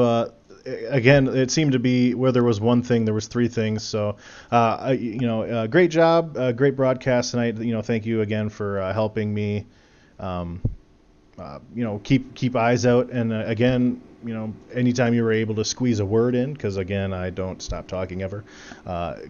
again. It seemed to be where there was one thing, there was three things. So, great job, great broadcast tonight. Thank you again for helping me. Keep eyes out, and again, anytime you were able to squeeze a word in, because again, I don't stop talking ever.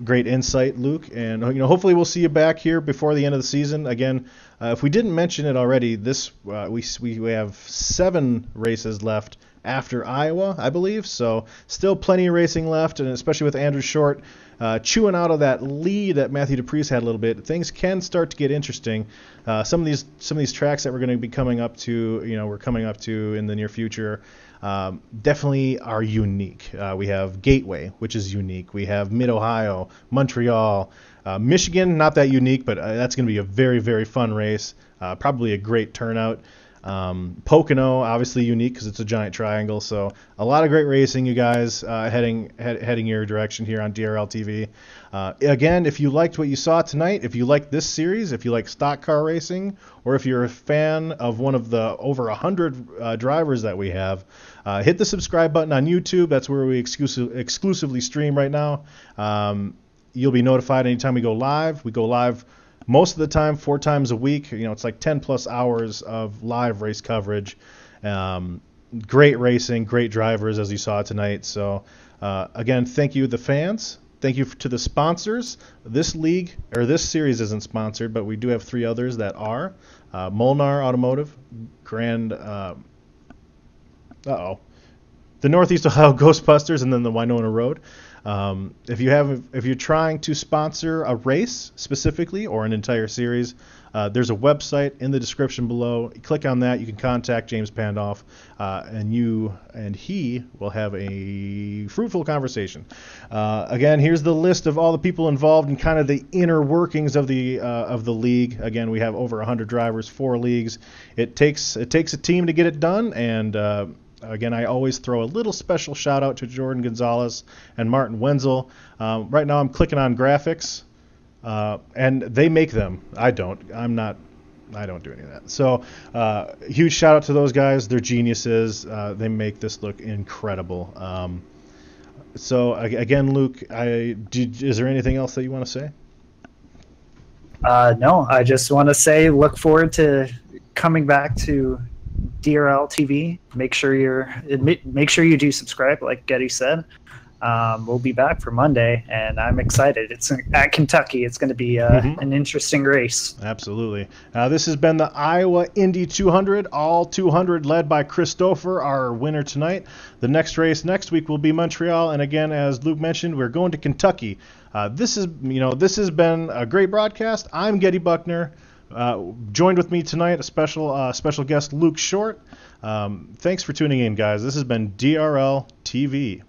Great insight, Luke, and hopefully we'll see you back here before the end of the season. Again, if we didn't mention it already, we have 7 races left after Iowa, I believe. So still plenty of racing left, and especially with Andrew Short chewing out of that lead that Matthew DePriest had a little bit, things can start to get interesting. Some of these tracks that we're going to be coming up to, in the near future, definitely are unique. We have Gateway, which is unique. We have Mid-Ohio, Montreal, Michigan, not that unique, but that's going to be a very, very fun race. Probably a great turnout. Pocono, obviously unique because it's a giant triangle. So a lot of great racing, you guys, heading your direction here on DRL TV. Again, if you liked what you saw tonight, if you like this series, if you like stock car racing, or if you're a fan of one of the over 100 drivers that we have, hit the subscribe button on YouTube. That's where we exclusively stream right now. You'll be notified anytime we go live. We go live most of the time, 4 times a week. It's like 10 plus hours of live race coverage. Great racing, great drivers, as you saw tonight. So, again, thank you, the fans. Thank you to the sponsors. This series isn't sponsored, but we do have 3 others that are. Molnar Automotive, the Northeast Ohio Ghostbusters, and then the Winona Road. If you're trying to sponsor a race specifically or an entire series, there's a website in the description below. Click on that. You can contact James Pandolf, and he will have a fruitful conversation. Again, here's the list of all the people involved in kind of the inner workings of the league. Again, we have over 100 drivers, 4 leagues. It takes a team to get it done, and again, I always throw a little special shout out to Jordan Gonzalez and Martin Wenzel. Right now I'm clicking on graphics, and they make them. I don't do any of that. So huge shout out to those guys. They're geniuses. They make this look incredible. So again, Luke, is there anything else that you want to say? No, I just want to say look forward to coming back to DRL TV. Make sure you do subscribe, like Getty said. We'll be back for Monday, and I'm excited. It's at Kentucky. It's going to be an interesting race. Absolutely. This has been the Iowa Indy 200, all 200, led by Christopher, our winner tonight. The next race next week will be Montreal, and again, as Luke mentioned, we're going to Kentucky. This has been a great broadcast. I'm Getty Buckner. Joined with me tonight, a special guest, Luke Short. Thanks for tuning in, guys. This has been DRL TV.